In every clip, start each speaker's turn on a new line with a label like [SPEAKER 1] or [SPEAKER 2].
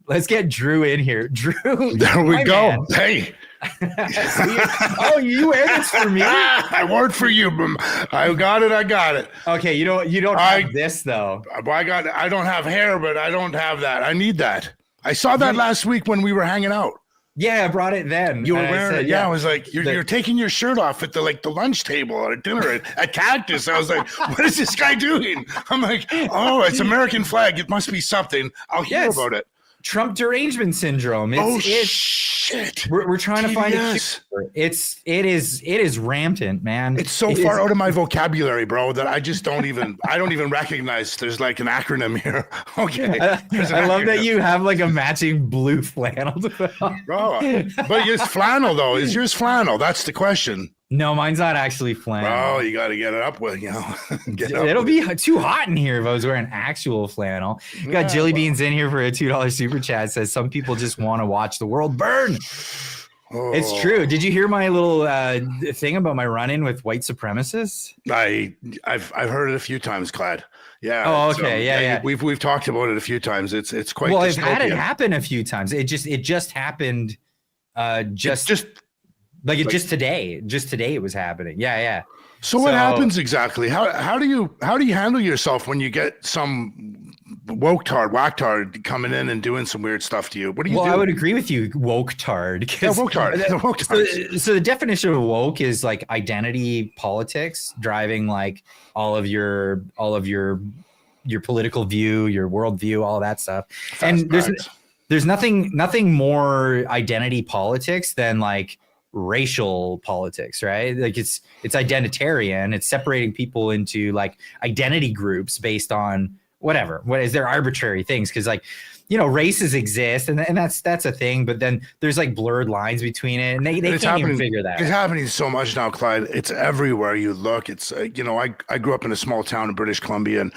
[SPEAKER 1] Let's get Drew in here. Drew.
[SPEAKER 2] There we go.
[SPEAKER 1] Man.
[SPEAKER 2] Hey.
[SPEAKER 1] Oh, you wear this for me?
[SPEAKER 2] I wore it for you. I got it.
[SPEAKER 1] Okay, you don't have this though.
[SPEAKER 2] I don't have hair, but I don't have that. I need that. I saw that last week when we were hanging out.
[SPEAKER 1] Yeah, I brought it then.
[SPEAKER 2] You were wearing it. Yeah, I was like, you're taking your shirt off at the lunch table at dinner at Cactus. I was like, what is this guy doing? I'm like, oh, it's American flag. It must be something. I'll hear about it.
[SPEAKER 1] Trump derangement syndrome.
[SPEAKER 2] Shit.
[SPEAKER 1] We're trying to find it. It is rampant, man.
[SPEAKER 2] It's so far out of my vocabulary, bro, that I just don't even recognize there's like an acronym here. Okay.
[SPEAKER 1] I love that you have like a matching blue flannel.
[SPEAKER 2] Bro, but it's flannel though. Is yours flannel? That's the question.
[SPEAKER 1] No, mine's not actually flannel.
[SPEAKER 2] Oh, you got to get it up with,
[SPEAKER 1] It'll be too hot in here if I was wearing actual flannel. Got Jilly Beans in here for a $2 super chat. Says some people just want to watch the world burn. Oh. It's true. Did you hear my little thing about my run-in with white supremacists?
[SPEAKER 2] I've heard it a few times, Clyde. Yeah.
[SPEAKER 1] Oh, okay. Yeah.
[SPEAKER 2] We've talked about it a few times. It's quite.
[SPEAKER 1] Well, I've had it happen a few times. It just happened. Just today. Just today it was happening. Yeah.
[SPEAKER 2] So what happens exactly? How do you handle yourself when you get some whack-tard coming in and doing some weird stuff to you? What do you do?
[SPEAKER 1] I would agree with you, woke-tard.
[SPEAKER 2] Yeah, woke-tard.
[SPEAKER 1] So the definition of woke is like identity politics driving like all of your political view, your worldview, all that stuff. And there's nothing more identity politics than like racial politics, right? Like it's identitarian. It's separating people into like identity groups based on what is their arbitrary things, because like races exist and that's a thing, but then there's like blurred lines between it, and they can't even figure that.
[SPEAKER 2] It's happening so much now, Clyde. It's everywhere you look. It's I grew up in a small town in British Columbia, and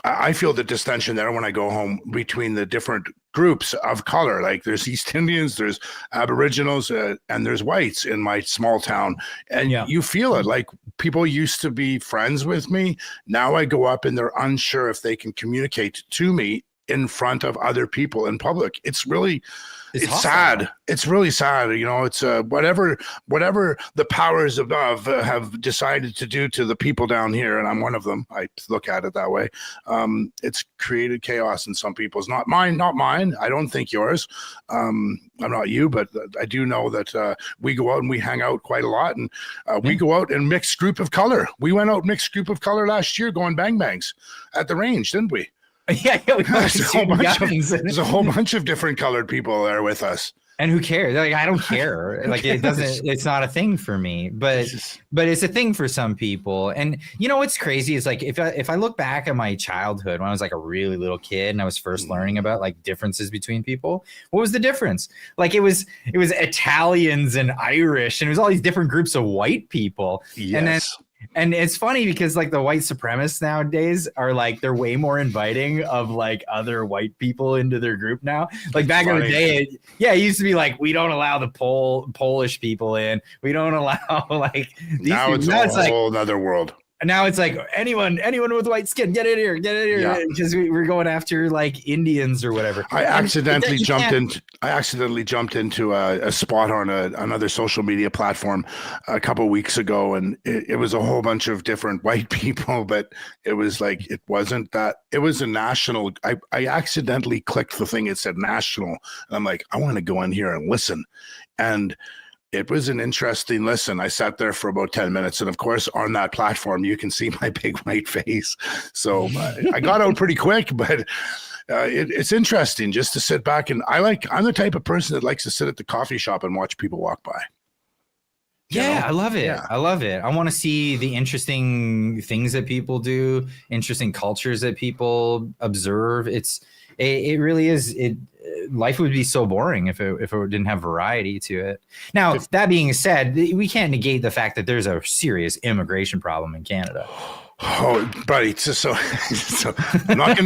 [SPEAKER 2] I feel the distinction there when I go home between the different groups of color. Like there's East Indians, there's Aboriginals, and there's whites in my small town, and you feel it. Like people used to be friends with me. Now I go up and they're unsure if they can communicate to me in front of other people in public. It's sad. It's really sad. It's whatever the powers above have decided to do to the people down here, and I'm one of them. I look at it that way. It's created chaos in some people's. Not mine. I don't think yours. I'm not you, but I do know that we go out and we hang out quite a lot, and we go out in mixed group of color. We went out mixed group of color last year going bang bangs at the range, didn't we?
[SPEAKER 1] Yeah, there's
[SPEAKER 2] a whole bunch of different colored people there with us.
[SPEAKER 1] And who cares? Like, I don't care. Like, it doesn't. It's not a thing for me. But it's a thing for some people. And what's crazy is like if I look back at my childhood when I was like a really little kid and I was first learning about like differences between people, what was the difference? Like it was Italians and Irish, and it was all these different groups of white people.
[SPEAKER 2] Yes.
[SPEAKER 1] And it's funny because like the white supremacists nowadays are like, they're way more inviting of like other white people into their group now. Like back in the day, it used to be like, we don't allow the Polish people in. We don't allow like these
[SPEAKER 2] now
[SPEAKER 1] people.
[SPEAKER 2] It's a whole other world.
[SPEAKER 1] And now it's like anyone with white skin, get in here, because we're going after like Indians or whatever.
[SPEAKER 2] I accidentally jumped into a spot on another social media platform a couple of weeks ago, and it was a whole bunch of different white people, but it was like it wasn't that. It was a national. I accidentally clicked the thing. It said national, and I'm like, I want to go in here and listen, and it was an interesting listen. I sat there for about 10 minutes. And of course, on that platform, you can see my big white face. So I got out pretty quick, but it's interesting just to sit back. And I'm the type of person that likes to sit at the coffee shop and watch people walk by.
[SPEAKER 1] Yeah, I love it. Yeah. I love it. I want to see the interesting things that people do, interesting cultures that people observe. It really is. Life would be so boring if it didn't have variety to it. Now, that being said, we can't negate the fact that there's a serious immigration problem in Canada.
[SPEAKER 2] Oh, buddy, so I'm not going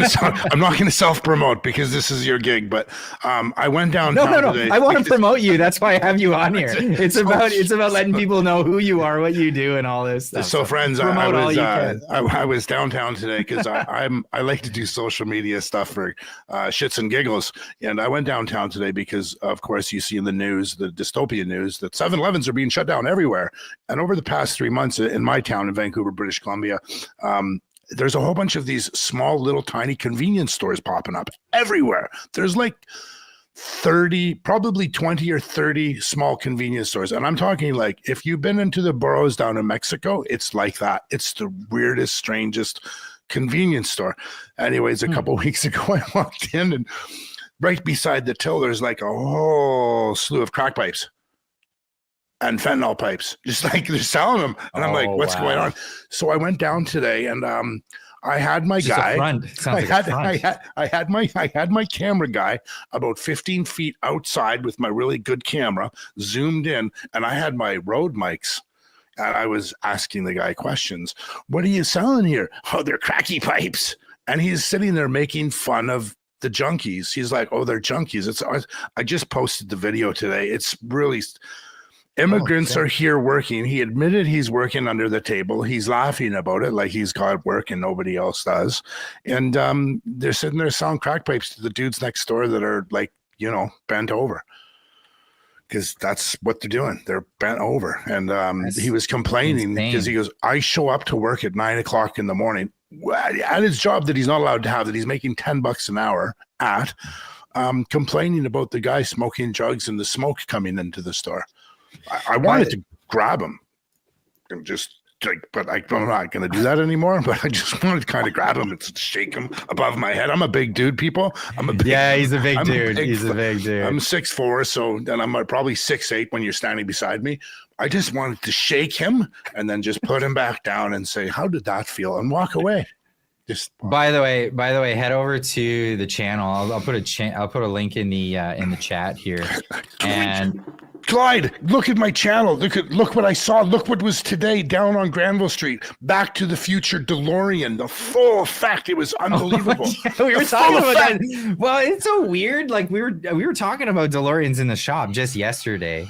[SPEAKER 2] to self promote because this is your gig. But I went downtown
[SPEAKER 1] No.
[SPEAKER 2] today.
[SPEAKER 1] I want to promote you. That's why I have you on here. It's about letting people know who you are, what you do, and all this stuff.
[SPEAKER 2] So friends, I was downtown today because I like to do social media stuff for shits and giggles, and I went downtown today because, of course, you see in the news, the dystopian news, that 7-Elevens are being shut down everywhere. And over the past 3 months in my town in Vancouver, British Columbia, there's a whole bunch of these small little tiny convenience stores popping up everywhere. There's like 30, probably 20 or 30 small convenience stores. And I'm talking like, if you've been into the boroughs down in Mexico, it's like that. It's the weirdest, strangest convenience store. Anyways, a couple weeks ago, I walked in, and right beside the till, there's like a whole slew of crack pipes and fentanyl pipes, just like they're selling them. And I'm like, what's going on? So I went down today, and I had my guy. I had my camera guy about 15 feet outside with my really good camera zoomed in, and I had my road mics. And I was asking the guy questions. What are you selling here? Oh, they're cracky pipes. And he's sitting there making fun of the junkies. He's like, oh, they're junkies. I just posted the video today. It's really... Immigrants are here working. He admitted he's working under the table. He's laughing about it like he's got work and nobody else does. And they're sitting there selling crack pipes to the dudes next door that are like, bent over. Because that's what they're doing. They're bent over. And he was complaining because he goes, I show up to work at 9 o'clock in the morning at his job that he's not allowed to have, that he's making $10 an hour at, complaining about the guy smoking drugs and the smoke coming into the store. I wanted to grab him and just but I'm not going to do that anymore. But I just wanted to kind of grab him and shake him above my head. I'm a big dude, people.
[SPEAKER 1] He's a big dude. He's a big dude.
[SPEAKER 2] I'm 6'4", so then I'm probably 6'8" when you're standing beside me. I just wanted to shake him and then just put him back down and say, "How did that feel?" and walk away.
[SPEAKER 1] By the way, head over to the channel. I'll put a link in the chat here. And
[SPEAKER 2] Clyde, look at my channel. Look what I saw. Look what was today down on Granville Street. Back to the Future DeLorean. The full effect. It was unbelievable.
[SPEAKER 1] We were talking about that. Well, it's so weird. Like we were talking about DeLoreans in the shop just yesterday.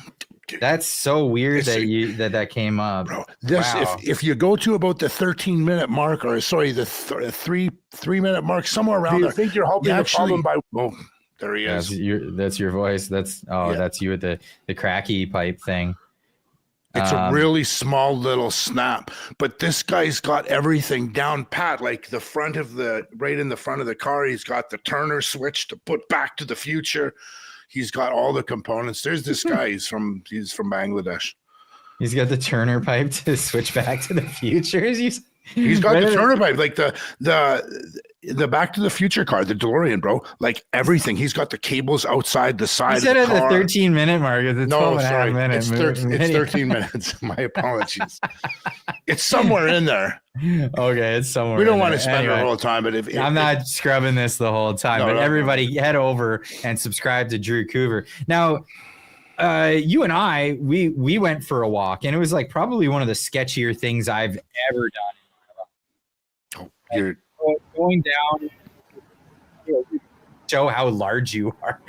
[SPEAKER 1] That's so weird that came up. Bro,
[SPEAKER 2] if you go to about the 13-minute mark, or sorry, the 3-minute mark, somewhere around there. I think you're helping the problem by. Oh, there he is.
[SPEAKER 1] That's your voice. That's you with the cracky pipe thing.
[SPEAKER 2] It's a really small little snap, but this guy's got everything down pat. Like right in the front of the car, he's got the turner switch to put Back to the Future. He's got all the components. There's this guy. He's from Bangladesh.
[SPEAKER 1] He's got the Turner pipe to switch Back to the Future.
[SPEAKER 2] He's got the Turner pipe, like the Back to the Future car, the DeLorean, bro. Like everything. He's got the cables outside the side.
[SPEAKER 1] He said at the 13-minute mark. It's 12.5 minutes.
[SPEAKER 2] It's 13 minutes. My apologies. It's somewhere in there.
[SPEAKER 1] Okay, it's somewhere.
[SPEAKER 2] We don't want to spend our whole time, but
[SPEAKER 1] I'm not scrubbing this the whole time. Everybody head over and subscribe to Drew Coover. Now, you and I, we went for a walk, and it was like probably one of the sketchier things I've ever done in my life. Going down, show how large you are.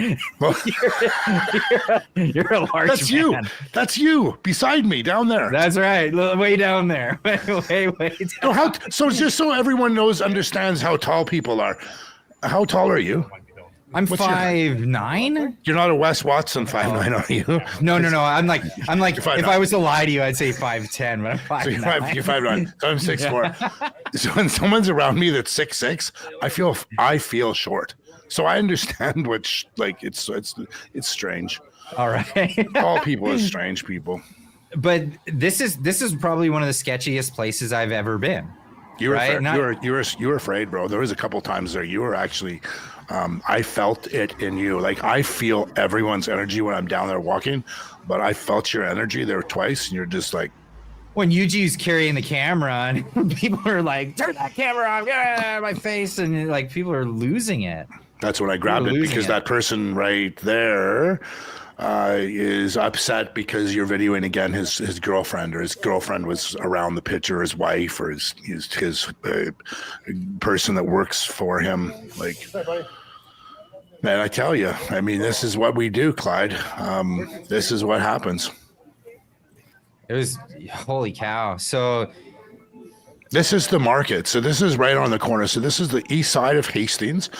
[SPEAKER 1] You're a large
[SPEAKER 2] That's
[SPEAKER 1] man.
[SPEAKER 2] you. That's you beside me down there.
[SPEAKER 1] That's right. Way down there. Way down.
[SPEAKER 2] So just so everyone understands how tall people are. How tall are you?
[SPEAKER 1] I'm 5'9".
[SPEAKER 2] You're not a Wes Watson 5'9", are you?
[SPEAKER 1] No. I'm like if I was to lie to you, I'd say 5'10", but I'm 5'9".
[SPEAKER 2] So you're 5'9". So I'm 6'4". So when someone's around me that's 6'6", I feel short. So I understand it's strange.
[SPEAKER 1] All right.
[SPEAKER 2] All people are strange people.
[SPEAKER 1] But this is probably one of the sketchiest places I've ever been.
[SPEAKER 2] You were afraid, bro. There was a couple times there you were actually. I felt it in you. Like I feel everyone's energy when I'm down there walking, but I felt your energy there twice, and you're just like.
[SPEAKER 1] When Yuji's carrying the camera and people are like, "Turn that camera on, get out of my face," and like people are losing it.
[SPEAKER 2] That's when I grabbed it because that person right there is upset because you're videoing again his girlfriend, or his girlfriend was around the picture, his wife, or his person that works for him. Like, man, I tell you, I mean, this is what we do, Clyde. This is what happens.
[SPEAKER 1] It was holy cow. So
[SPEAKER 2] this is the market. So this is right on the corner. So this is the east side of Hastings,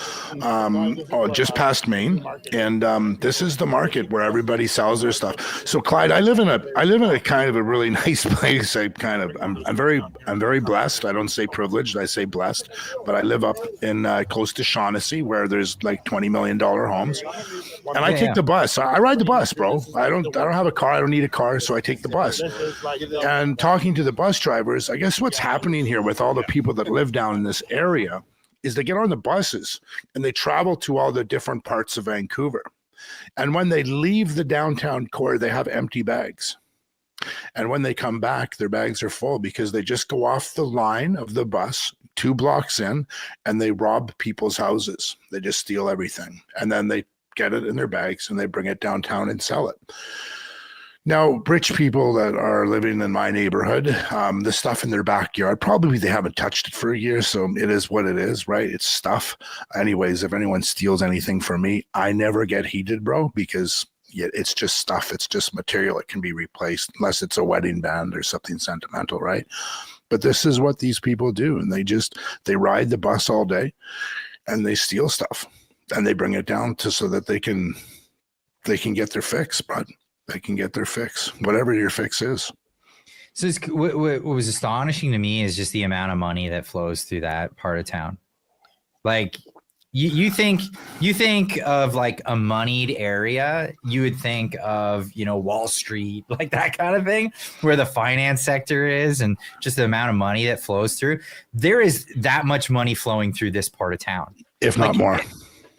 [SPEAKER 2] just past Maine, and this is the market where everybody sells their stuff. So Clyde, I live in a kind of a really nice place. I'm very blessed. I don't say privileged, I say blessed. But I live up in close to Shaughnessy, where there's like $20 million homes, and I take the bus. I ride the bus, bro. I don't have a car. I don't need a car, so I take the bus. And talking to the bus drivers, I guess what's happening here with all the people that live down in this area is they get on the buses and they travel to all the different parts of Vancouver. And when they leave the downtown core, they have empty bags. And when they come back, their bags are full because they just go off the line of the bus 2 blocks in and they rob people's houses. They just steal everything. And then they get it in their bags and they bring it downtown and sell it. Now, rich people that are living in my neighborhood, the stuff in their backyard, probably they haven't touched it for a year, so it is what it is, right? It's stuff. Anyways, if anyone steals anything from me, I never get heated, bro, because it's just stuff. It's just material. It can be replaced unless it's a wedding band or something sentimental, right? But this is what these people do, and they ride the bus all day, and they steal stuff, and they bring it down so that they can get their fix, bud. They can get their fix, whatever your fix is.
[SPEAKER 1] So what was astonishing to me is just the amount of money that flows through that part of town. Like you think of like a moneyed area, you would think of, Wall Street, like that kind of thing, where the finance sector is, and just the amount of money that flows through. There is that much money flowing through this part of town,
[SPEAKER 2] if not more.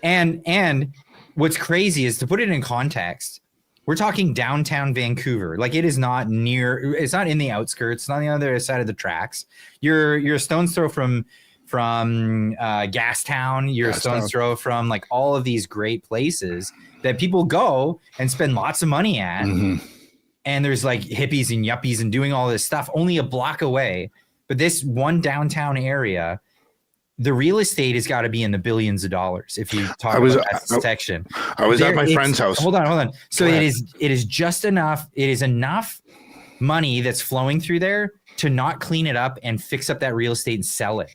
[SPEAKER 1] And what's crazy is, to put it in context, we're talking downtown Vancouver. Like, it is not near, it's not in the outskirts, it's not on the other side of the tracks. You're a stone's throw from Gastown. You're a stone's throw from like all of these great places that people go and spend lots of money at. Mm-hmm. And there's like hippies and yuppies and doing all this stuff only a block away. But this one downtown area, the real estate has got to be in the billions of dollars. If you talk about that section,
[SPEAKER 2] I was at my friend's house.
[SPEAKER 1] Hold on. So it is just enough. It is enough money that's flowing through there to not clean it up and fix up that real estate and sell it.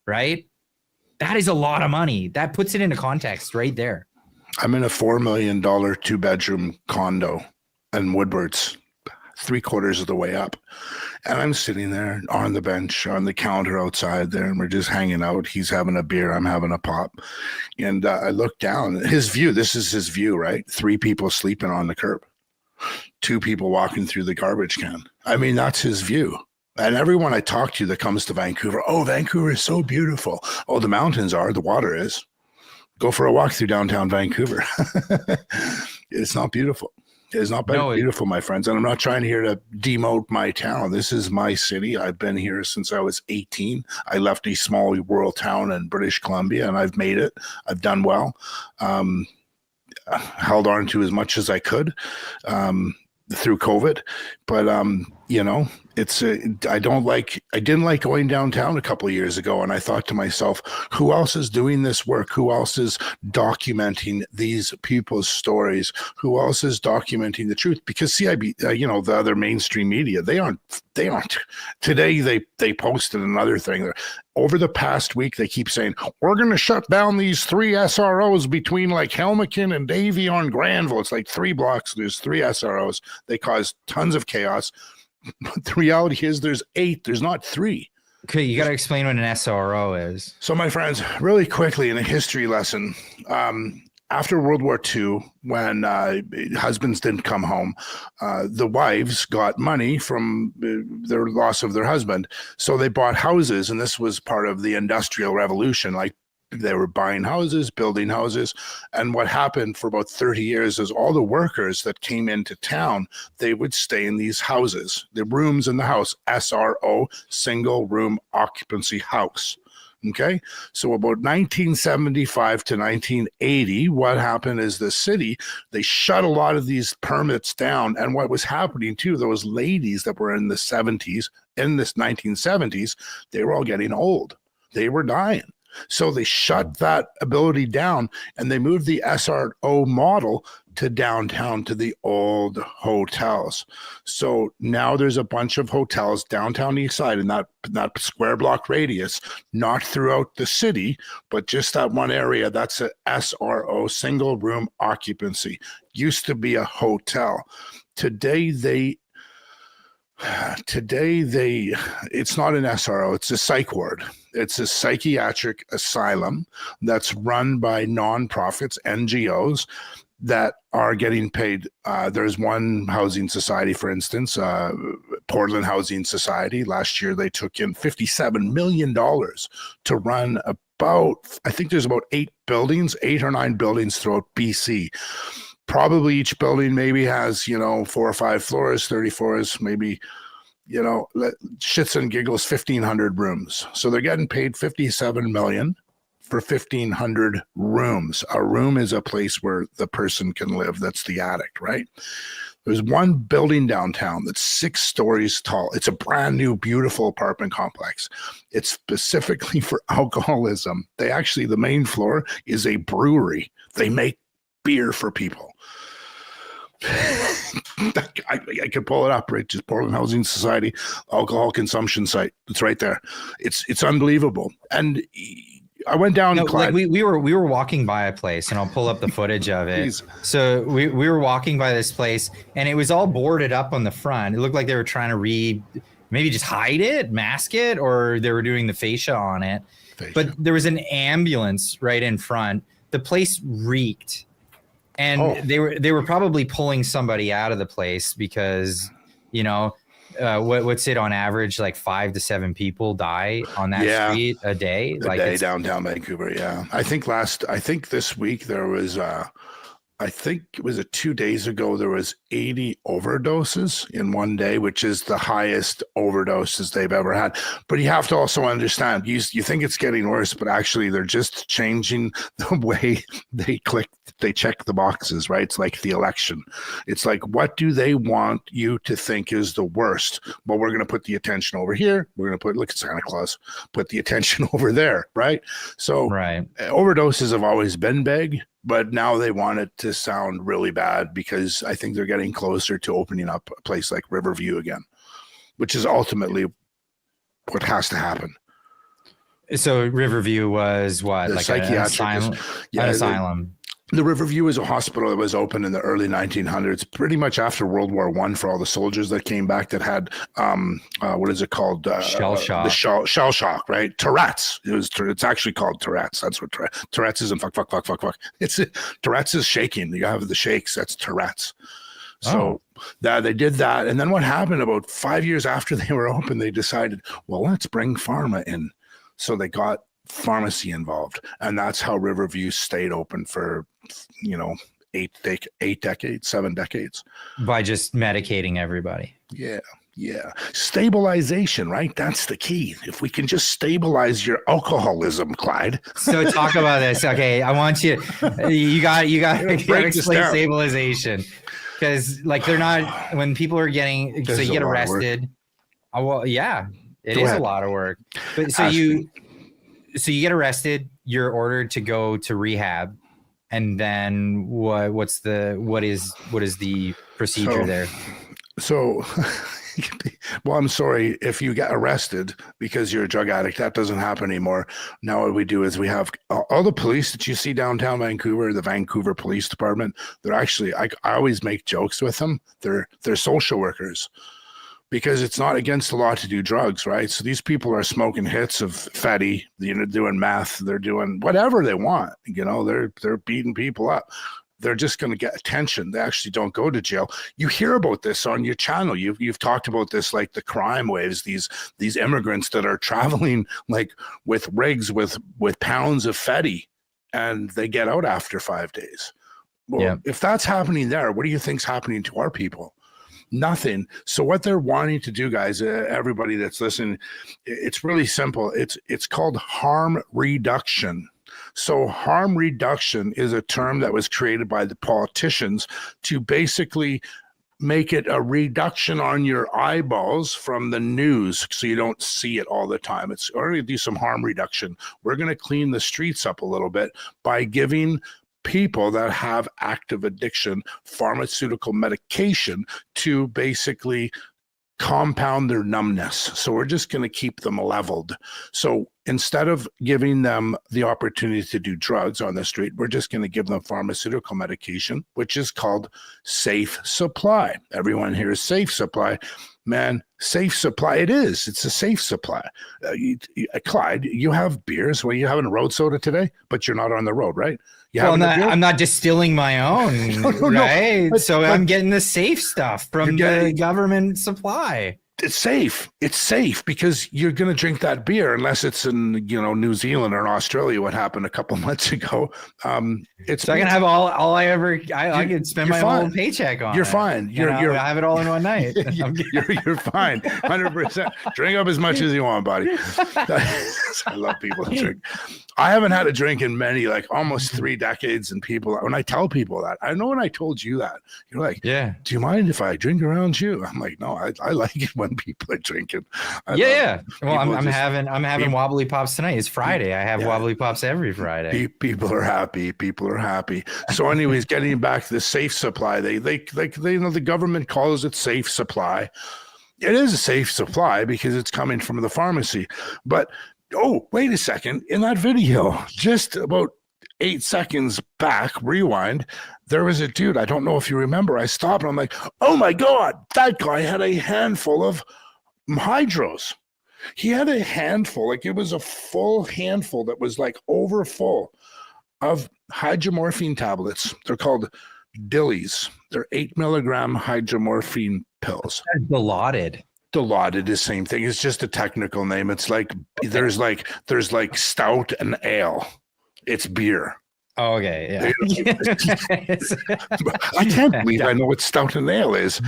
[SPEAKER 1] Right. That is a lot of money. That puts it into context right there.
[SPEAKER 2] I'm in a $4 million 2-bedroom condo in Woodward's, 3/4 of the way up. And I'm sitting there on the bench, on the counter outside there, and we're just hanging out. He's having a beer. I'm having a pop. And I look down. His view, this is his view, right? 3 people sleeping on the curb. 2 people walking through the garbage can. I mean, that's his view. And everyone I talk to that comes to Vancouver, oh, Vancouver is so beautiful. Oh, the mountains are, the water is. Go for a walk through downtown Vancouver. It's not beautiful. It's not beautiful, my friends. And I'm not trying here to demote my town. This is my city. I've been here since I was 18. I left a small rural town in British Columbia, and I've made it. I've done well. Held on to as much as I could through COVID. But, I didn't like going downtown a couple of years ago, and I thought to myself, who else is doing this work? Who else is documenting these people's stories? Who else is documenting the truth? Because CIB, the other mainstream media, they aren't. Today they posted another thing. Over the past week, they keep saying, we're going to shut down these 3 SROs between like Helmicon and Davie on Granville. It's like 3 blocks. There's 3 SROs. They cause tons of chaos. But the reality is there's 8. There's not 3.
[SPEAKER 1] Okay, you got to explain what an SRO is.
[SPEAKER 2] So, my friends, really quickly in a history lesson, after World War II, when husbands didn't come home, the wives got money from their loss of their husband. So they bought houses, and this was part of the Industrial Revolution. Like, they were buying houses, building houses. And what happened for about 30 years is all the workers that came into town, they would stay in these houses, the rooms in the house, SRO, single room occupancy house. Okay. So about 1975 to 1980, what happened is the city, they shut a lot of these permits down. And what was happening too, those ladies that were in the 70s, in this 1970s, they were all getting old. They were dying. So they shut that ability down and they moved the SRO model to downtown to the old hotels. So now there's a bunch of hotels downtown east side in that square block radius, not throughout the city, but just that one area. That's a SRO, single room occupancy. Used to be a hotel. Today it's not an SRO, it's a psych ward. It's a psychiatric asylum that's run by nonprofits, NGOs that are getting paid. There's one housing society, for instance, Portland Housing Society. Last year, they took in $57 million to run about, I think there's about 8 or 9 buildings throughout BC. Probably each building maybe has, 4 or 5 floors, 30 floors, maybe, shits and giggles, 1,500 rooms. So they're getting paid $57 million for 1,500 rooms. A room is a place where the person can live. That's the attic, right? There's one building downtown that's 6 stories tall. It's a brand new, beautiful apartment complex. It's specifically for alcoholism. The main floor is a brewery. They make beer for people. I could pull it up, right? Just Portland Housing Society alcohol consumption site. It's right there. It's unbelievable. And I went down.
[SPEAKER 1] No, like we were walking by a place, and I'll pull up the footage of it. Please. So we were walking by this place, and it was all boarded up on the front. It looked like they were trying to maybe just hide it, mask it, or they were doing the fascia on it. But there was an ambulance right in front. The place reeked. And they were probably pulling somebody out of the place because, what's it on average, like 5 to 7 people die on that street a day?
[SPEAKER 2] Downtown Vancouver. Yeah. I think this week there was, I think it was 2 days ago, there was 80 overdoses in one day, which is the highest overdoses they've ever had. But you have to also understand, you think it's getting worse, but actually they're just changing the way they check the boxes, right? It's like the election. It's like, what do they want you to think is the worst? Well, we're going to put the attention over here. We're going to look at Santa Claus, put the attention over there, right? So overdoses have always been big. But now they want it to sound really bad because I think they're getting closer to opening up a place like Riverview again, which is ultimately what has to happen.
[SPEAKER 1] So Riverview was what?
[SPEAKER 2] The
[SPEAKER 1] like
[SPEAKER 2] psychiatric
[SPEAKER 1] an asylum.
[SPEAKER 2] The Riverview is a hospital that was opened in the early 1900s, pretty much after World War I, for all the soldiers that came back that had, what is it called?
[SPEAKER 1] Shell shock.
[SPEAKER 2] The shell shock, right? Tourette's. It's actually called Tourette's. That's what Tourette's is. And fuck. Tourette's is shaking. You have the shakes. That's Tourette's. So they did that. And then what happened about 5 years after they were open, they decided, well, let's bring pharma in. So they got pharmacy involved, and that's how Riverview stayed open for 7 decades
[SPEAKER 1] by just medicating everybody.
[SPEAKER 2] Yeah, stabilization, right? That's the key. If we can just stabilize your alcoholism, Clyde.
[SPEAKER 1] So talk about this. Okay, I want you got to explain stabilization, because like they're not, when people are getting, so you get arrested. Oh, well, yeah, it is a lot of work. But so you get arrested, you're ordered to go to rehab, and then what is the procedure there?
[SPEAKER 2] So, well, I'm sorry if you get arrested because you're a drug addict. That doesn't happen anymore. Now what we do is we have all the police that you see downtown Vancouver, the Vancouver Police Department. They're actually, I always make jokes with them. They're social workers. Because it's not against the law to do drugs, right? So these people are smoking hits of fatty, doing meth, they're doing whatever they want. They're beating people up. They're just going to get attention. They actually don't go to jail. You hear about this on your channel. You've talked about this, like the crime waves. These immigrants that are traveling like with rigs with pounds of fatty, and they get out after 5 days. Well, if that's happening there, what do you think's happening to our people? Nothing. So what they're wanting to do, guys, everybody that's listening, it's really simple. It's called harm reduction. So harm reduction is a term that was created by the politicians to basically make it a reduction on your eyeballs from the news so you don't see it all the time. It's already do some harm reduction. We're going to clean the streets up a little bit by giving people that have active addiction pharmaceutical medication to basically compound their numbness. So we're just going to keep them leveled. So instead of giving them the opportunity to do drugs on the street, we're just going to give them pharmaceutical medication, which is called safe supply. Everyone here is safe supply. Man, safe supply. It is. It's a safe supply. Clyde, you have beers. Well, you having a road soda today, but you're not on the road, right?
[SPEAKER 1] I'm not distilling my own, right? But I'm getting the safe stuff from the government supply.
[SPEAKER 2] It's safe. It's safe because you're going to drink that beer unless it's in, New Zealand or Australia, what happened a couple months ago. It's
[SPEAKER 1] so I can have all I can spend my whole paycheck on.
[SPEAKER 2] You're fine.
[SPEAKER 1] I have it all in one night.
[SPEAKER 2] You're fine. 100%. Drink up as much as you want, buddy. I love people that drink. I haven't had a drink in almost 3 decades, and when I tell people that, I know when I told you that, you're like,
[SPEAKER 1] yeah,
[SPEAKER 2] do you mind if I drink around you? I'm like, no, I like it when people are drinking.
[SPEAKER 1] Yeah. Well, I'm having wobbly pops tonight. It's Friday. I have wobbly pops every Friday.
[SPEAKER 2] People are happy. So anyways, getting back to the safe supply, they the government calls it safe supply. It is a safe supply because it's coming from the pharmacy. But oh, wait a second. In that video, just about 8 seconds back, rewind, there was a dude, I don't know if you remember, I stopped and I'm like, oh my God, that guy had a handful of hydros. He had a handful, it was a full handful that was over full of hydromorphine tablets. They're called Dillies. They're 8 milligram hydromorphine pills.
[SPEAKER 1] Dilaudid.
[SPEAKER 2] Dilaudid is the same thing. It's just a technical name. It's there's stout and ale. It's beer.
[SPEAKER 1] Oh, okay. Yeah.
[SPEAKER 2] I can't believe I know what stout and ale is.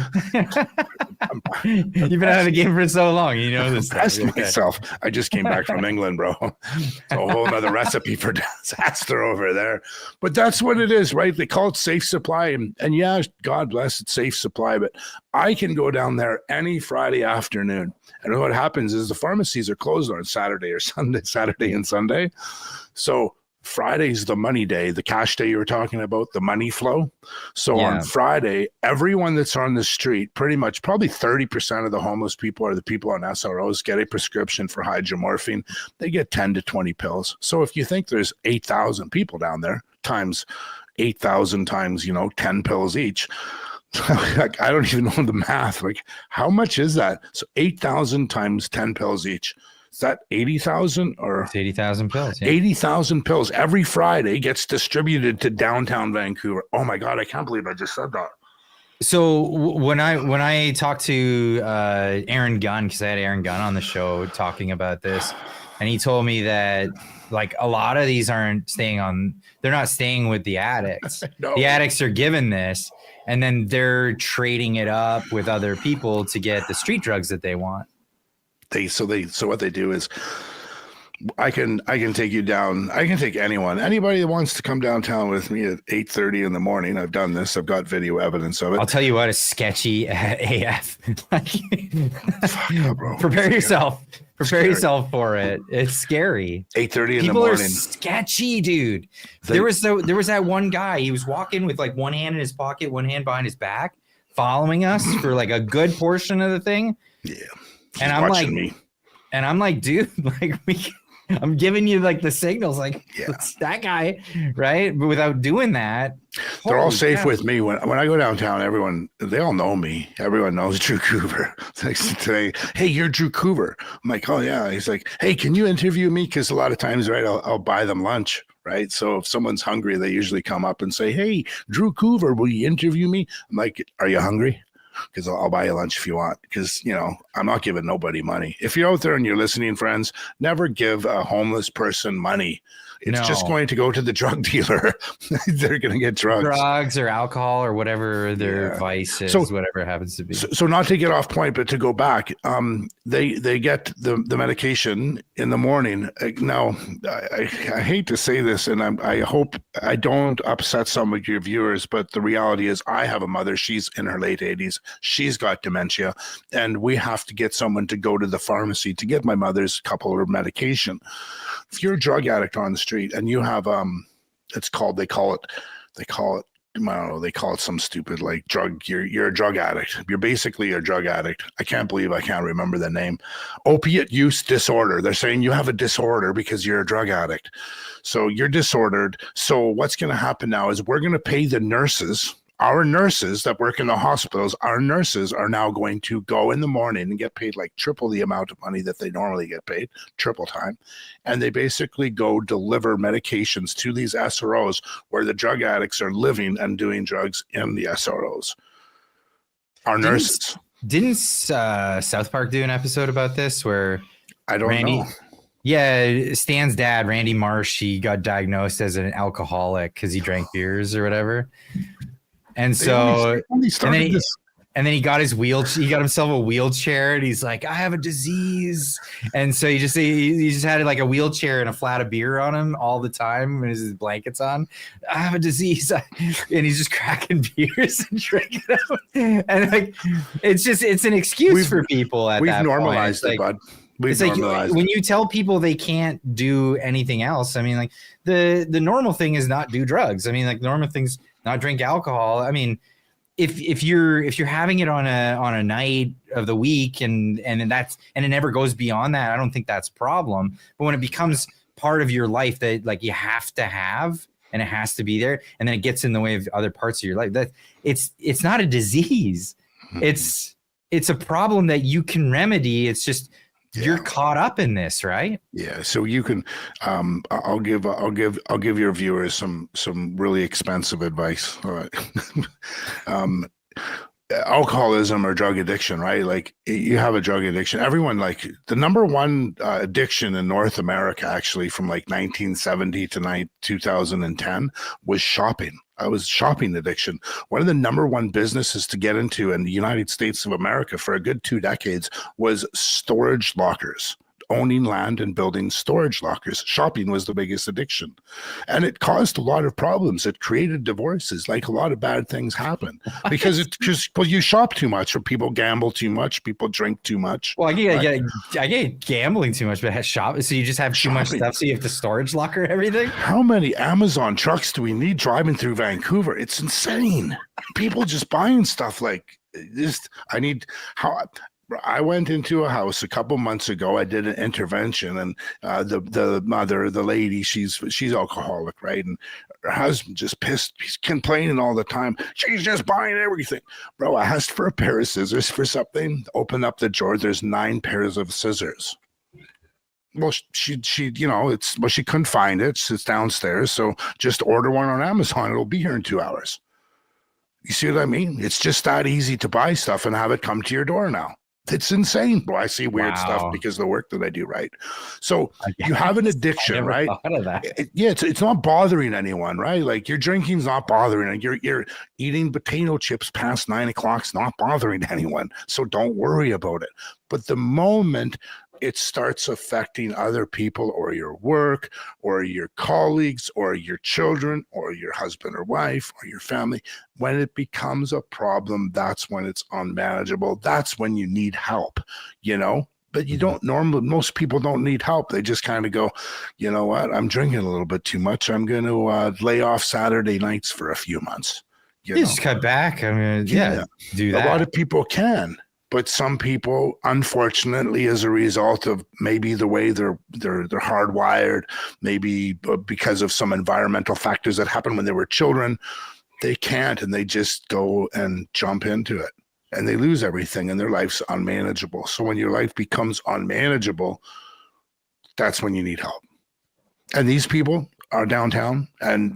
[SPEAKER 1] You've been out of the game for so long. You know this.
[SPEAKER 2] Myself. I just came back from England, bro. It's a whole nother recipe for disaster over there. But that's what it is, right? They call it safe supply. And yeah, God bless it, safe supply. But I can go down there any Friday afternoon. And what happens is the pharmacies are closed on Saturday and Sunday. So Friday's the money day, the cash day you were talking about, the money flow. So on Friday, everyone that's on the street, pretty much probably 30% of the homeless people are the people on SROs get a prescription for hydromorphine. They get 10 to 20 pills. So if you think there's 8,000 people down there times 8,000 times, 10 pills each, I don't even know the math. How much is that? So 8,000 times 10 pills each. Is that 80,000 or?
[SPEAKER 1] It's 80,000 pills. Yeah.
[SPEAKER 2] 80,000 pills every Friday gets distributed to downtown Vancouver. Oh my God, I can't believe I just said that.
[SPEAKER 1] So when I talked to Aaron Gunn, because I had Aaron Gunn on the show talking about this, and he told me that a lot of these they're not staying with the addicts. No. The addicts are given this, and then they're trading it up with other people to get the street drugs that they want.
[SPEAKER 2] So what they do is I can take you down. I can take anybody that wants to come downtown with me at 8:30 in the morning. I've done this. I've got video evidence of it.
[SPEAKER 1] I'll tell you what, it's sketchy AF.
[SPEAKER 2] Bro.
[SPEAKER 1] Prepare yourself. Prepare yourself for it. It's scary.
[SPEAKER 2] 8:30 in the morning.
[SPEAKER 1] People are sketchy, dude. There was that one guy. He was walking with one hand in his pocket, one hand behind his back, following us for a good portion of the thing.
[SPEAKER 2] Yeah.
[SPEAKER 1] And I'm like, dude, I'm giving you the signals, it's that guy, right? But without doing that,
[SPEAKER 2] they're all safe with me. When I go downtown, they all know me. Everyone knows Drew Coover. Today, hey, you're Drew Coover. I'm like, oh yeah. He's like, hey, can you interview me? Because a lot of times, right, I'll buy them lunch. Right. So if someone's hungry, they usually come up and say, hey, Drew Coover, will you interview me? I'm like, are you hungry? Because I'll buy you lunch if you want. Because, I'm not giving nobody money. If you're out there and you're listening, friends, never give a homeless person money. It's just going to go to the drug dealer. They're going to get
[SPEAKER 1] drugs or alcohol or whatever their vice is, whatever it happens to be.
[SPEAKER 2] So not to get off point, but to go back, they get the medication in the morning. Now, I hate to say this, and I hope I don't upset some of your viewers, but the reality is I have a mother. She's in her late 80s. She's got dementia, and we have to get someone to go to the pharmacy to get my mother's couple of medication. If you're a drug addict on the street and you have they call it some stupid like drug, you're a drug addict. You're basically a drug addict. I can't believe I can't remember the name. Opiate use disorder. They're saying you have a disorder because you're a drug addict. So you're disordered. So what's going to happen now is we're going to pay the nurses. Our nurses that work in the hospitals, our nurses are now going to go in the morning and get paid like triple the amount of money that they normally get paid, triple time. And they basically go deliver medications to these SROs where the drug addicts are living and doing drugs in the SROs. Our nurses.
[SPEAKER 1] Didn't South Park do an episode about this where
[SPEAKER 2] I don't know.
[SPEAKER 1] Yeah, Stan's dad, Randy Marsh, he got diagnosed as an alcoholic because he drank beers or whatever. And so, and then he got he got himself a wheelchair, and he's like, I have a disease. And so he just had like a wheelchair and a flat of beer on him all the time when his blankets on. I have a disease. And he's just cracking beers and drinking them. And like, it's an excuse for people at that point.
[SPEAKER 2] We've normalized it, bud.
[SPEAKER 1] It's like when you tell people they can't do anything else. I mean, like the normal thing is not do drugs. I mean, like normal things, not drink alcohol. I mean, if you're having it on a night of the week and it never goes beyond that, I don't think that's a problem. But when it becomes part of your life that like you have to have and it has to be there, and then it gets in the way of other parts of your life, that it's not a disease. It's a problem that you can remedy. It's just you're caught up in this, right?
[SPEAKER 2] Yeah. So you can, I'll give your viewers some really expensive advice. All right. Alcoholism or drug addiction, right? Like you have a drug addiction. Everyone, like the number one addiction in North America, actually from like 1970 to 2010 was shopping. I was shopping addiction. One of the number one businesses to get into in the United States of America for a good 2 decades was storage lockers. Owning land and building storage lockers. Shopping was the biggest addiction. And it caused a lot of problems. It created divorces. Like a lot of bad things happen because you shop too much, or people gamble too much, people drink too much.
[SPEAKER 1] Well, I get gambling too much, but shop. So you just have too much stuff. So you have to storage locker everything.
[SPEAKER 2] How many Amazon trucks do we need driving through Vancouver? It's insane. People just buying stuff like this. I went into a house a couple months ago. I did an intervention, and the lady, she's alcoholic, right? And her husband just pissed. He's complaining all the time. She's just buying everything. Bro, I asked for a pair of scissors for something. Open up the drawer. There's 9 pairs of scissors. Well, she she couldn't find it. It's downstairs. So just order one on Amazon. It'll be here in 2 hours. You see what I mean? It's just that easy to buy stuff and have it come to your door now. It's insane. Bro, I see weird stuff because of the work that I do, right? So you have an addiction, right? It's not bothering anyone, right? Like your drinking's not bothering. You're eating potato chips past 9 o'clock's not bothering anyone. So don't worry about it. But the moment it starts affecting other people or your work or your colleagues or your children or your husband or wife or your family, when it becomes a problem, that's when it's unmanageable. That's when you need help, but you don't most people don't need help. They just kind of go, you know what? I'm drinking a little bit too much. I'm going to lay off Saturday nights for a few months.
[SPEAKER 1] You just cut back. I mean, do that.
[SPEAKER 2] A lot of people can. But some people, unfortunately, as a result of maybe the way they're hardwired, maybe because of some environmental factors that happened when they were children, they can't, and they just go and jump into it, and they lose everything, and their life's unmanageable. So when your life becomes unmanageable, that's when you need help. And these people are downtown, and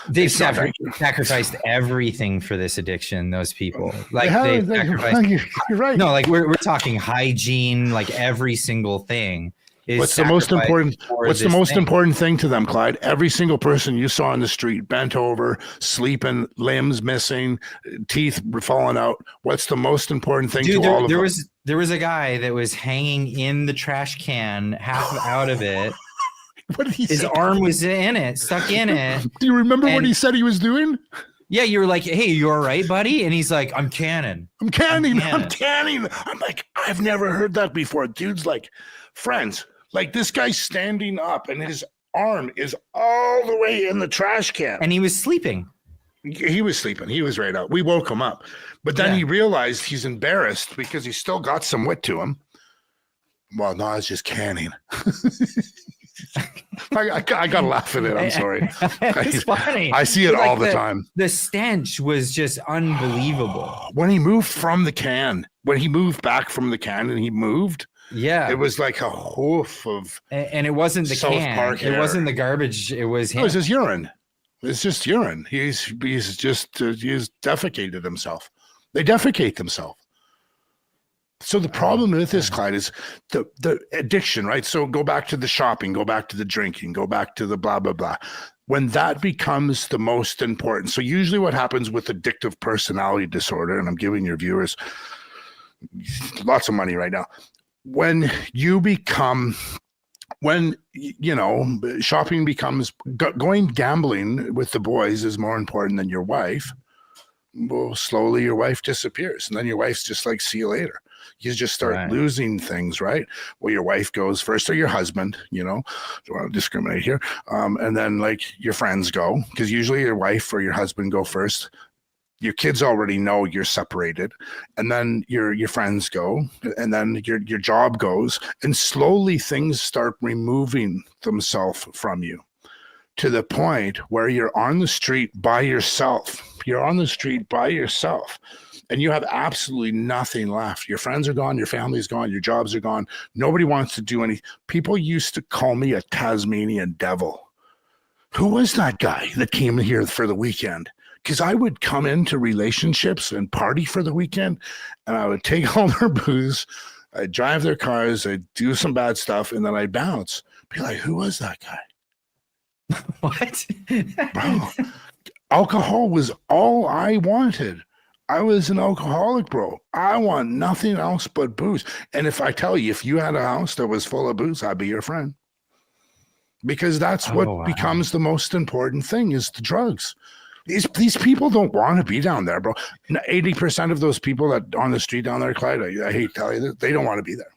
[SPEAKER 1] they've sacrificed everything for this addiction. Those people, like sacrificed.
[SPEAKER 2] You're right.
[SPEAKER 1] No, like we're talking hygiene, like every single thing. is
[SPEAKER 2] What's the most important?
[SPEAKER 1] for
[SPEAKER 2] What's the
[SPEAKER 1] this
[SPEAKER 2] most
[SPEAKER 1] thing.
[SPEAKER 2] important thing to them, Clyde? Every single person you saw on the street, bent over, sleeping, limbs missing, teeth falling out. What's the most important thing
[SPEAKER 1] Dude,
[SPEAKER 2] to all of them?
[SPEAKER 1] there was a guy that was hanging in the trash can, half out of it.
[SPEAKER 2] What did he
[SPEAKER 1] His
[SPEAKER 2] say?
[SPEAKER 1] arm was in it, stuck in it.
[SPEAKER 2] Do you remember what he said he was doing?
[SPEAKER 1] Yeah, you were like, "Hey, you all right, buddy?" And he's like, "I'm canning.
[SPEAKER 2] I'm canning. I'm like, I've never heard that before. Dude's like, friends, like this guy's standing up and his arm is all the way in the trash can.
[SPEAKER 1] And he was sleeping.
[SPEAKER 2] He was sleeping. He was right out. We woke him up. But then he realized he's embarrassed because he's still got some wit to him. Well, no, it's just canning. I gotta laugh at it. I'm sorry.
[SPEAKER 1] It's funny.
[SPEAKER 2] I see it all the time.
[SPEAKER 1] The stench was just unbelievable.
[SPEAKER 2] When he moved from the can, when he moved back from the can and he moved,
[SPEAKER 1] it
[SPEAKER 2] was like a hoof of.
[SPEAKER 1] And it wasn't the
[SPEAKER 2] South
[SPEAKER 1] can.
[SPEAKER 2] Park
[SPEAKER 1] it wasn't the garbage. It was him.
[SPEAKER 2] No, it's his urine. It's just urine. He's defecated himself. They defecate themselves. So the problem with this, Clyde, is the addiction, right? So go back to the shopping, go back to the drinking, go back to the blah, blah, blah. When that becomes the most important. So usually what happens with addictive personality disorder, and I'm giving your viewers lots of money right now. When you become, shopping becomes, going gambling with the boys is more important than your wife. Well, slowly your wife disappears. And then your wife's just like, see you later. You just start losing things, right? Well, your wife goes first or your husband, don't want to discriminate here. And then like your friends go, because usually your wife or your husband go first. Your kids already know you're separated, and then your friends go, and then your job goes, and slowly things start removing themselves from you to the point where you're on the street by yourself. You're on the street by yourself. And you have absolutely nothing left. Your friends are gone. Your family's gone. Your jobs are gone. Nobody wants to do anything. People used to call me a Tasmanian devil. Who was that guy that came here for the weekend? Because I would come into relationships and party for the weekend, and I would take all their booze. I'd drive their cars. I'd do some bad stuff, and then I'd bounce. Be like, who was that guy?
[SPEAKER 1] What?
[SPEAKER 2] Bro, alcohol was all I wanted. I was an alcoholic, bro. I want nothing else but booze. And if I tell you, if you had a house that was full of booze, I'd be your friend. Because that's what becomes the most important thing is the drugs. These people don't want to be down there, bro. 80% of those people that on the street down there, Clyde, I hate to tell you that, they don't want to be there.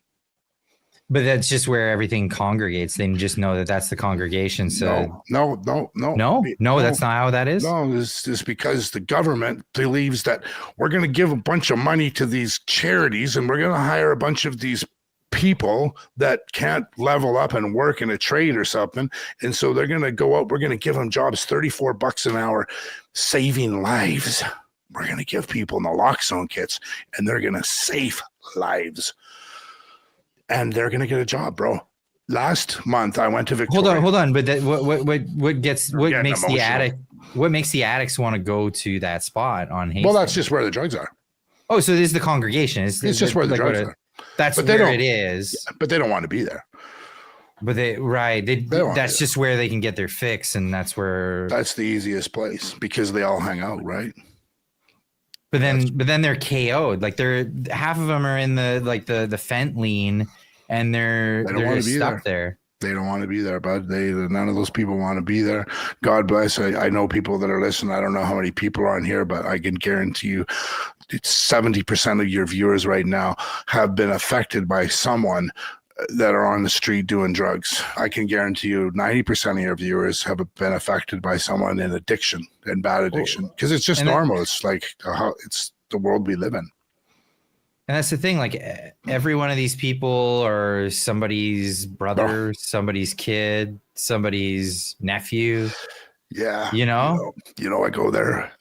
[SPEAKER 1] But that's just where everything congregates. They just know that that's the congregation. So
[SPEAKER 2] no,
[SPEAKER 1] that's not how that is.
[SPEAKER 2] No, this is because the government believes that we're going to give a bunch of money to these charities and we're going to hire a bunch of these people that can't level up and work in a trade or something. And so they're going to go out. We're going to give them jobs, $34 an hour, saving lives. We're going to give people naloxone kits and they're going to save lives. And they're going to get a job, bro. Last month, I went to Victoria.
[SPEAKER 1] Hold on. But that, what makes the addicts want to go to that spot on Hastings?
[SPEAKER 2] Well, that's just where the drugs are.
[SPEAKER 1] Oh, so this is the congregation. It's
[SPEAKER 2] just where the drugs are.
[SPEAKER 1] That's where it is.
[SPEAKER 2] But they don't want to be there.
[SPEAKER 1] But that's just where they can get their fix, and that's
[SPEAKER 2] the easiest place because they all hang out, right?
[SPEAKER 1] But then they're KO'd. Like half of them are in the fentanyl, and they're just stuck there.
[SPEAKER 2] They don't want to be there, bud. None of those people want to be there. God bless. I know people that are listening. I don't know how many people are on here, but I can guarantee you, it's 70% of your viewers right now have been affected by someone that are on the street doing drugs. I can guarantee you 90% of your viewers have been affected by someone in addiction and bad addiction because it's just normal. It's like it's the world we live in.
[SPEAKER 1] And that's the thing. Like every one of these people are somebody's brother, somebody's kid, somebody's nephew.
[SPEAKER 2] Yeah.
[SPEAKER 1] I
[SPEAKER 2] go there.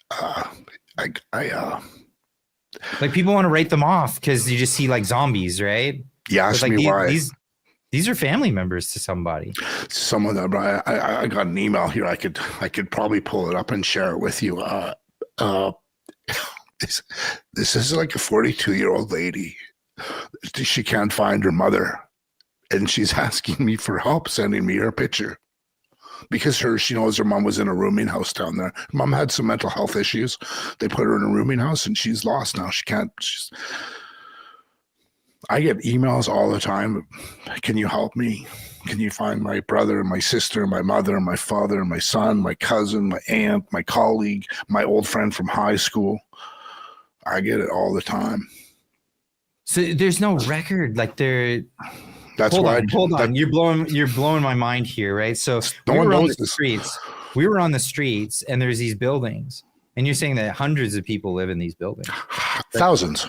[SPEAKER 1] Like people want to write them off because you just see like zombies, right?
[SPEAKER 2] Yeah, ask me why.
[SPEAKER 1] These are family members to somebody.
[SPEAKER 2] Someone that I got an email here. I could probably pull it up and share it with you. This is like a 42-year-old lady. She can't find her mother and she's asking me for help, sending me her picture. Because she knows her mom was in a rooming house down there. Mom had some mental health issues. They put her in a rooming house and she's lost now. I get emails all the time. Can you help me? Can you find my brother and my sister, my mother and my father and my son, my cousin, my aunt, my colleague, my old friend from high school? I get it all the time.
[SPEAKER 1] So there's no record, like there.
[SPEAKER 2] That's
[SPEAKER 1] hold on. You're blowing my mind here, right? So
[SPEAKER 2] no one knows the streets.
[SPEAKER 1] We were on the streets, and there's these buildings, and you're saying that hundreds of people live in these buildings.
[SPEAKER 2] Thousands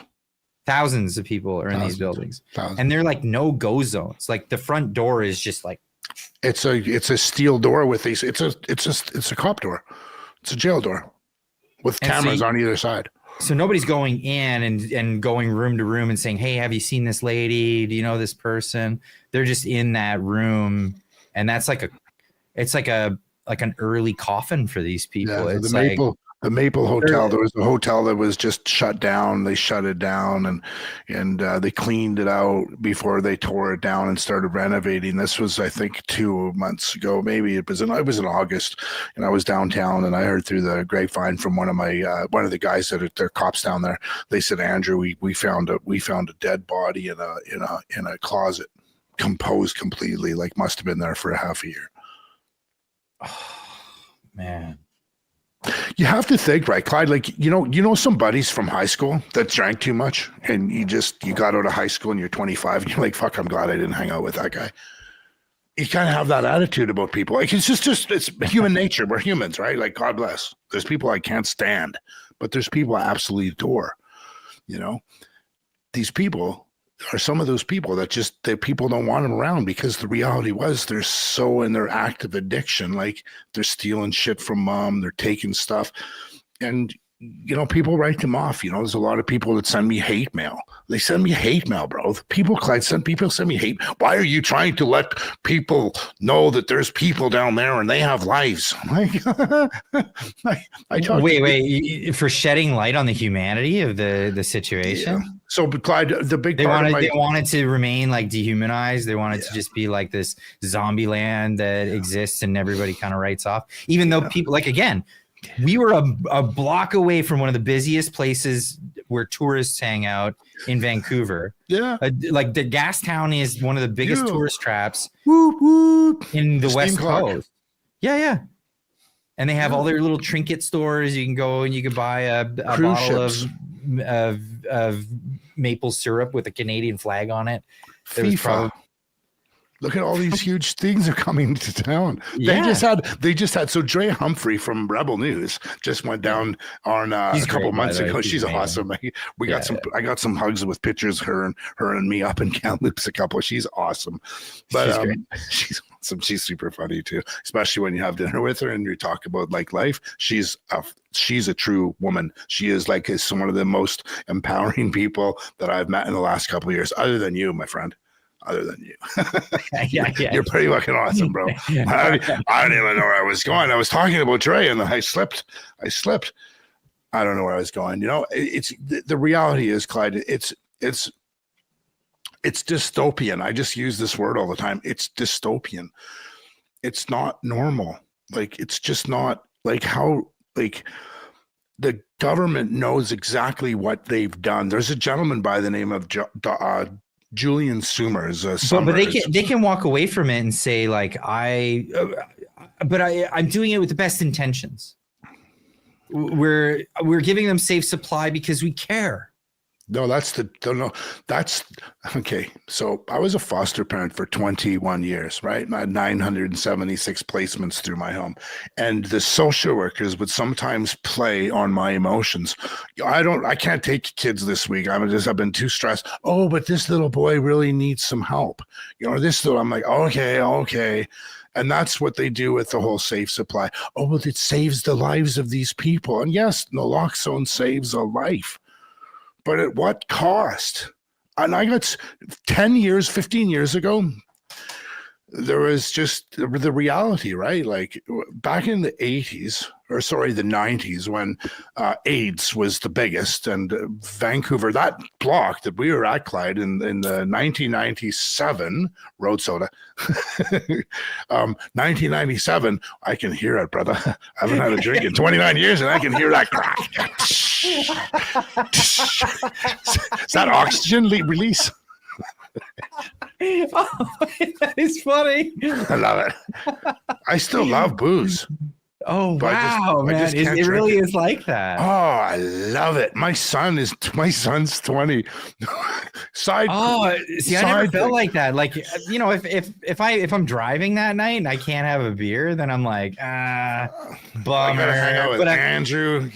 [SPEAKER 1] of people are in these buildings, and they're like no-go zones. Like the front door is just like
[SPEAKER 2] it's a steel door with these. It's a cop door. It's a jail door with cameras on either side.
[SPEAKER 1] So nobody's going in and going room to room and saying, "Hey, have you seen this lady? Do you know this person?" They're just in that room, and that's like an early coffin for these people.
[SPEAKER 2] Yeah,
[SPEAKER 1] it's
[SPEAKER 2] the Maple Hotel. There was a hotel that was just shut down. They shut it down and they cleaned it out before they tore it down and started renovating. This was, I think, 2 months ago. Maybe it was in August, and I was downtown and I heard through the grapevine from one of the guys that are cops down there. They said, "Andrew, we found a dead body in a closet, composed completely, like must have been there for a half a year."
[SPEAKER 1] Oh, man.
[SPEAKER 2] You have to think, right, Clyde? Like, you know some buddies from high school that drank too much, and you got out of high school and you're 25 and you're like, "Fuck, I'm glad I didn't hang out with that guy." You kind of have that attitude about people. Like, it's it's human nature. We're humans, right? Like, God bless. There's people I can't stand, but there's people I absolutely adore. These people are some of those people that people don't want them around, because the reality was they're so in their active addiction. Like, they're stealing shit from mom, they're taking stuff, and people write them off. There's a lot of people that send me hate mail. They send me hate mail, bro. Clyde, send me hate. Why are you trying to let people know that there's people down there and they have lives? Like,
[SPEAKER 1] wait, for shedding light on the humanity of the situation.
[SPEAKER 2] Yeah. So, Clyde, the big
[SPEAKER 1] they wanted to remain like dehumanized. They wanted to just be like this zombie land that exists and everybody kind of writes off, even though people, like, again, we were a block away from one of the busiest places where tourists hang out in Vancouver.
[SPEAKER 2] Yeah.
[SPEAKER 1] Like the gas town is one of the biggest tourist traps in the West Coast. Yeah. And they have all their little trinket stores. You can go and you can buy a bottle of maple syrup with a Canadian flag on it.
[SPEAKER 2] Look at all these huge things are coming to town. Yeah. They just had. So Dre Humphrey from Rebel News just went down on a couple months ago. She's awesome. I got some hugs with pictures, her and me up in Kamloops a couple. She's awesome. But she's awesome. She's super funny too, especially when you have dinner with her and you talk about like life. She's a true woman. She is one of the most empowering people that I've met in the last couple of years, other than you, my friend. Other than you. Yeah. You're pretty fucking awesome, bro. I don't even know where I was going. I was talking about Dre and I slipped. I don't know where I was going. It's the reality is, Clyde, it's dystopian. I just use this word all the time. It's dystopian. It's not normal. Like, it's just not like how, like, the government knows exactly what they've done. There's a gentleman by the name of Julian Summers.
[SPEAKER 1] But they can walk away from it and say, like, I'm doing it with the best intentions. We're giving them safe supply because we care.
[SPEAKER 2] No, that's okay. So I was a foster parent for 21 years, right? I had 976 placements through my home, and the social workers would sometimes play on my emotions. I can't take kids this week. I've been too stressed. Oh, but this little boy really needs some help. I'm like, okay. And that's what they do with the whole safe supply. Oh, but it saves the lives of these people. And yes, naloxone saves a life. But at what cost? And I got 15 years ago, there was just the reality, right? Like, back in the 80s, or sorry, the 90s when AIDS was the biggest. And Vancouver, that block that we were at, Clyde, in the 1997 road soda, 1997, I can hear it, brother. I haven't had a drink in 29 years and I can hear that crack. Is that oxygen release?
[SPEAKER 1] Oh, that is funny.
[SPEAKER 2] I love it. I still love booze.
[SPEAKER 1] Oh, wow, man. It really is like that.
[SPEAKER 2] Oh, I love it. My son's 20. See,
[SPEAKER 1] I never felt like that. Like, you know, if I'm driving that night and I can't have a beer, then I'm like, bummer.
[SPEAKER 2] I gotta hang out with Andrew. I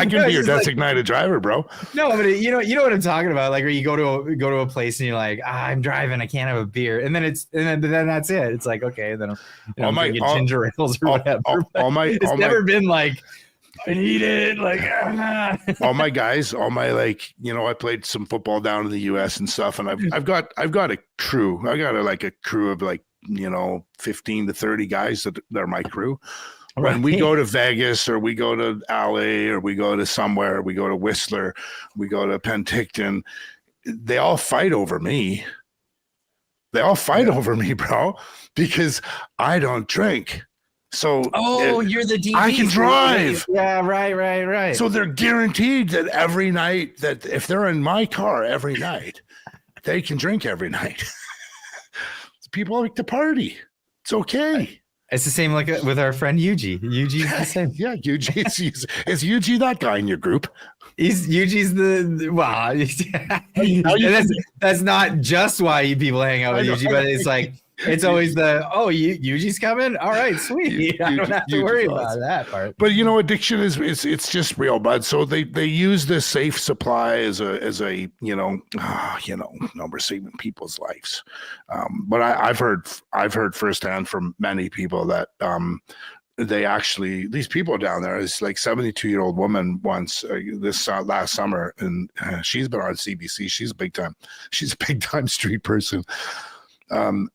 [SPEAKER 2] can be your designated driver, bro.
[SPEAKER 1] No, but you know what I'm talking about. Like, where you go to a place and you're like, I'm driving, I can't have a beer, and then that's it. It's like, okay, then I'm drinking ginger ales or whatever. It's never been like, I need it. Like,
[SPEAKER 2] all my guys, like, you know, I played some football down in the U.S. and stuff, and I've got a crew. I got a crew of like, you know, 15 to 30 guys that are my crew. Right. When we go to Vegas or we go to LA or we go to somewhere, we go to Whistler, we go to Penticton, they all fight over me. Over me, bro, because I don't drink. So
[SPEAKER 1] you're the DD.
[SPEAKER 2] I can drive.
[SPEAKER 1] Yeah, right.
[SPEAKER 2] So they're guaranteed that every night, that if they're in my car every night, they can drink every night. People like to party. It's okay.
[SPEAKER 1] It's the same like with our friend Yuji. Yuji's the same.
[SPEAKER 2] Yeah, Yuji. Is Yuji that guy in your group?
[SPEAKER 1] Yuji's that's not just why people hang out with Yuji, but it's like it's always Yuji's coming. All right, sweet. I don't have to worry about that part.
[SPEAKER 2] But you know, addiction is just real, bud. So they use this safe supply as a we're saving people's lives. But I've heard firsthand from many people that they actually, these people down there, is like 72-year-old woman once this last summer, and she's been on CBC. She's a big time street person.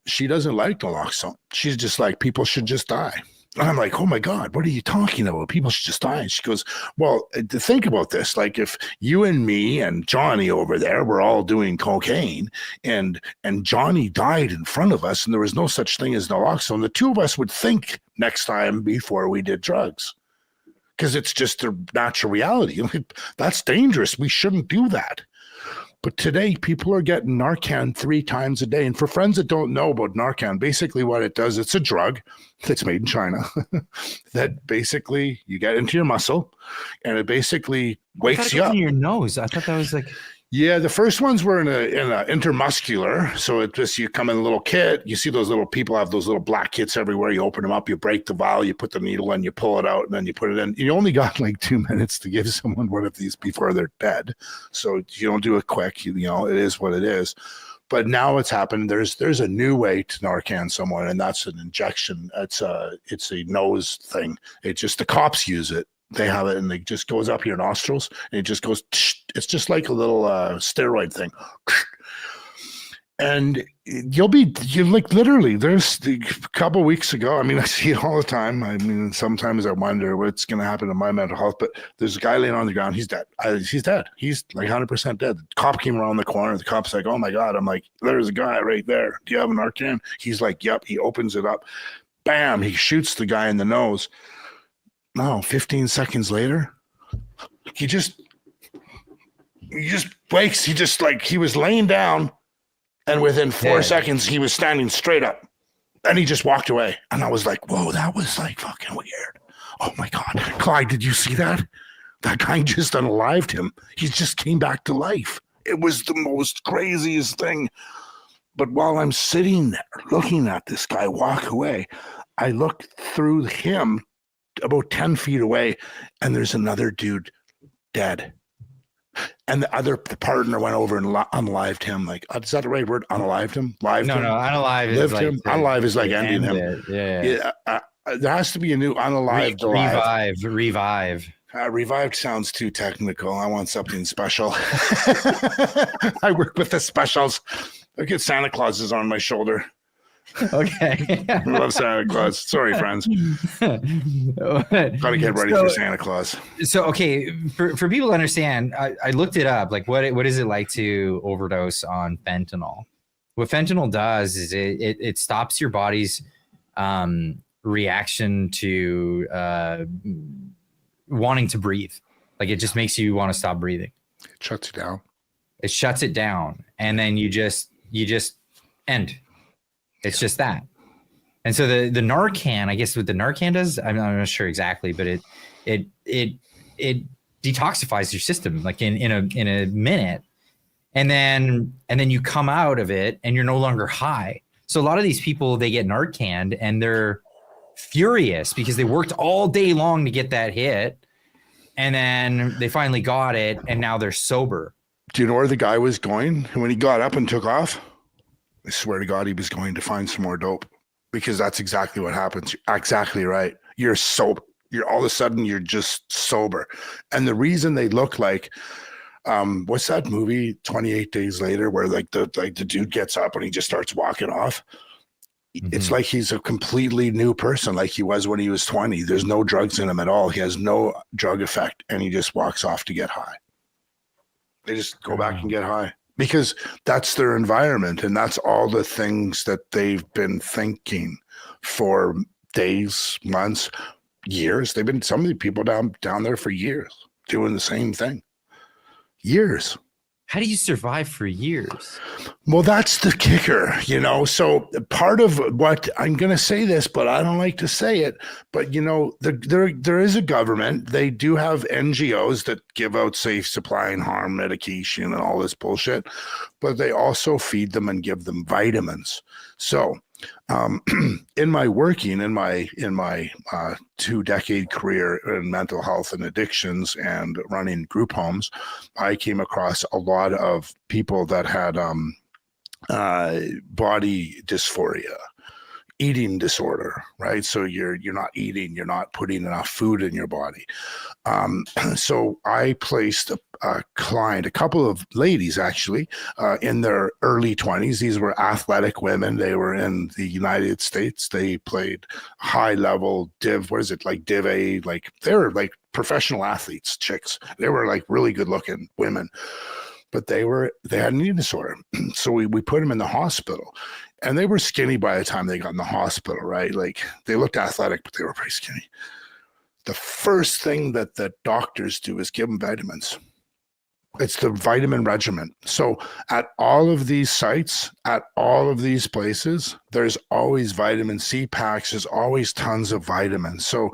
[SPEAKER 2] She doesn't like naloxone. She's just like, people should just die. And I'm like, oh my God, what are you talking about? People should just die. And she goes, well, think about this. Like, if you and me and Johnny over there were all doing cocaine and Johnny died in front of us and there was no such thing as naloxone, the two of us would think next time before we did drugs, because it's just the natural reality. That's dangerous. We shouldn't do that. But today, people are getting Narcan 3 times a day. And for friends that don't know about Narcan, basically what it does, it's a drug that's made in China that basically you get into your muscle, and it basically wakes you up.
[SPEAKER 1] In your nose. I thought that was like...
[SPEAKER 2] Yeah, the first ones were in a intermuscular. So it just, you come in a little kit. You see those little people have those little black kits everywhere. You open them up, you break the vial, you put the needle in, you pull it out, and then you put it in. You only got like 2 minutes to give someone one of these before they're dead. So you don't do it quick. You know, it is what it is. But now it's happened. There's a new way to Narcan someone, and that's an injection. It's a nose thing. It just, the cops use it. They have it, and it just goes up your nostrils, and it just goes. It's just like a little steroid thing. And you like, literally, there's a couple of weeks ago. I mean, I see it all the time. I mean, sometimes I wonder what's going to happen to my mental health. But there's a guy laying on the ground. He's dead. He's dead. He's like 100% dead. The cop came around the corner. The cop's like, "Oh my God!" I'm like, "There's a guy right there. Do you have an Narcan?" He's like, "Yep." He opens it up. Bam! He shoots the guy in the nose. No, 15 seconds later, he just wakes. He was laying down, and within 4 seconds, he was standing straight up, and he just walked away. And I was like, whoa, that was like fucking weird. Oh my God. Clyde, did you see that? That guy just unalived him. He just came back to life. It was the most craziest thing. But while I'm sitting there looking at this guy walk away, I look through him about 10 feet away, and there's another dude dead. And the partner went over and unalived him. Like, is that the right word? Unalived him? Lived him? No,
[SPEAKER 1] unalive is like him.
[SPEAKER 2] Unalive is like ending him. Yeah. There has to be a new unalived
[SPEAKER 1] revive.
[SPEAKER 2] Revived sounds too technical. I want something special. I work with the specials. Look at Santa Claus is on my shoulder.
[SPEAKER 1] Okay.
[SPEAKER 2] I love Santa Claus. Sorry, friends. Gotta get ready for Santa Claus.
[SPEAKER 1] So, okay, for people to understand, I looked it up. Like, what is it like to overdose on fentanyl? What fentanyl does is it stops your body's reaction to wanting to breathe. Like, it just makes you want to stop breathing.
[SPEAKER 2] It shuts you down.
[SPEAKER 1] It shuts it down, and then you just end. It's just that. And so the Narcan, I guess what the Narcan does, I'm not sure exactly, but it detoxifies your system like in a minute, and then you come out of it and you're no longer high. So a lot of these people, they get Narcan and they're furious because they worked all day long to get that hit, and then they finally got it, and now they're sober.
[SPEAKER 2] Do you know where the guy was going when he got up and took off? I swear to God, he was going to find some more dope, because that's exactly what happens. You're exactly right. You're sober. You're all of a sudden you're just sober. And the reason they look like, what's that movie 28 Days Later, where like the dude gets up and he just starts walking off? Mm-hmm. It's like he's a completely new person, like he was when he was 20. There's no drugs in him at all. He has no drug effect, and he just walks off to get high. They just go back and get high because that's their environment, and that's all the things that they've been thinking for days, months, years. They've been, some of the people down there for years doing the same thing. Years.
[SPEAKER 1] How do you survive for years?
[SPEAKER 2] Well, that's the kicker, you know. So part of what I'm going to say this, but I don't like to say it, but you know, there is a government. They do have NGOs that give out safe supply and harm medication and all this bullshit, but they also feed them and give them vitamins. So in my 2-decade career in mental health and addictions and running group homes, I came across a lot of people that had body dysphoria, eating disorder, right? So you're not eating, you're not putting enough food in your body. So I placed a client, a couple of ladies actually, in their early 20s. These were athletic women. They were in the United States. They played high level Div A, like they were like professional athletes, chicks. They were like really good looking women, but they had an eating disorder. So we put them in the hospital, and they were skinny by the time they got in the hospital, right? Like they looked athletic, but they were pretty skinny. The first thing that the doctors do is give them vitamins. It's the vitamin regimen. So at all of these sites, at all of these places, there's always vitamin C packs. There's always tons of vitamins. So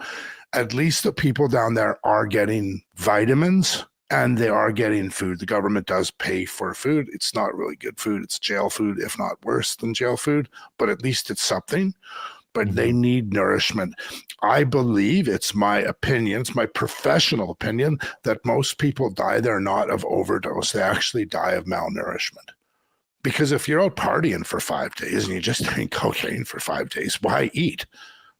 [SPEAKER 2] at least the people down there are getting vitamins, and they are getting food. The government does pay for food. It's not really good food. It's jail food, if not worse than jail food, but at least it's something. But they need nourishment. I believe, it's my opinion, it's my professional opinion, that most people die there not of overdose. They actually die of malnourishment. Because if you're out partying for 5 days and you just drink cocaine for 5 days, why eat?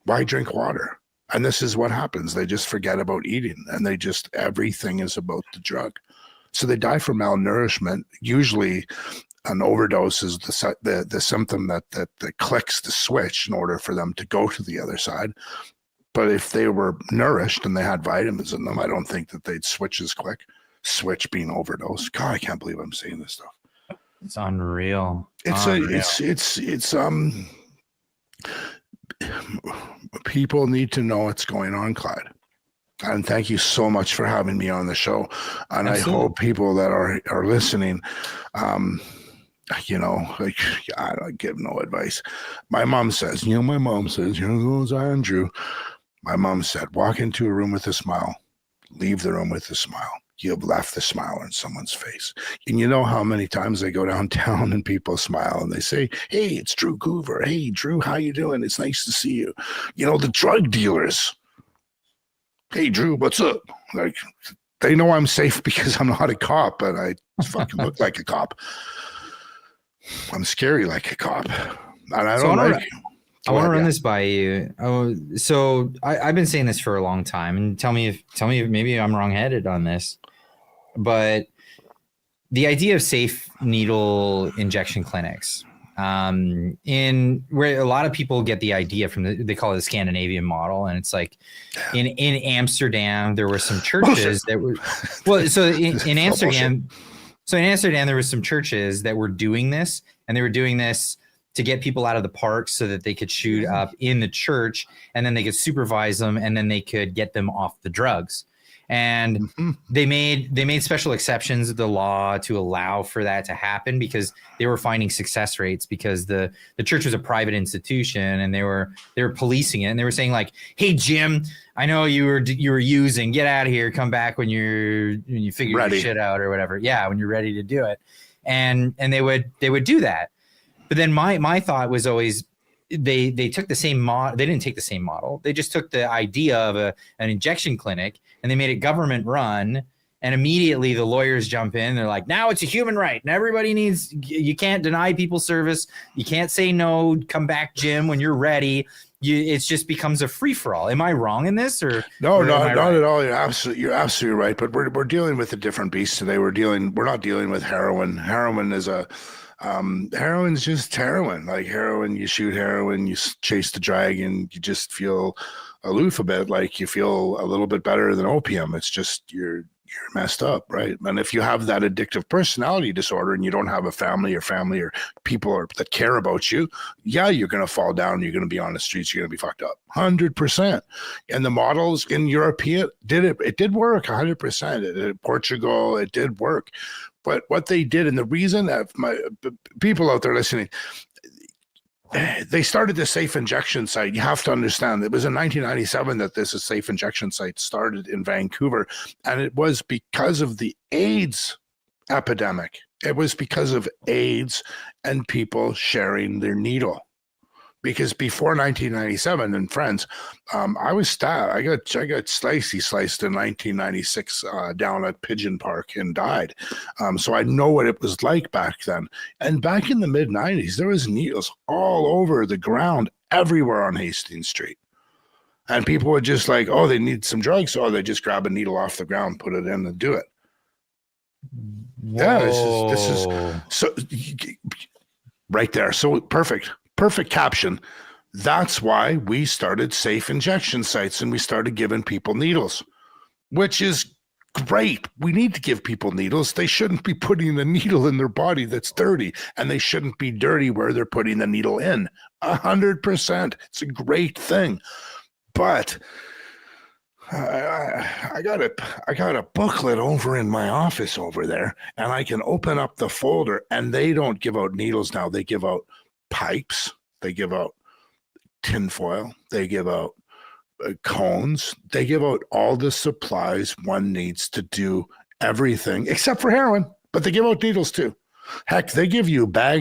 [SPEAKER 2] Why drink water? And this is what happens. They just forget about eating, and everything is about the drug. So they die from malnourishment. Usually an overdose is the symptom that clicks the switch in order for them to go to the other side. But if they were nourished and they had vitamins in them, I don't think that they'd switch as quick. Switch being overdose. God, I can't believe I'm saying this stuff.
[SPEAKER 1] It's unreal.
[SPEAKER 2] People need to know what's going on, Clyde. And thank you so much for having me on the show. And absolutely. I hope people that are listening, you know, like, I don't give no advice. My mom says, here goes Andrew. My mom said, walk into a room with a smile, leave the room with a smile. You have left the smile on someone's face. And you know how many times I go downtown and people smile and they say, hey, it's Drew Coover. Hey, Drew, how you doing? It's nice to see you. You know, the drug dealers. Hey, Drew, what's up? Like, they know I'm safe because I'm not a cop, but I fucking look like a cop. I'm scary like a cop. And I don't like you.
[SPEAKER 1] I want to run this by you. Oh, so I've been saying this for a long time, and tell me if maybe I'm wrong-headed on this. But the idea of safe needle injection clinics, in where a lot of people get the idea from they call it the Scandinavian model. And it's like in Amsterdam, there were some churches that were, well, so in Amsterdam, there was some churches that were doing this, and they were doing this to get people out of the parks so that they could shoot up in the church, and then they could supervise them, and then they could get them off the drugs. And they made special exceptions of the law to allow for that to happen, because they were finding success rates, because the church was a private institution, and they were policing it, and they were saying like, "Hey Jim, I know you were using, get out of here, come back when you figure your shit out or whatever." Yeah, when you're ready to do it. And they would do that. But then my thought was always, they took the same model. They didn't take the same model. They just took the idea of an injection clinic, and they made it government run. And immediately the lawyers jump in. They're like, now it's a human right, and everybody needs, you can't deny people service. You can't say no, come back, Jim, when you're ready. It just becomes a free for all. Am I wrong in this, or
[SPEAKER 2] no? Not at all. You're absolutely right. But we're dealing with a different beast today. We're not dealing with heroin. Heroin's just heroin. Like heroin, you shoot heroin, you chase the dragon, you just feel aloof a bit, like you feel a little bit better than opium. It's just you're messed up, right? And if you have that addictive personality disorder and you don't have a family or people that care about you, yeah, you're going to fall down. You're going to be on the streets. You're going to be fucked up 100%. And the models in Europe did it. It did work 100%. Portugal, it did work. But what they did, and the reason that my people out there listening, they started the safe injection site. You have to understand, it was in 1997 that this safe injection site started in Vancouver. And it was because of the AIDS epidemic. It was because of AIDS and people sharing their needle. Because before 1997, and friends, I was stabbed. I got sliced in 1996 down at Pigeon Park and died. So I know what it was like back then. And back in the mid 90s, there was needles all over the ground, everywhere on Hastings Street. And people would just like, oh, they need some drugs. So they just grab a needle off the ground, put it in, and do it. Whoa. Yeah, this is so right there. So perfect caption. That's why we started safe injection sites, and we started giving people needles, which is great. We need to give people needles. They shouldn't be putting the needle in their body that's dirty, and they shouldn't be dirty where they're putting the needle in. 100%. It's a great thing. But I got a booklet over in my office over there, and I can open up the folder, and they don't give out needles now. They give out pipes, they give out tinfoil, they give out cones, they give out all the supplies one needs to do everything except for heroin, but they give out needles too. Heck, they give you they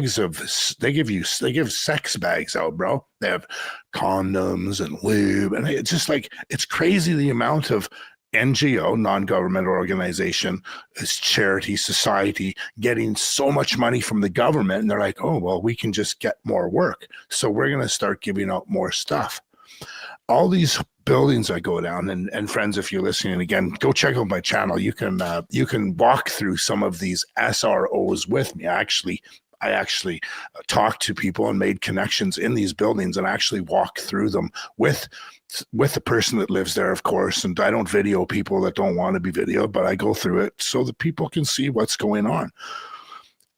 [SPEAKER 2] give sex bags out, bro. They have condoms and lube, and it's just like, it's crazy the amount of NGO, non-governmental organization, charity, society, getting so much money from the government. And they're like, oh, well, we can just get more work. So we're going to start giving out more stuff. All these buildings I go down, and friends, if you're listening again, go check out my channel. You can walk through some of these SROs with me. I actually talked to people and made connections in these buildings, and actually walk through them with the person that lives there, of course. And I don't video people that don't want to be videoed, but I go through it so that people can see what's going on.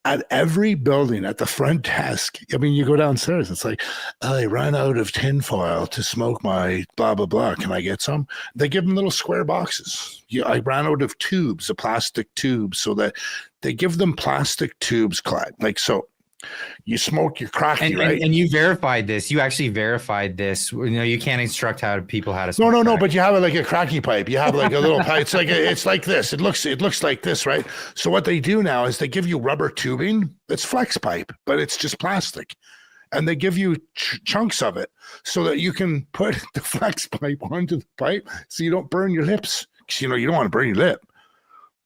[SPEAKER 2] At every building, at the front desk, I mean, you go downstairs, it's like, I ran out of tinfoil to smoke my blah, blah, blah. Can I get some? They give them little square boxes. I ran out of tubes, the plastic tubes, so that they give them plastic tubes, Clyde. Like, so you smoke your cracky, right?
[SPEAKER 1] And you verified this. You actually verified this. You know, you can't instruct people how to smoke.
[SPEAKER 2] No. But you have it like a cracky pipe. You have like a little pipe. It's like this. It looks like this, right? So what they do now is they give you rubber tubing. It's flex pipe, but it's just plastic, and they give you chunks of it so that you can put the flex pipe onto the pipe, so you don't burn your lips. Because you don't want to burn your lip.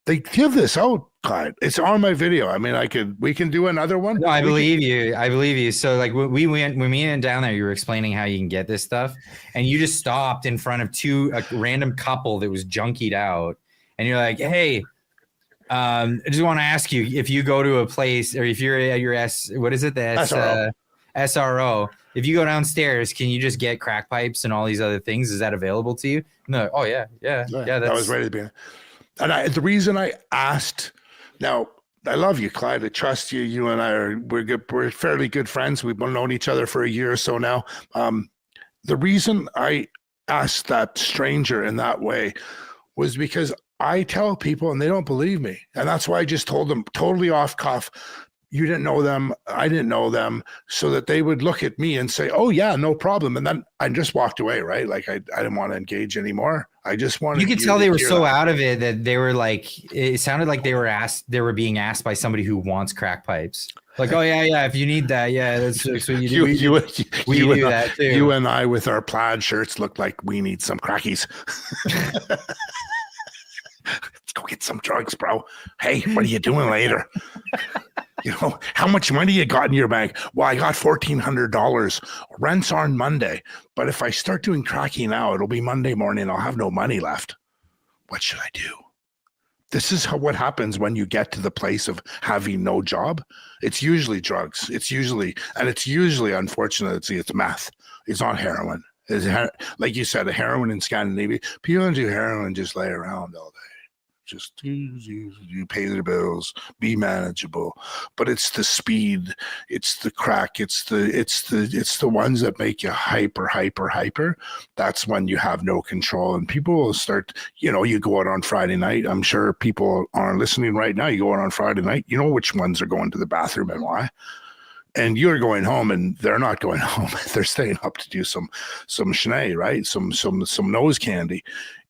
[SPEAKER 2] They give this out, Clyde. It's on my video. I mean, we can do another one.
[SPEAKER 1] No, I believe you. So like when we went down there, you were explaining how you can get this stuff, and you just stopped in front of a random couple that was junkied out, and you're like, hey, I just want to ask you, if you go to a place, or if you're at your what is it? The
[SPEAKER 2] SRO.
[SPEAKER 1] SRO. If you go downstairs, can you just get crack pipes and all these other things? Is that available to you? No. Oh yeah.
[SPEAKER 2] That was right at the beginning. And the reason I asked, now I love you, Clyde. I trust you. You and I we're fairly good friends. We've known each other for a year or so now. The reason I asked that stranger in that way was because I tell people and they don't believe me. And that's why I just told them totally off cuff, you didn't know them, I didn't know them, so that they would look at me and say, oh yeah, no problem. And then I just walked away, right? Like I didn't want to engage anymore. I just wanted
[SPEAKER 1] you could tell they were so out of it that they were like, it sounded like they were being asked by somebody who wants crack pipes. Like, oh yeah, if you need that, that's what you do. We do that too.
[SPEAKER 2] You and I with our plaid shirts look like we need some crackies. Let's go get some drugs, bro. Hey, what are you doing later? How much money you got in your bank? Well, I got $1,400. Rent's on Monday. But if I start doing cracky now, it'll be Monday morning. I'll have no money left. What should I do? This is what happens when you get to the place of having no job. It's usually drugs. It's usually, unfortunately, it's meth. It's not heroin. Like you said, a heroin in Scandinavia. People don't do heroin, just lay around all day. Just you pay the bills, be manageable. But it's the speed, it's the crack, it's the ones that make you hyper. That's when you have no control, and people will start. You go out on Friday night. I'm sure people are listening right now. You go out on Friday night. You know which ones are going to the bathroom and why. And you're going home, and they're not going home. They're staying up to do some schnee, right? Some nose candy,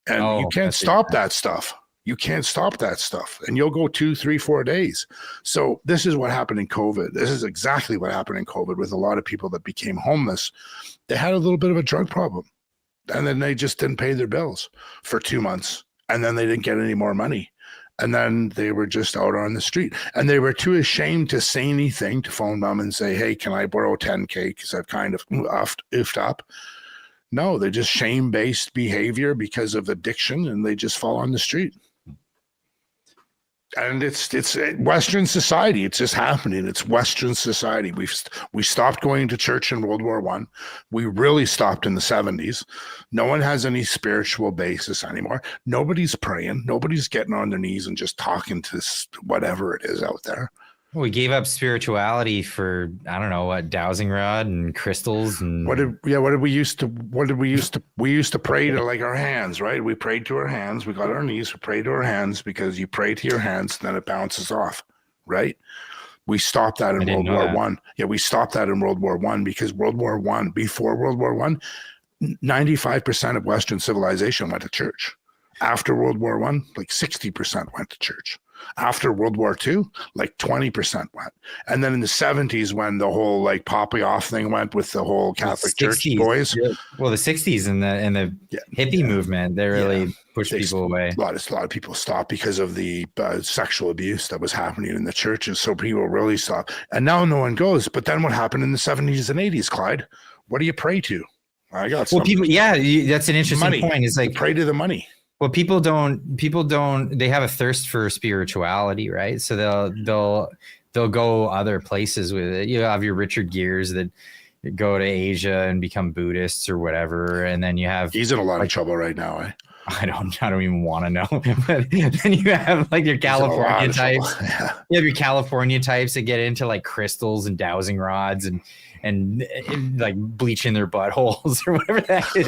[SPEAKER 2] and you can't stop that stuff. You can't stop that stuff, and you'll go 2, 3, 4 days. So this is what happened in COVID. This is exactly what happened in COVID with a lot of people that became homeless. They had a little bit of a drug problem, and then they just didn't pay their bills for 2 months, and then they didn't get any more money. And then they were just out on the street, and they were too ashamed to say anything, to phone them and say, hey, can I borrow $10K? Because I've kind of oofed up. No, they're just shame-based behavior because of addiction, and they just fall on the street. And it's Western society. It's just happening. It's Western society. We stopped going to church in World War I. We really stopped in the 70s. No one has any spiritual basis anymore. Nobody's praying. Nobody's getting on their knees and just talking to whatever it is out there.
[SPEAKER 1] We gave up spirituality for, I don't know what, dowsing rod and crystals and
[SPEAKER 2] we used to pray to like our hands, right? We prayed to our hands. We got on our knees. We prayed to our hands because you pray to your hands, and then it bounces off, right? We stopped that in World War I. Yeah, we stopped that in World War I because before World War I, 95% of Western civilization went to church. After World War I, like 60% went to church. After World War II, like 20% went. And then in the 70s, when the whole like poppy off thing went with the whole Catholic Church boys.
[SPEAKER 1] Yeah. Well, the 60s and the hippie movement, they really pushed people away.
[SPEAKER 2] A lot of people stopped because of the sexual abuse that was happening in the churches. So people really stopped. And now no one goes. But then what happened in the 70s and 80s, Clyde? What do you pray to? I got some.
[SPEAKER 1] Well, people, that's an interesting point. It's like
[SPEAKER 2] pray to the money.
[SPEAKER 1] Well, people don't, they have a thirst for spirituality, right? So they'll go other places with it. You have your Richard Gere's that go to Asia and become Buddhists or whatever. And then you have,
[SPEAKER 2] he's in a lot of trouble right now. Eh?
[SPEAKER 1] I don't even want to know. But then you have like your California types. You have your California types that get into like crystals and dowsing rods and like bleaching their buttholes or whatever that is.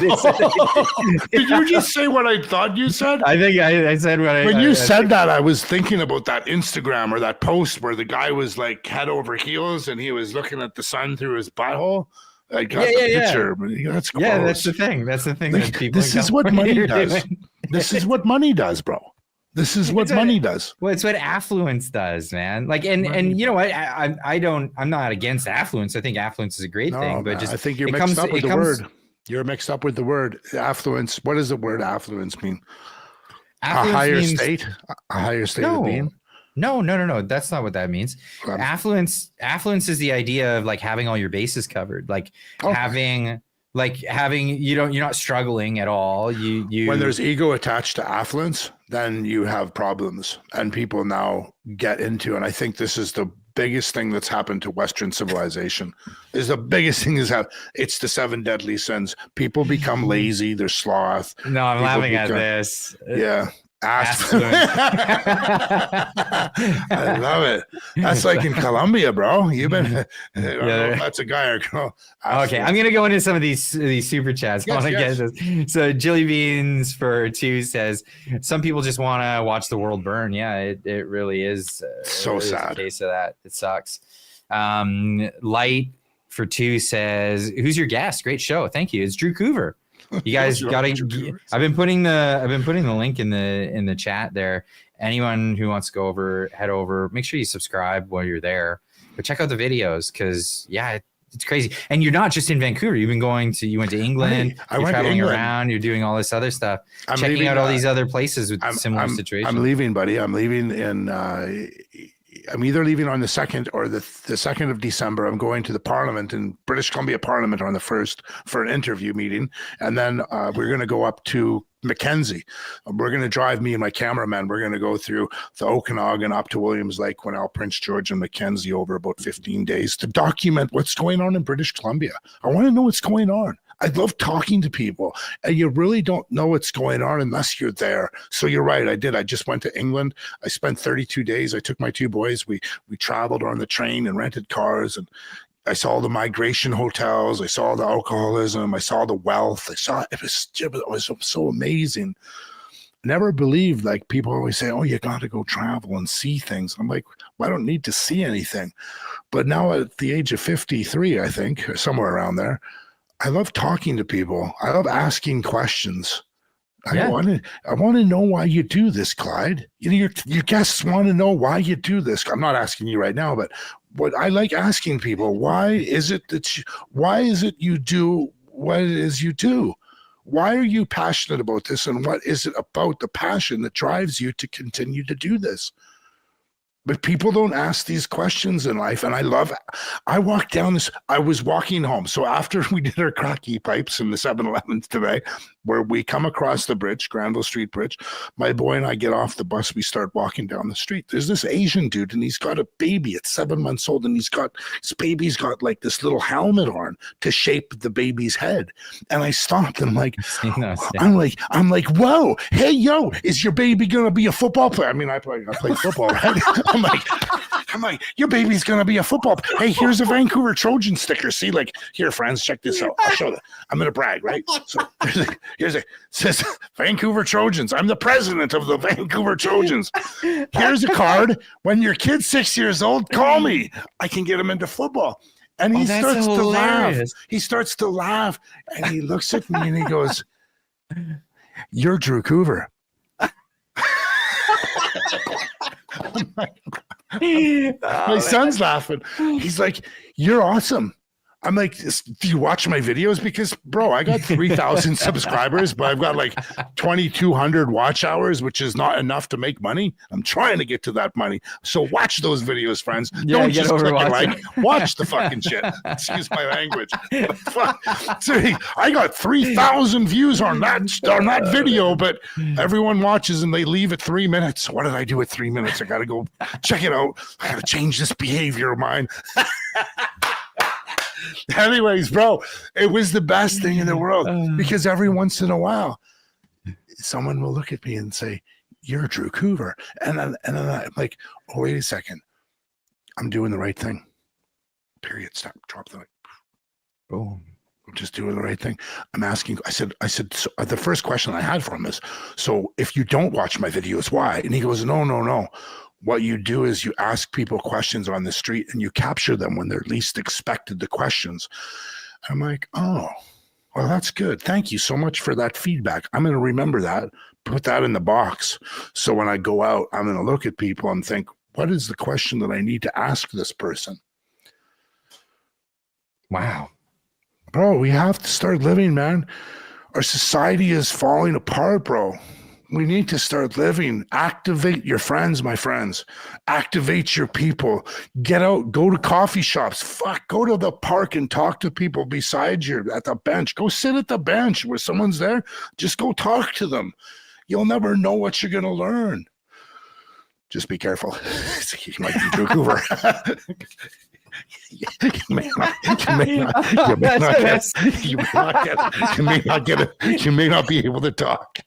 [SPEAKER 2] Did you just say what I thought you said?
[SPEAKER 1] I think I said what
[SPEAKER 2] when you said that, I was thinking about that Instagram or that post where the guy was like head over heels and he was looking at the sun through his butthole. I got the picture. Yeah. That's gross.
[SPEAKER 1] Yeah, that's the thing. That's the thing. That people
[SPEAKER 2] this is what money does. This is what money does, bro. This is what money does.
[SPEAKER 1] Well, it's what affluence does, man. Like, and you know what? I'm not against affluence. I think affluence is a great thing, but just
[SPEAKER 2] I think you're mixed up with the word. You're mixed up with the word affluence. What does the word affluence mean?
[SPEAKER 1] Affluence
[SPEAKER 2] a higher
[SPEAKER 1] means,
[SPEAKER 2] state of being.
[SPEAKER 1] No. That's not what that means. Affluence is the idea of like having all your bases covered, like having you're not struggling at all. You
[SPEAKER 2] when there's ego attached to affluence, then you have problems, and people now get into, and I think this is the biggest thing that's happened to Western civilization. Is the biggest thing that's happened. It's the 7 deadly sins. People become lazy. They're sloth.
[SPEAKER 1] No, I'm laughing at this.
[SPEAKER 2] Yeah.
[SPEAKER 1] Ass
[SPEAKER 2] I love it. That's like in Colombia, bro. You've been that's a guy or girl.
[SPEAKER 1] Okay, I'm gonna go into some of these super chats.
[SPEAKER 2] Yes,
[SPEAKER 1] I want to get this. So Jilly Beans for 2 says some people just want to watch the world burn. Yeah, it really is
[SPEAKER 2] so sad.
[SPEAKER 1] A case of that. It sucks. Light for 2 says, "Who's your guest? Great show. Thank you. It's Drew Coover." You guys gotta. I've been putting the link in the chat there. Anyone who wants to go over, head over. Make sure you subscribe while you're there. But check out the videos because it's crazy. And you're not just in Vancouver. You went to England. You're traveling around. You're doing all this other stuff. Checking out all these other places with similar situations.
[SPEAKER 2] I'm leaving, buddy. I'm leaving in. I'm either leaving on the 2nd or the 2nd of December. I'm going to the Parliament in British Columbia Parliament on the 1st for an interview meeting. And then we're going to go up to Mackenzie. We're going to drive, me and my cameraman. We're going to go through the Okanagan up to Williams Lake, Quesnel, Prince George, and Mackenzie over about 15 days to document what's going on in British Columbia. I want to know what's going on. I love talking to people, and you really don't know what's going on unless you're there. So you're right. I just went to England. I spent 32 days. I took my 2 boys. We traveled on the train and rented cars, and I saw the migration hotels. I saw the alcoholism. I saw the wealth. It was so amazing. Never believed, like people always say, oh, you got to go travel and see things. I'm like, well, I don't need to see anything. But now at the age of 53, I think, or somewhere around there, I love talking to people. I love asking questions. I want to know why you do this, Clyde. You know, your guests want to know why you do this. I'm not asking you right now, but what I like asking people, why is it you do what it is you do? Why are you passionate about this? And what is it about the passion that drives you to continue to do this? But people don't ask these questions in life. And I walked down this, I was walking home. So after we did our cracky pipes in the 7-Eleven today, where we come across the bridge, Granville Street Bridge, my boy and I get off the bus, we start walking down the street. There's this Asian dude and he's got a baby at 7 months old, and his baby's got like this little helmet on to shape the baby's head. And I stopped and I'm like, whoa, hey, yo, is your baby going to be a football player? I mean, I played football, right? I'm like, your baby's going to be a football player. Hey, here's a Vancouver Trojan sticker. See, like, here, friends, check this out. I'll show them. I'm going to brag, right? So says Vancouver Trojans. I'm the president of the Vancouver Trojans. Here's a card. When your kid's 6 years old, call me. I can get him into football. And he starts to laugh. He starts to laugh. And he looks at me and he goes, you're Drew Coover. My son's laughing. He's like, you're awesome. I'm like, do you watch my videos? Because, bro, I got 3,000 subscribers, but I've got like 2,200 watch hours, which is not enough to make money. I'm trying to get to that money. So watch those videos, friends. Don't just click a like. Watch the fucking shit. Excuse my language. See, I got 3,000 views on that video, but everyone watches and they leave at 3 minutes. What did I do at 3 minutes? I got to go check it out. I got to change this behavior of mine. Anyways, bro, it was the best thing in the world because every once in a while, someone will look at me and say, you're Drew Coover. And then I'm like, oh, wait a second. I'm doing the right thing. Period. Stop. Drop the mic. Boom. I'm just doing the right thing. I'm asking. I said, so the first question I had for him is, so if you don't watch my videos, why? And he goes, no. What you do is you ask people questions on the street and you capture them when they're least expected, the questions. I'm like, oh, well, that's good. Thank you so much for that feedback. I'm going to remember that, put that in the box. So when I go out, I'm going to look at people and think, what is the question that I need to ask this person?
[SPEAKER 1] Wow.
[SPEAKER 2] Bro, we have to start living, man. Our society is falling apart, bro. We need to start living. Activate your friends, my friends. Activate your people. Get out. Go to coffee shops. Go to the park and talk to people beside you at the bench. Go sit at the bench where someone's there. Just go talk to them. You'll never know what you're going to learn. Just be careful. He might be Drew Hoover. You may not be able to talk.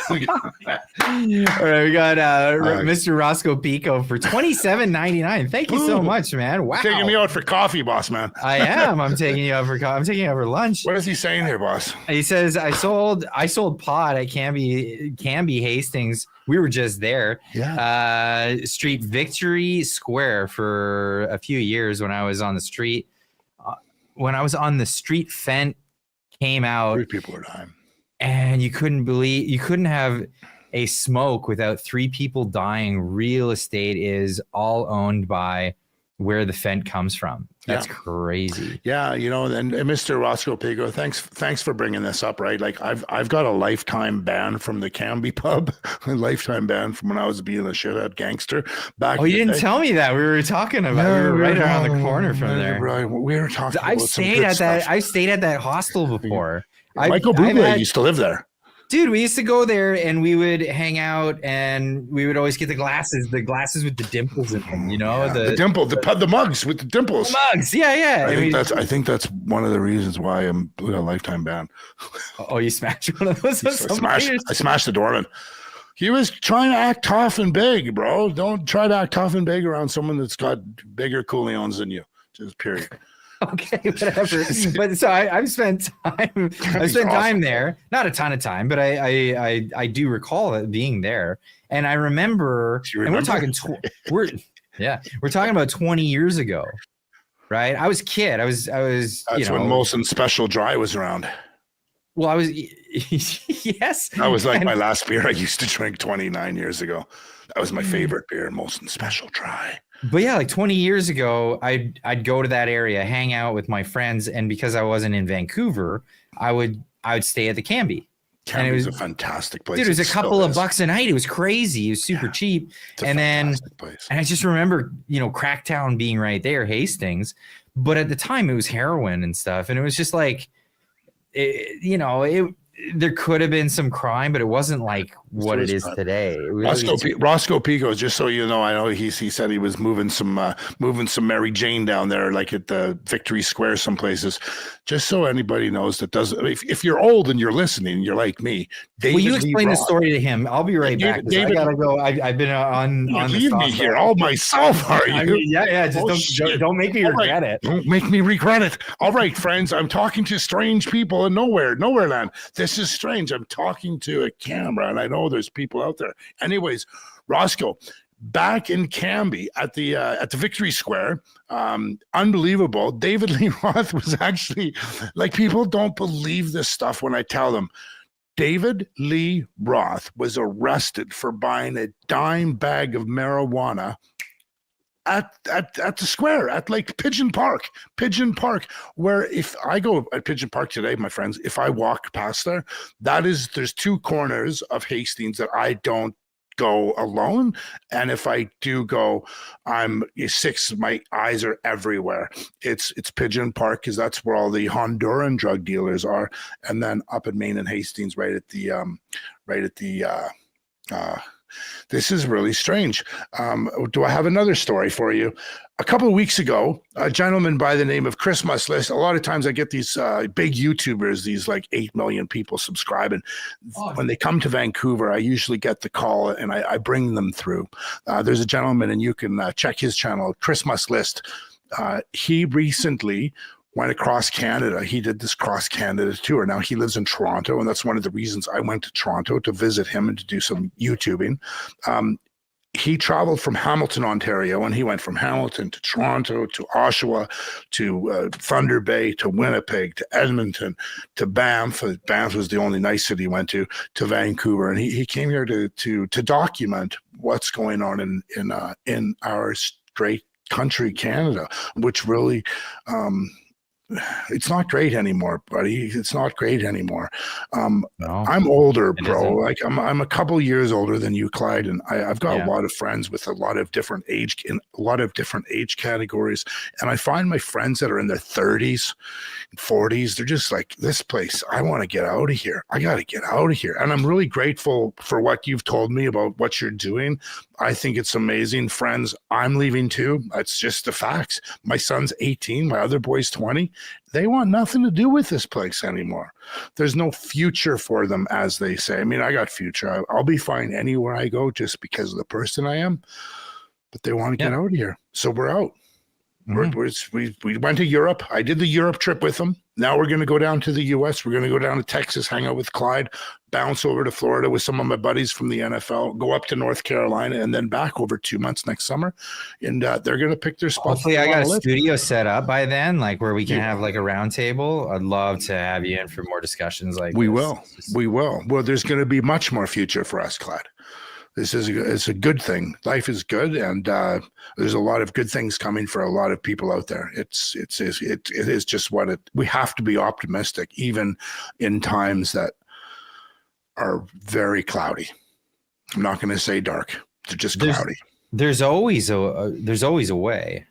[SPEAKER 1] All right, we got Mr. Roscoe Pico for $27.99. Thank you so much, man. Wow,
[SPEAKER 2] taking me out for coffee, boss man.
[SPEAKER 1] I am. I'm taking you out for lunch.
[SPEAKER 2] What is he saying here, boss?
[SPEAKER 1] He says I sold pot at Canby Hastings. We were just there.
[SPEAKER 2] Yeah.
[SPEAKER 1] Street Victory Square for a few years when I was on the street. Fent came out.
[SPEAKER 2] 3 people are dying.
[SPEAKER 1] And you couldn't have a smoke without 3 people dying. Real estate is all owned by where the Fent comes from. That's crazy.
[SPEAKER 2] Yeah, and Mr. Roscoe Pico, thanks for bringing this up, right? Like I've got a lifetime ban from the Canby pub, a lifetime ban from when I was being a shithead gangster back.
[SPEAKER 1] Oh, you didn't tell me that. We were talking about. We were right around the corner from there.
[SPEAKER 2] Right, we were talking.
[SPEAKER 1] I've stayed at that hostel before.
[SPEAKER 2] Michael Bublé used to live there.
[SPEAKER 1] Dude, we used to go there and we would hang out and we would always get the glasses with the dimples in them,
[SPEAKER 2] the mugs with the dimples.
[SPEAKER 1] The mugs, yeah.
[SPEAKER 2] I think that's one of the reasons why I'm a lifetime ban.
[SPEAKER 1] Oh, you smashed one of those?
[SPEAKER 2] I smashed the doorman. He was trying to act tough and big, bro. Don't try to act tough and big around someone that's got bigger coolions than you. Just period.
[SPEAKER 1] Okay, whatever. But so I've spent time there. Not a ton of time, but I do recall it being there. And I remember, and we're talking about 20 years ago, right? I was a kid. I was
[SPEAKER 2] That's when Molson Special Dry was around.
[SPEAKER 1] Well, I was yes.
[SPEAKER 2] That was like my last beer I used to drink 29 years ago. That was my favorite beer, Molson Special Dry.
[SPEAKER 1] But yeah, like 20 years ago, I'd go to that area, hang out with my friends, and because I wasn't in Vancouver, I would stay at the Canby.
[SPEAKER 2] And it was a fantastic place.
[SPEAKER 1] Dude, it was a couple of bucks a night. It was crazy. It was super cheap. And then I just remember, Cracktown being right there, Hastings. But at the time, it was heroin and stuff, and it was just like, there could have been some crime, but it wasn't like what it is today.
[SPEAKER 2] Roscoe Pico, just so you know, I know he said he was moving some Mary Jane down there, like at the Victory Square, some places. Just so anybody knows that if you're old and you're listening, you're like me.
[SPEAKER 1] Will you explain the story to him? I'll be right back. I gotta go. I've been on.
[SPEAKER 2] Leave me here all myself. Are you?
[SPEAKER 1] Yeah. Just don't make me regret it.
[SPEAKER 2] Don't make me regret it. All right, friends. I'm talking to strange people in nowhere land. This is strange. I'm talking to a camera, and I know there's people out there. Anyways, Roscoe, back in Canby at the Victory Square, unbelievable. David Lee Roth was actually, like, people don't believe this stuff when I tell them. David Lee Roth was arrested for buying a dime bag of marijuana at the square, at like Pigeon Park, where if I go at Pigeon Park today, my friends, if I walk past there, there's 2 corners of Hastings that I don't go alone. And if I do go, my eyes are everywhere. It's Pigeon Park, because that's where all the Honduran drug dealers are. And then up at Main and Hastings, right at the this is really strange. Do I have another story for you? A couple of weeks ago, a gentleman by the name of Christmas List. A lot of times I get these big YouTubers, these like 8 million people subscribing. When they come to Vancouver, I usually get the call and I bring them through. There's a gentleman, and you can check his channel, Christmas List. He recently went across Canada. He did this cross Canada tour. Now he lives in Toronto, and that's one of the reasons I went to Toronto, to visit him and to do some YouTubing. He traveled from Hamilton, Ontario, and he went from Hamilton to Toronto, to Oshawa, to Thunder Bay, to Winnipeg, to Edmonton, to Banff. Banff was the only nice city he went to Vancouver. And he came here to document what's going on in our great country, Canada, which really it's not great anymore, buddy. It's not great anymore.
[SPEAKER 1] No,
[SPEAKER 2] I'm older,
[SPEAKER 1] it
[SPEAKER 2] bro.
[SPEAKER 1] isn't.
[SPEAKER 2] Like I'm a couple years older than you, Clyde, and I've got
[SPEAKER 1] Yeah.
[SPEAKER 2] a lot of friends with a lot of different age in a lot of different age categories, and I find my friends that are in their 30s, 40s, they're just like, this place, I want to get out of here. I got to get out of here. And I'm really grateful for what you've told me about what you're doing. I think it's amazing. Friends, I'm leaving too. That's just the facts. My son's 18, my other boy's 20. They want nothing to do with this place anymore. There's no future for them, as they say. I mean, I got future. I'll be fine anywhere I go just because of the person I am. But they want to get out of here. So we're out. We went to Europe. I did the Europe trip with them. Now we're going to go down to the U.S. We're going to go down to Texas, hang out with Clyde, bounce over to Florida with some of my buddies from the NFL, go up to North Carolina, and then back over 2 months next summer. And they're going to pick their spot.
[SPEAKER 1] Hopefully, I got a studio set up by then, like where we can have like a round table. I'd love to have you in for more discussions. Like
[SPEAKER 2] we will. Well, there's going to be much more future for us, Clyde. It's a good thing. Life is good, and there's a lot of good things coming for a lot of people out there. It is just we have to be optimistic, even in times that are very cloudy. I'm not going to say dark. They're just cloudy.
[SPEAKER 1] There's always a way.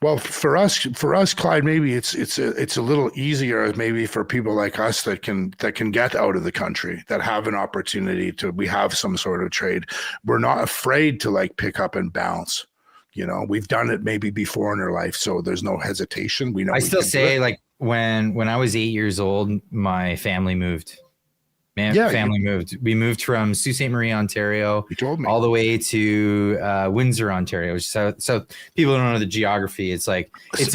[SPEAKER 2] Well, for us, Clyde, maybe it's a little easier, maybe for people like us that can get out of the country, that have an opportunity we have some sort of trade. We're not afraid to like pick up and bounce. You know, we've done it maybe before in our life, so there's no hesitation. We know.
[SPEAKER 1] I still say, like when I was 8 years old, my family moved. Moved. We moved from Sault Ste. Marie, Ontario,
[SPEAKER 2] you told me,
[SPEAKER 1] all the way to Windsor, Ontario. So people don't know the geography. It's like it's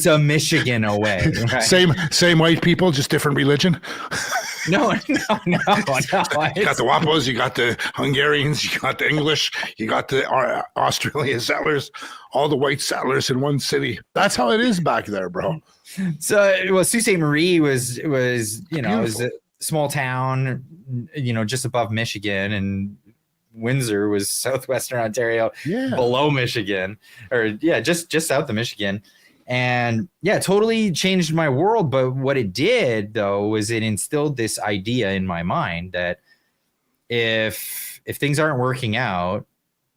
[SPEAKER 1] a Michigan away. Right?
[SPEAKER 2] Same white people, just different religion.
[SPEAKER 1] No.
[SPEAKER 2] You got the Wapos, you got the Hungarians, you got the English, you got the Australian settlers, all the white settlers in one city. That's how it is back there, bro.
[SPEAKER 1] So, Sault Ste. Marie was it was a small town, just above Michigan, and Windsor was southwestern Ontario, below Michigan, or just south of Michigan. And totally changed my world. But what it did, though, was it instilled this idea in my mind that if things aren't working out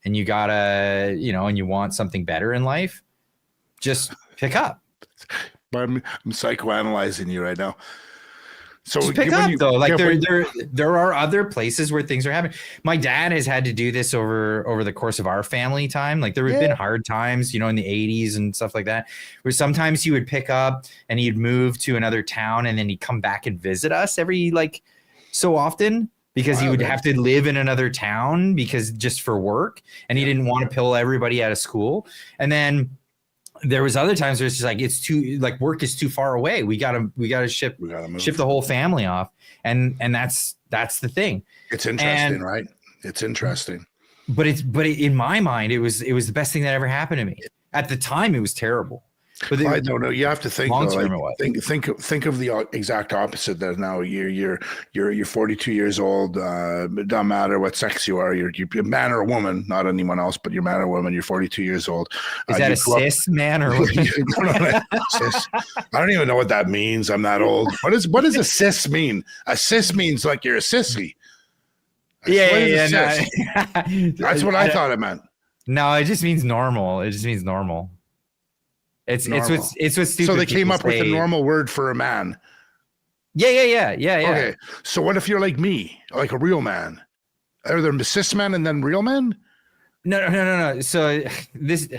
[SPEAKER 1] and you gotta, and you want something better in life, just pick up.
[SPEAKER 2] I'm psychoanalyzing you right now. So
[SPEAKER 1] just pick up, though. Like there are other places where things are happening. My dad has had to do this over the course of our family time. Like there have been hard times, in the 80s and stuff like that, where sometimes he would pick up and he'd move to another town and then he'd come back and visit us every so often, because he would have to live in another town because just for work, and he didn't want to pull everybody out of school. And then there was other times where it's just like, it's too, work is too far away. We gotta ship the whole family off. And that's the thing. It's
[SPEAKER 2] interesting, right? It's interesting.
[SPEAKER 1] But in my mind, it was the best thing that ever happened to me. At the time, it was terrible. But
[SPEAKER 2] I don't know. You have to think. Think of the exact opposite. That now you're 42 years old. It doesn't matter what sex you are. You're a man or a woman, not anyone else, but you're a man or a woman. You're 42 years old.
[SPEAKER 1] Is that a cis man or woman?
[SPEAKER 2] Cis. I don't even know what that means. I'm that old. What does a cis mean? A cis means like you're a sissy. That's what I thought it meant.
[SPEAKER 1] No, it just means normal. It's what stupid.
[SPEAKER 2] So they came up with a normal word for a man.
[SPEAKER 1] Yeah.
[SPEAKER 2] Okay. So what if you're like me, like a real man? Are there cis men and then real men?
[SPEAKER 1] No. So
[SPEAKER 2] there's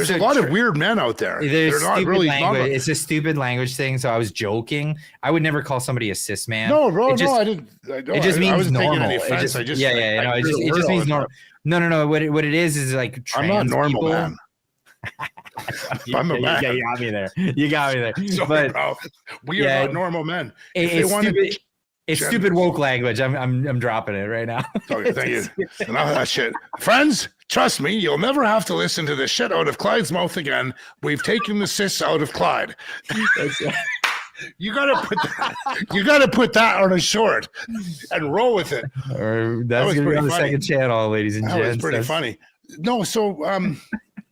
[SPEAKER 2] a lot of weird men out there.
[SPEAKER 1] They're not really language. It's a stupid language thing. So I was joking. I would never call somebody a cis man.
[SPEAKER 2] No, bro. I didn't.
[SPEAKER 1] It just means normal. It just means normal. No. What it is like trans.
[SPEAKER 2] I'm not normal,
[SPEAKER 1] people.
[SPEAKER 2] Man. I'm a man.
[SPEAKER 1] You got me there.
[SPEAKER 2] Sorry, bro. We are not normal men.
[SPEAKER 1] It's stupid woke language. I'm dropping it right now.
[SPEAKER 2] Okay, thank you. Enough of that shit. Friends, trust me, you'll never have to listen to this shit out of Clyde's mouth again. We've taken the cis out of Clyde. You gotta put that on a short and roll with it.
[SPEAKER 1] Or that's gonna be on the second channel, ladies and gents.
[SPEAKER 2] That was pretty funny. No, so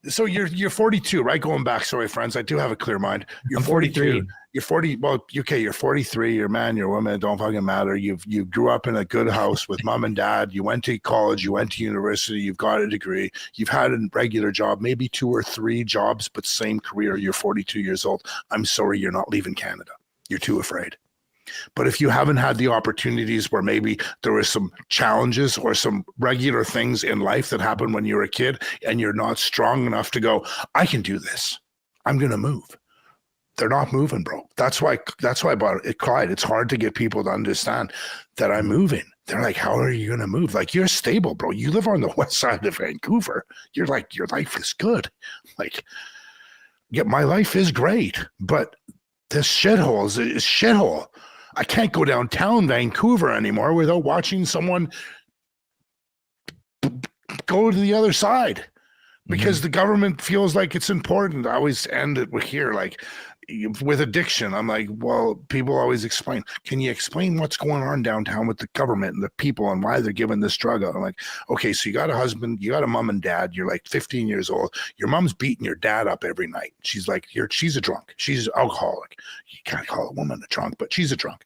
[SPEAKER 2] So you're 42, right? Going back, sorry, friends, I do have a clear mind. You're 42. You're 40. Well, okay, you're 43. You're a man. You're a woman. It don't fucking matter. You grew up in a good house with mom and dad. You went to college. You went to university. You've got a degree. You've had a regular job, maybe 2 or 3 jobs, but same career. You're 42 years old. I'm sorry, you're not leaving Canada. You're too afraid. But if you haven't had the opportunities where maybe there were some challenges or some regular things in life that happened when you were a kid and you're not strong enough to go, I can do this. I'm going to move. They're not moving, bro. That's why I bought it, Clyde. It's hard to get people to understand that I'm moving. They're like, how are you going to move? Like, you're stable, bro. You live on the west side of Vancouver. You're like, your life is good. Like, yeah, my life is great, but this shithole is a shithole. I can't go downtown Vancouver anymore without watching someone go to the other side because the government feels like it's important. I always end it with here, like with addiction. I'm like, well, people always explain, can you explain what's going on downtown with the government and the people and why they're giving this drug out? I'm like, okay, so you got a husband, you got a mom and dad, you're like 15 years old. Your mom's beating your dad up every night. She's like, she's a drunk. She's an alcoholic. You can't call a woman a drunk, but she's a drunk.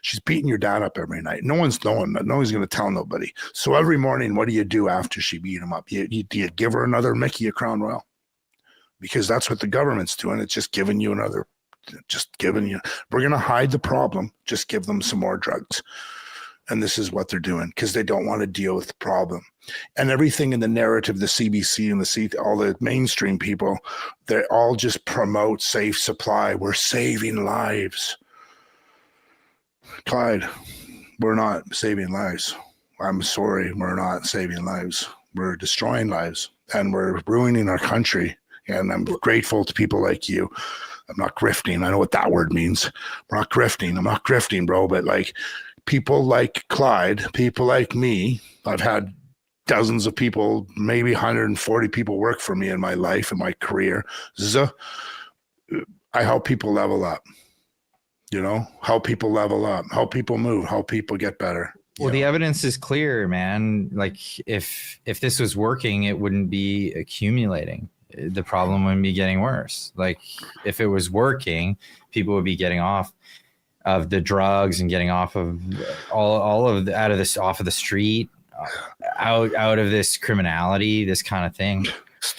[SPEAKER 2] She's beating your dad up every night. No one's going to tell nobody. So every morning, what do you do after she beat him up? Do you give her another Mickey, a Crown Royal? Because that's what the government's doing. It's just giving you we're going to hide the problem. Just give them some more drugs. And this is what they're doing because they don't want to deal with the problem. And everything in the narrative, the CBC and all the mainstream people, they all just promote safe supply. We're saving lives. Clyde, we're not saving lives. I'm sorry, we're not saving lives. We're destroying lives and we're ruining our country. And I'm grateful to people like you. I'm not grifting. I know what that word means. I'm not grifting, bro. But like people like Clyde, people like me, I've had dozens of people, maybe 140 people work for me in my life, in my career. I help people level up, help people level up, help people move, help people get better.
[SPEAKER 1] Well, the evidence is clear, man. Like if this was working, it wouldn't be accumulating. The problem wouldn't be getting worse. Like if it was working, people would be getting off of the drugs and getting off of all of off of the street, out of this criminality, this kind of thing.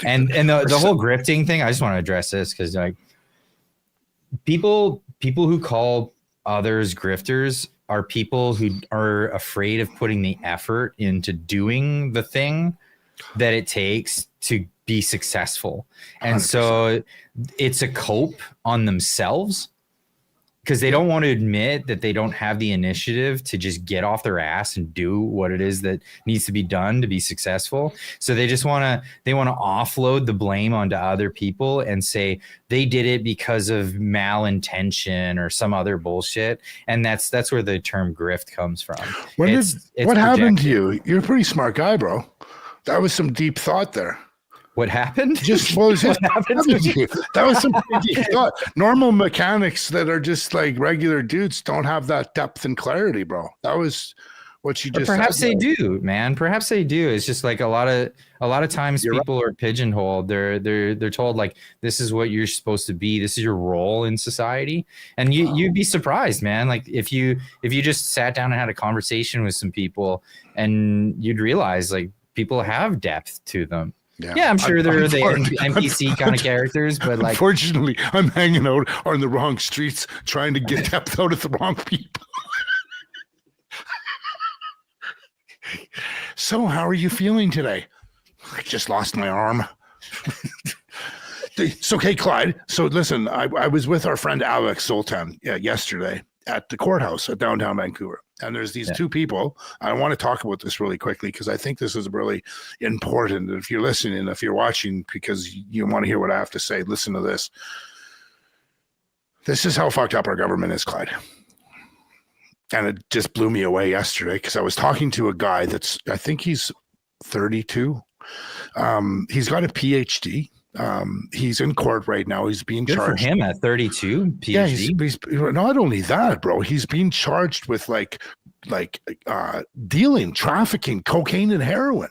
[SPEAKER 1] And the whole grifting thing, I just want to address this because like people who call others grifters are people who are afraid of putting the effort into doing the thing that it takes to be successful. And 100%. So it's a cope on themselves because they don't want to admit that they don't have the initiative to just get off their ass and do what it is that needs to be done to be successful. So they just want to offload the blame onto other people and say they did it because of malintention or some other bullshit. And that's where the term grift comes from.
[SPEAKER 2] What happened to you? You're a pretty smart guy, bro. That was some deep thought there.
[SPEAKER 1] What happened?
[SPEAKER 2] What happened to you? That was some pretty deep thought. Normal mechanics that are just like regular dudes don't have that depth and clarity, bro. That was what you just
[SPEAKER 1] said. Perhaps they do, man. Perhaps they do. It's just like a lot of times people are pigeonholed. They're told like this is what you're supposed to be. This is your role in society. And you'd be surprised, man. Like if you just sat down and had a conversation with some people and you'd realize like people have depth to them. Yeah, I'm sure they're the NPC kind of characters, but like,
[SPEAKER 2] unfortunately, I'm hanging out on the wrong streets trying to get depth out of the wrong people. So, how are you feeling today? I just lost my arm. It's okay, Clyde. So, listen, I was with our friend Alex Zoltan yesterday at the courthouse at downtown Vancouver. And there's these two people. I want to talk about this really quickly because I think this is really important. If you're listening, if you're watching, because you want to hear what I have to say, listen to this. This is how fucked up our government is, Clyde. And it just blew me away yesterday because I was talking to a guy I think he's 32. He's got a PhD. He's in court right now. He's being charged.
[SPEAKER 1] For him at 32, PhD.
[SPEAKER 2] Yeah, he's not only that, bro. He's being charged with like dealing, trafficking cocaine and heroin.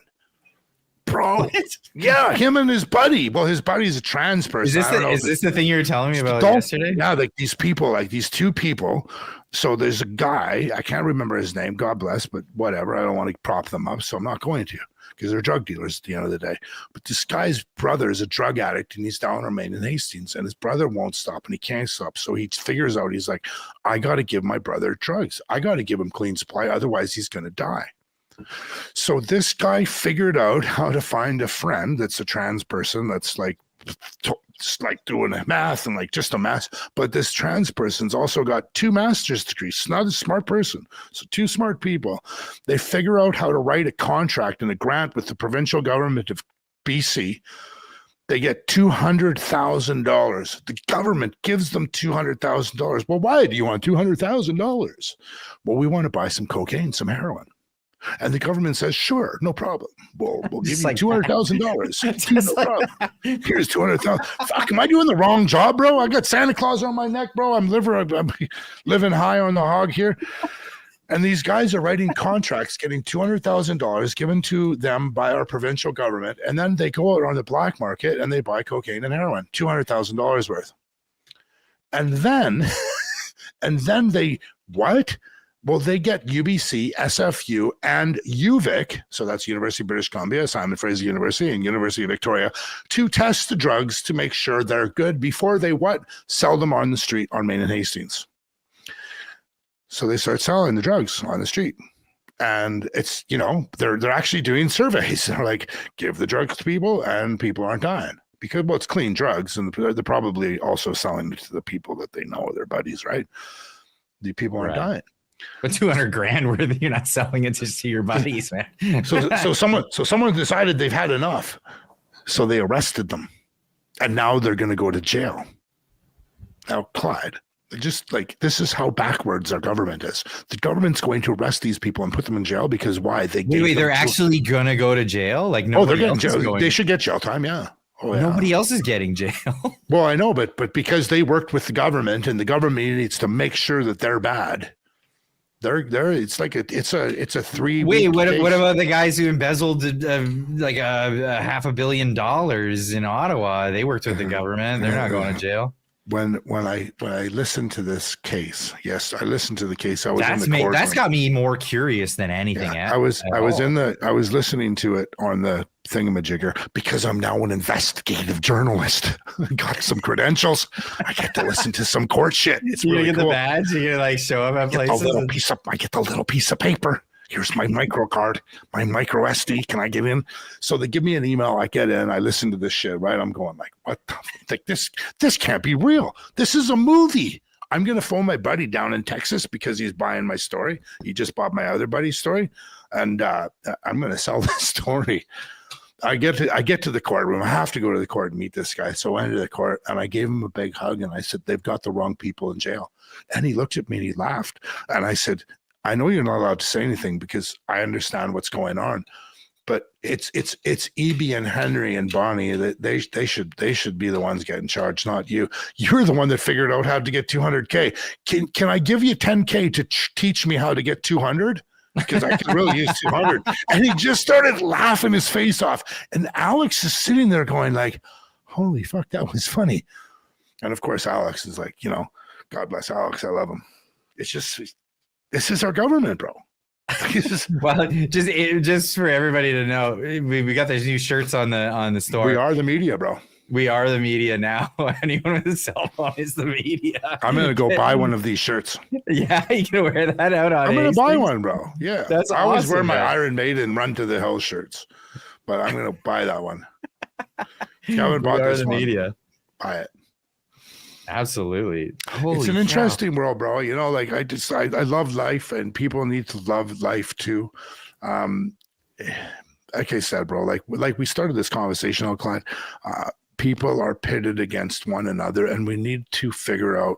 [SPEAKER 2] bro. Yeah, him and his buddy. Well, his buddy's a trans person.
[SPEAKER 1] Is this the thing you were telling me about yesterday?
[SPEAKER 2] Yeah, like these people, like these two people. So there's a guy, I can't remember his name, God bless, but whatever. I don't want to prop them up, so I'm not going to, because they're drug dealers at the end of the day. But this guy's brother is a drug addict, and he's down on Main and Hastings, and his brother won't stop, and he can't stop. So he figures out, he's like, I got to give my brother drugs. I got to give him clean supply, otherwise he's going to die. So this guy figured out how to find a friend that's a trans person that's like doing a math and like just a math, but this trans person's also got 2 master's degrees. It's not a smart person. So 2 smart people, they figure out how to write a contract and a grant with the provincial government of BC. They get $200,000. The government gives them $200,000. Well, why do you want $200,000? Well, we want to buy some cocaine, some heroin. And the government says, sure, no problem. We'll give you $200,000. No problem. Here's $200,000. Fuck, am I doing the wrong job, bro? I got Santa Claus on my neck, bro. I'm living high on the hog here. And these guys are writing contracts, getting $200,000 given to them by our provincial government. And then they go out on the black market and they buy cocaine and heroin, $200,000 worth. And then they, what? Well, they get UBC, SFU, and UVic, so that's University of British Columbia, Simon Fraser University, and University of Victoria, to test the drugs to make sure they're good before they sell them on the street on Main and Hastings. So they start selling the drugs on the street. And it's, they're actually doing surveys. They're like, give the drugs to people, and people aren't dying. Because, well, it's clean drugs, and they're probably also selling it to the people that they know, their buddies, right? The people aren't dying.
[SPEAKER 1] But $200,000 you're not selling it just to your buddies, man.
[SPEAKER 2] so someone decided they've had enough. So they arrested them. And now they're going to go to jail. Now, Clyde, just like, this is how backwards our government is. The government's going to arrest these people and put them in jail because why?
[SPEAKER 1] They're actually going to go to jail? Like,
[SPEAKER 2] they're getting jail. They should get jail time, yeah. Oh, yeah.
[SPEAKER 1] Nobody else is getting jail.
[SPEAKER 2] Well, I know, but because they worked with the government, and the government needs to make sure that they're bad. It's like it's a 3
[SPEAKER 1] Wait, what about the guys who embezzled like a $500 million in Ottawa? They worked with the government. They're not going to jail.
[SPEAKER 2] When I listened to this case, yes, I listened to the case. I was in the court.
[SPEAKER 1] That's got me more curious than anything else.
[SPEAKER 2] I was listening to it on the thingamajigger because I'm now an investigative journalist. I got some credentials. I get to listen to some court shit. It's really
[SPEAKER 1] get
[SPEAKER 2] cool.
[SPEAKER 1] The badge. You like show up at places.
[SPEAKER 2] I get the little piece of paper. Here's my micro card, my micro SD. Can I get in? So they give me an email. I get in. I listen to this shit. Right? I'm going like, what? Like this can't be real. This is a movie. I'm gonna phone my buddy down in Texas because he's buying my story. He just bought my other buddy's story, and I'm gonna sell this story. I get to the courtroom. I have to go to the court and meet this guy. So I went to the court and I gave him a big hug and I said, they've got the wrong people in jail. And he looked at me and he laughed. And I said, I know you're not allowed to say anything because I understand what's going on, but it's E.B. and Henry and Bonnie that they should be the ones getting charged, not you. You're the one that figured out how to get $200K. Can I give you $10K to teach me how to get 200? Because I can really use 200. And he just started laughing his face off. And Alex is sitting there going like, holy fuck, that was funny. And of course, Alex is like, God bless Alex. I love him. It's just, this is our government, bro.
[SPEAKER 1] Well, just for everybody to know, we got those new shirts on the store.
[SPEAKER 2] We are the media, bro.
[SPEAKER 1] We are the media now. Anyone with a cell phone is the media.
[SPEAKER 2] I'm gonna go buy one of these shirts.
[SPEAKER 1] Yeah, you can wear that out on.
[SPEAKER 2] I'm gonna buy one, bro. Yeah,
[SPEAKER 1] that's
[SPEAKER 2] I
[SPEAKER 1] awesome,
[SPEAKER 2] always wear my
[SPEAKER 1] man.
[SPEAKER 2] Iron Maiden Run to the Hill shirts, but I'm gonna buy that one. If you haven't bought this one, media. Buy it.
[SPEAKER 1] Absolutely.
[SPEAKER 2] It's an interesting world, bro. Like I love life, and people need to love life too. Like I said, bro, like we started this conversation, Clyde. People are pitted against one another, and we need to figure out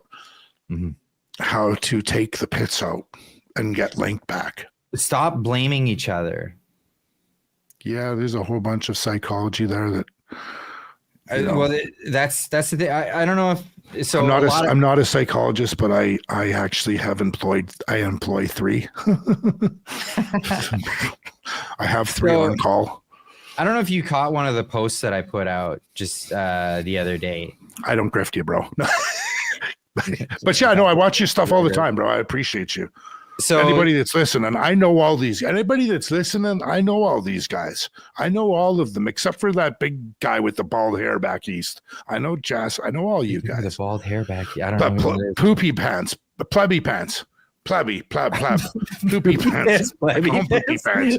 [SPEAKER 2] how to take the pits out and get linked back.
[SPEAKER 1] Stop blaming each other.
[SPEAKER 2] Yeah, there's a whole bunch of psychology there that.
[SPEAKER 1] Well, that's the thing. I don't know if so.
[SPEAKER 2] I'm not a psychologist, but I actually have employ 3. I have 3 on call.
[SPEAKER 1] I don't know if you caught one of the posts that I put out just the other day.
[SPEAKER 2] I don't grift you, bro. But yeah, no, I watch your stuff all the time, bro. I appreciate you. So anybody that's listening, I know all these. Anybody that's listening, I know all these guys. I know all of them, except for that big guy with the bald hair back east. I know Jess. I know all you guys.
[SPEAKER 1] The bald hair back. I don't know.
[SPEAKER 2] Poopy pants, plebby pants. Plebby, poopy pants.
[SPEAKER 1] Poopy pants.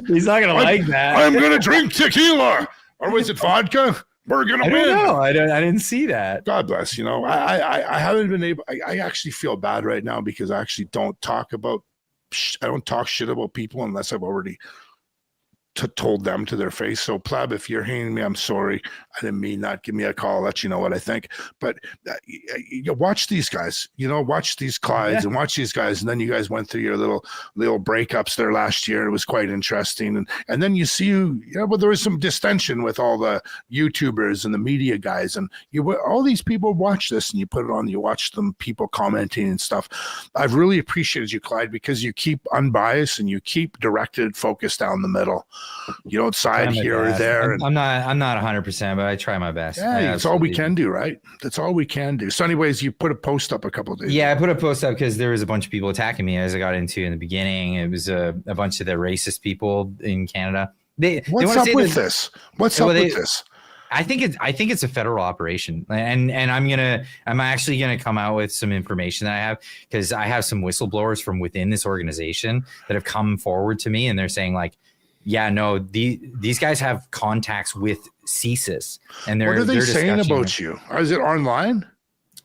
[SPEAKER 1] He's not gonna like that.
[SPEAKER 2] I'm gonna drink tequila, or was it vodka? We're gonna win.
[SPEAKER 1] No, I didn't see that.
[SPEAKER 2] God bless. You know, I haven't been able. I actually feel bad right now because I actually don't talk about. I don't talk shit about people unless I've already told them to their face. So pleb, if you're hating me, I'm sorry. I didn't mean that. Give me a call. I'll let you know what I think. But you watch these guys, watch these Clydes and watch these guys. And then you guys went through your little breakups there last year. It was quite interesting. And then you see, but there was some distension with all the YouTubers and the media guys. And all these people watch this and you put it on, you watch them, people commenting and stuff. I've really appreciated you, Clyde, because you keep unbiased and you keep directed, focused down the middle. You don't side here or there.
[SPEAKER 1] I'm not 100%, but I try my best.
[SPEAKER 2] Yeah, that's all we can do, right? That's all we can do. So anyways, you put a post up a couple of days ago.
[SPEAKER 1] I put a post up because there was a bunch of people attacking me, as I got into in the beginning. It was a bunch of the racist people in Canada.
[SPEAKER 2] What's up with this? What's up with this?
[SPEAKER 1] I think it's a federal operation, and I'm actually gonna come out with some information that I have, because I have some whistleblowers from within this organization that have come forward to me, and they're saying like, yeah, no, these guys have contacts with CSIS, and what
[SPEAKER 2] are they saying about you? Is it online?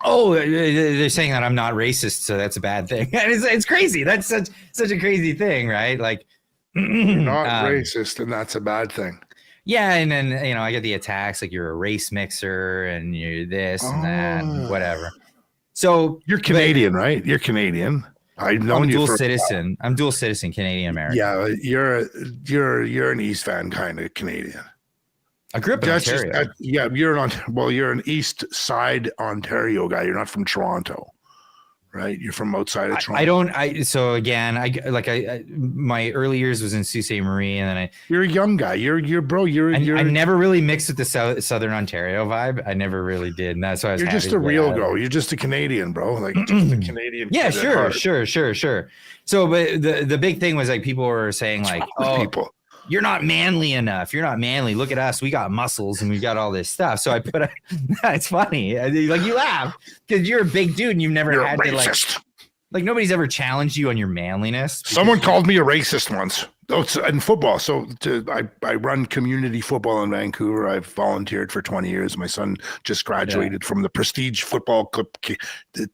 [SPEAKER 1] Oh, they're saying that I'm not racist, so that's a bad thing. It's crazy. That's such a crazy thing, right? Like,
[SPEAKER 2] you're not racist, and that's a bad thing.
[SPEAKER 1] Yeah, and then I get the attacks like you're a race mixer and you're this and that and whatever. So
[SPEAKER 2] you're Canadian, right? You're Canadian. I've known you
[SPEAKER 1] dual citizen. I'm dual citizen, Canadian American.
[SPEAKER 2] Yeah, you're an East Van kind of Canadian.
[SPEAKER 1] I grew up in Ontario.
[SPEAKER 2] You're an East Side Ontario guy. You're not from Toronto, right? You're from outside of Toronto.
[SPEAKER 1] My early years was in Sault Ste. Marie, and then
[SPEAKER 2] you're a young guy. I
[SPEAKER 1] never really mixed with the Southern Ontario vibe. I never really did, and that's why
[SPEAKER 2] you're just a real go. You're just a Canadian, bro. Like just a Canadian.
[SPEAKER 1] Yeah, sure. So, but the big thing was like people were saying like, people. You're not manly enough. You're not manly. Look at us. We got muscles and we got all this stuff. So I put it's funny. Like you laugh because you're a big dude and you've never had
[SPEAKER 2] racist.
[SPEAKER 1] To like nobody's ever challenged you on your manliness.
[SPEAKER 2] Someone called me a racist once. Oh, it's in football. So I run community football in Vancouver. I've volunteered for 20 years. My son just graduated from the prestige football club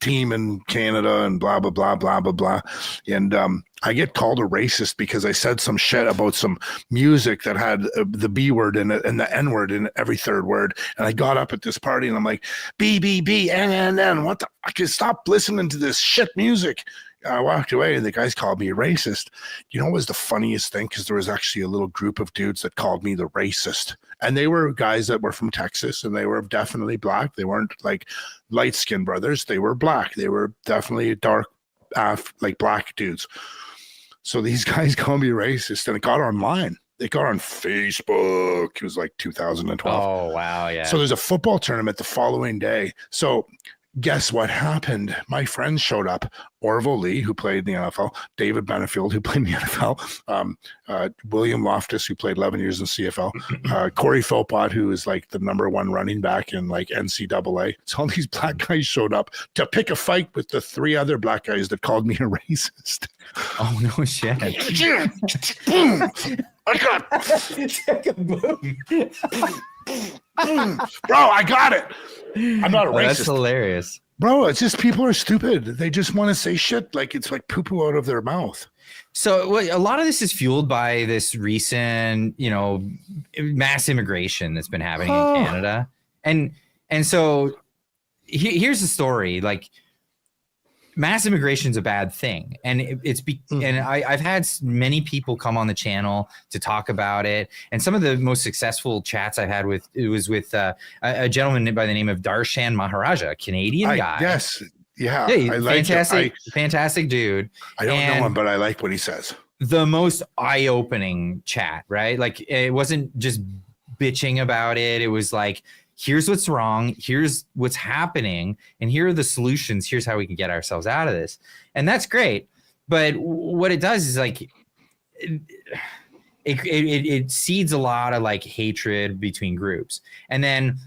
[SPEAKER 2] team in Canada and blah, blah, blah, blah, blah, blah. And I get called a racist because I said some shit about some music that had the B word in it and the N word in every third word. And I got up at this party and I'm like, B, B, B, N, N, N. What the? I can stop listening to this shit music. I walked away and the guys called me a racist. You know what was the funniest thing? Because there was actually a little group of dudes that called me the racist. And they were guys that were from Texas and they were definitely black. They weren't like light-skinned brothers. They were black. They were definitely dark, like black dudes. So these guys called me racist and it got online. It got on Facebook. It was like 2012.
[SPEAKER 1] Oh, wow. Yeah.
[SPEAKER 2] So there's a football tournament the following day. So guess what happened? My friends showed up. Orville Lee, who played in the NFL, David Benefield, who played in the NFL, William Loftus, who played 11 years in CFL, Corey Philpott, who is like the #1 running back in like NCAA. So all these black guys showed up to pick a fight with the 3 other black guys that called me a racist.
[SPEAKER 1] Oh, no shit.
[SPEAKER 2] Boom. I got boom. Bro, I got it. I'm not a racist.
[SPEAKER 1] That's hilarious.
[SPEAKER 2] Bro, it's just people are stupid. They just want to say shit like it's like poo-poo out of their mouth.
[SPEAKER 1] So a lot of this is fueled by this recent, mass immigration that's been happening in Canada. And so here's the story. Like, mass immigration is a bad thing, and and I've had many people come on the channel to talk about it. And some of the most successful chats I've had with a gentleman by the name of Darshan Maharaja, a Canadian guy.
[SPEAKER 2] Yes, yeah,
[SPEAKER 1] I like fantastic dude.
[SPEAKER 2] I don't know him, but I like what he says.
[SPEAKER 1] The most eye-opening chat, right? Like it wasn't just bitching about it. It was like, here's what's wrong, here's what's happening, and here are the solutions. Here's how we can get ourselves out of this. And that's great. But what it does is like it seeds a lot of like hatred between groups. And then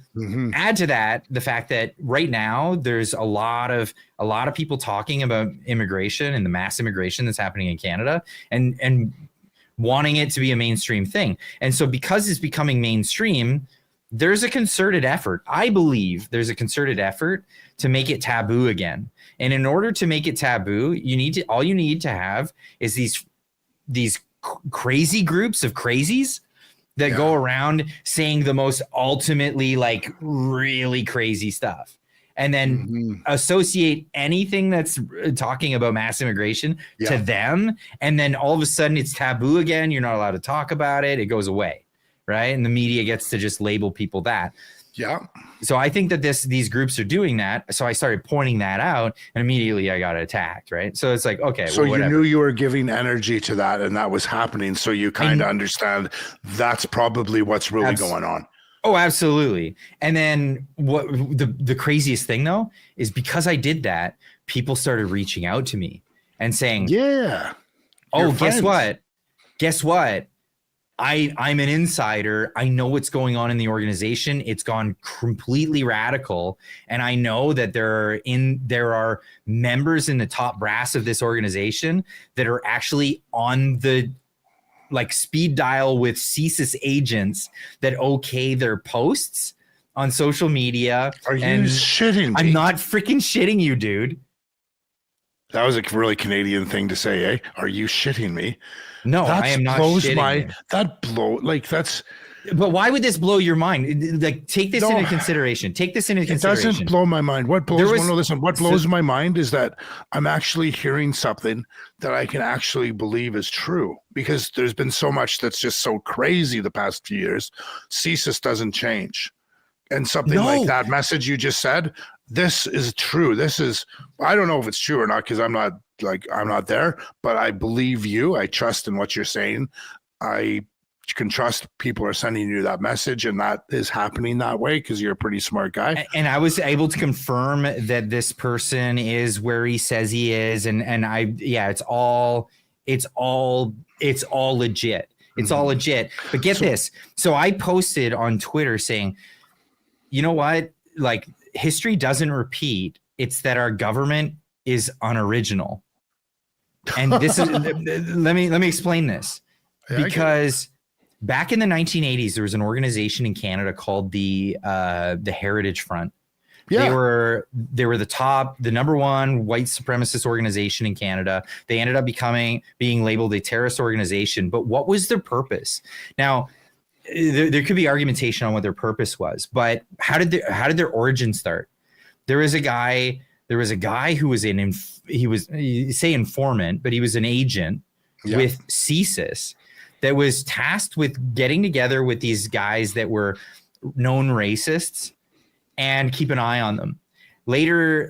[SPEAKER 1] add to that the fact that right now there's a lot of people talking about immigration and the mass immigration that's happening in Canada and wanting it to be a mainstream thing. And so because it's becoming mainstream, there's a concerted effort. I believe there's a concerted effort to make it taboo again. And in order to make it taboo, all you need to have is these crazy groups of crazies that go around saying the most ultimately like really crazy stuff, and then associate anything that's talking about mass immigration to them. And then all of a sudden it's taboo again. You're not allowed to talk about it. It goes away. Right. And the media gets to just label people that.
[SPEAKER 2] Yeah.
[SPEAKER 1] So I think that these groups are doing that. So I started pointing that out and immediately I got attacked. Right. So it's like, okay.
[SPEAKER 2] So you knew you were giving energy to that and that was happening. So you kind of understand that's probably what's really going on.
[SPEAKER 1] Oh, absolutely. And then what the craziest thing, though, is because I did that, people started reaching out to me and saying,
[SPEAKER 2] yeah.
[SPEAKER 1] Oh, guess what? Guess what? I'm an insider. I know what's going on in the organization. It's gone completely radical. And I know that there are members in the top brass of this organization that are actually on the like speed dial with CSIS agents that okay their posts on social media.
[SPEAKER 2] Are you shitting me?
[SPEAKER 1] I'm not freaking shitting you, dude.
[SPEAKER 2] That was a really Canadian thing to say, eh? Are you shitting me?
[SPEAKER 1] No, I am not shitting you.
[SPEAKER 2] That blow, like that's...
[SPEAKER 1] But why would this blow your mind? Like, take this into consideration. Take this into consideration.
[SPEAKER 2] It doesn't blow my mind. What blows my mind is that I'm actually hearing something that I can actually believe is true, because there's been so much that's just so crazy the past few years. CSIS doesn't change. And something like that message you just said, this is true. This is, I don't know if it's true or not, because I'm not there, but I believe you. I trust in what you're saying. I can trust people are sending you that message, and that is happening that way because you're a pretty smart guy.
[SPEAKER 1] And I was able to confirm that this person is where he says he is. And it's all legit. It's all legit. But get this. So I posted on Twitter saying, you know what? Like, history doesn't repeat. It's that our government is unoriginal. And this is let me explain this. Because back in the 1980s, there was an organization in Canada called the Heritage Front. Yeah. They were the number one white supremacist organization in Canada. They ended up being labeled a terrorist organization. But what was their purpose? Now, there could be argumentation on what their purpose was, but how did their origin start? There was a guy who was say informant, but he was an agent with CSIS that was tasked with getting together with these guys that were known racists and keep an eye on them. Later,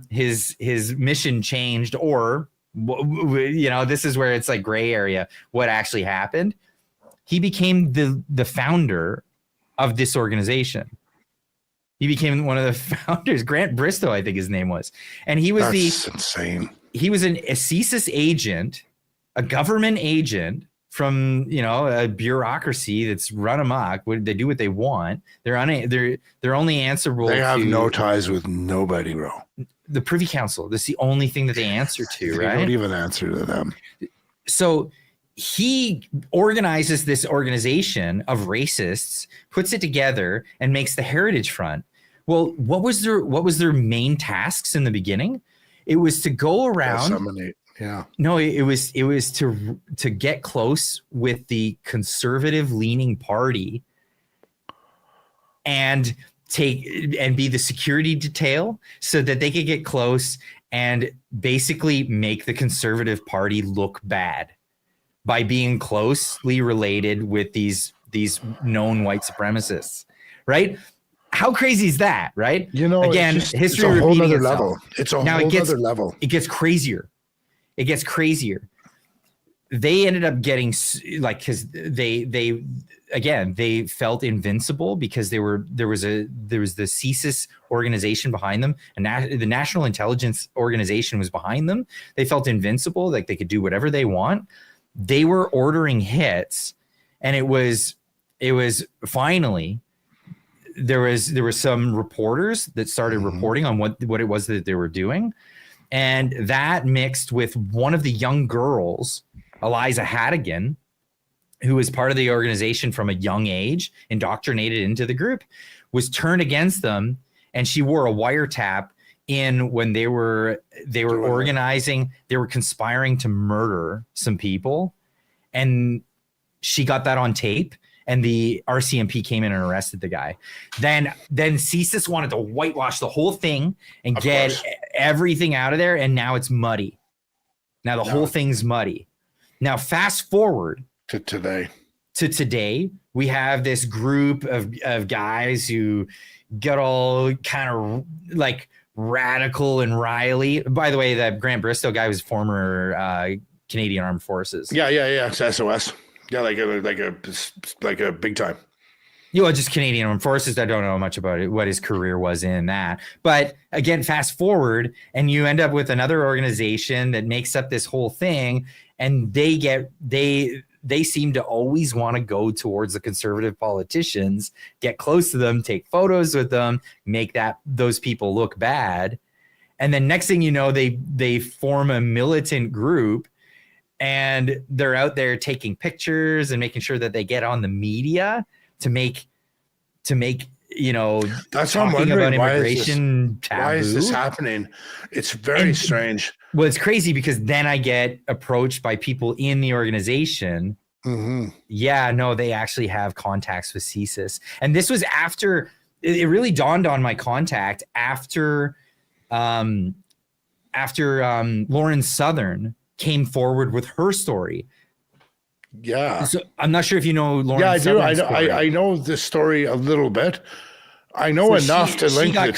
[SPEAKER 1] his mission changed, or this is where it's like gray area. What actually happened? He became the founder of this organization. He became one of the founders. Grant Bristow, I think his name was, and he was
[SPEAKER 2] insane.
[SPEAKER 1] He was a CSIS agent, a government agent from a bureaucracy that's run amok. They do what they want. They're only answerable.
[SPEAKER 2] They have no ties with nobody, bro.
[SPEAKER 1] The Privy Council. That's the only thing that they answer to. Right?
[SPEAKER 2] They don't even answer to them.
[SPEAKER 1] So he organizes this organization of racists, puts it together, and makes the Heritage Front. Well, what was their main tasks in the beginning? It was to go around.
[SPEAKER 2] Yeah.
[SPEAKER 1] No, it was to get close with the conservative leaning party and be the security detail so that they could get close and basically make the conservative party look bad by being closely related with these known white supremacists, right? How crazy is that, right? Again, history
[SPEAKER 2] it's a whole other
[SPEAKER 1] itself.
[SPEAKER 2] level. It's a whole other level.
[SPEAKER 1] It gets crazier. It gets crazier. they ended up getting like, because they felt invincible because there was the CSIS organization behind them, and the National Intelligence Organization was behind them. They felt invincible, like they could do whatever they want. They were ordering hits, and it was finally there were some reporters that started reporting on what it was that they were doing, and that mixed with one of the young girls, Eliza Hattigan, who was part of the organization from a young age, indoctrinated into the group, was turned against them, and she wore a wiretap in when they were organizing, they were conspiring to murder some people, and she got that on tape, and the RCMP came in and arrested the guy. Then CSIS wanted to whitewash the whole thing and get everything out of there, and now it's muddy. Now the whole thing's muddy. Now fast forward
[SPEAKER 2] to today, we have this group of guys who get all kind of like radical and riley. By the way, that Grant Bristow guy was former Canadian Armed Forces. Yeah. It's SOS. Yeah, like a big time.
[SPEAKER 1] Just Canadian Armed Forces. I don't know much about it, what his career was in that. But again, fast forward, and you end up with another organization that makes up this whole thing, and they seem to always want to go towards the conservative politicians, get close to them, take photos with them, make those people look bad. And then next thing you know, they form a militant group, and they're out there taking pictures and making sure that they get on the media to make
[SPEAKER 2] that's
[SPEAKER 1] talking about immigration taboo.
[SPEAKER 2] Why is this happening? It's very strange.
[SPEAKER 1] Well, it's crazy because then I get approached by people in the organization. Yeah, no, they actually have contacts with CSIS. And this was after it really dawned on my contact after Lauren Southern came forward with her story.
[SPEAKER 2] Yeah.
[SPEAKER 1] So I'm not sure if you know Lauren.
[SPEAKER 2] Yeah, I do.
[SPEAKER 1] I
[SPEAKER 2] know this story a little bit. I know enough to link it.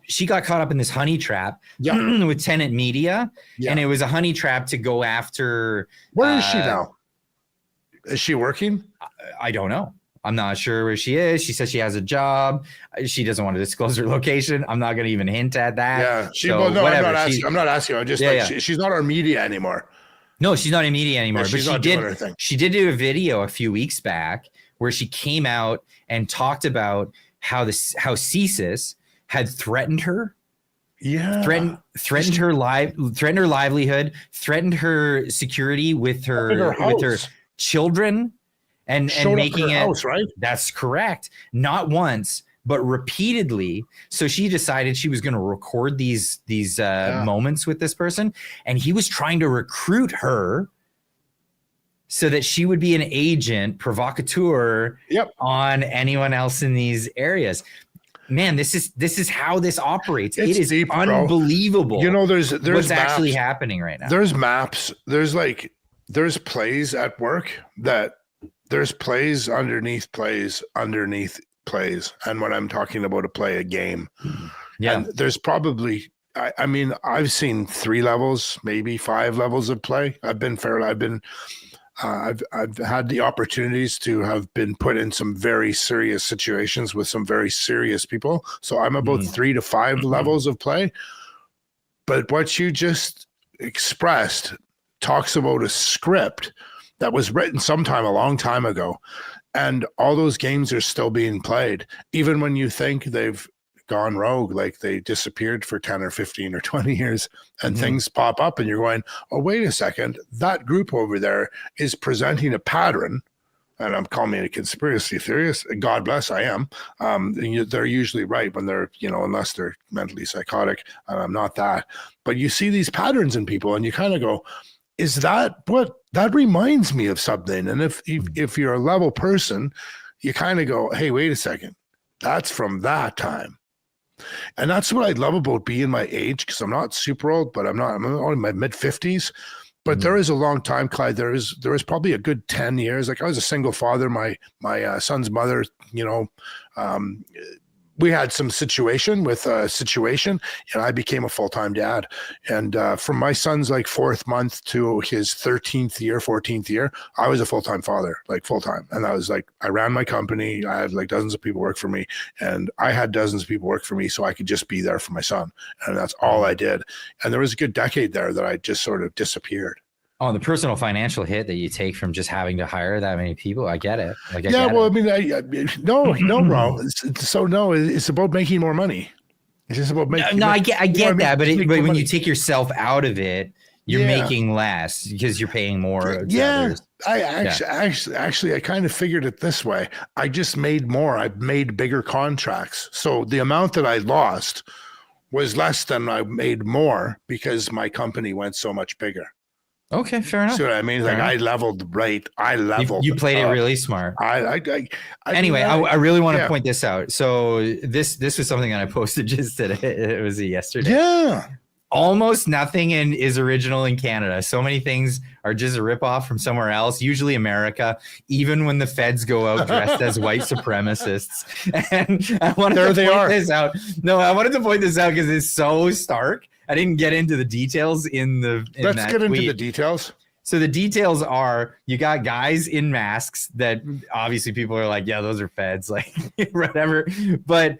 [SPEAKER 1] She got caught up in this honey trap with Tenant Media, and it was a honey trap to go after.
[SPEAKER 2] Where is she now? Is she working?
[SPEAKER 1] I don't know. I'm not sure where she is. She says she has a job. She doesn't want to disclose her location. I'm not going to even hint at that.
[SPEAKER 2] Yeah. I'm not asking. I'm just she's not our media anymore.
[SPEAKER 1] No, she's not in media anymore.
[SPEAKER 2] Yeah, but
[SPEAKER 1] she did do a video a few weeks back where she came out and talked about how CSIS had threatened her.
[SPEAKER 2] Yeah.
[SPEAKER 1] Threatened her livelihood, threatened her security with her children, and making it
[SPEAKER 2] house, right?
[SPEAKER 1] That's correct. Not once, but repeatedly. So she decided she was going to record these moments with this person, and he was trying to recruit her so that she would be an agent provocateur on anyone else in these areas. Man, this is how this operates. It is deep, unbelievable.
[SPEAKER 2] There's
[SPEAKER 1] what's
[SPEAKER 2] maps,
[SPEAKER 1] actually happening right now.
[SPEAKER 2] There's maps. There's plays at work that there's plays underneath plays underneath plays. And when I'm talking about a game, and there's probably, I've seen 3 levels, maybe 5 levels of play. I've had the opportunities to have been put in some very serious situations with some very serious people. So I'm about 3 to 5 levels of play. But what you just expressed talks about a script that was written sometime a long time ago. And all those games are still being played, even when you think they've gone rogue, like they disappeared for 10 or 15 or 20 years, and things pop up and you're going, oh, wait a second, that group over there is presenting a pattern. And I'm calling it a conspiracy theorist. God bless, I am. They're usually right when they're, unless they're mentally psychotic, and I'm not that. But you see these patterns in people and you kind of go, is that what that reminds me of something? And if you're a level person, you kind of go, hey, wait a second, that's from that time. And that's what I love about being my age, because I'm not super old, but I'm only in my mid 50s. But there is a long time, Clyde. There is probably a good 10 years. Like I was a single father. My son's mother, we had some situation with a situation, and I became a full-time dad. And from my son's like 4th month to his 13th year, 14th year, I was a full-time father, like full-time. And I was like, I ran my company. I had like dozens of people work for me, and I had dozens of people work for me, so I could just be there for my son. And that's all I did. And there was a good decade there that I just sort of disappeared.
[SPEAKER 1] Oh, the personal financial hit that you take from just having to hire that many people. I get it. Like,
[SPEAKER 2] I mean, no, bro. It's about making more money. It's just about making.
[SPEAKER 1] No, I get that, but when you take yourself out of it, you're making less because you're paying more.
[SPEAKER 2] Yeah, I actually, I kind of figured it this way. I just made more. I made bigger contracts, so the amount that I lost was less than I made more because my company went so much bigger.
[SPEAKER 1] Okay, fair enough.
[SPEAKER 2] See what I mean? Like I leveled right.
[SPEAKER 1] You played it really smart. Anyway, I really want to point this out. So this was something that I posted just today. It was yesterday.
[SPEAKER 2] Yeah.
[SPEAKER 1] Almost nothing is original in Canada. So many things are just a ripoff from somewhere else, usually America, even when the feds go out dressed as white supremacists. And I wanted to point this out. No, I wanted to point this out because it's so stark. I didn't get into the details Let's get into the details. So the details are you got guys in masks that obviously people are like, yeah, those are feds, like whatever. But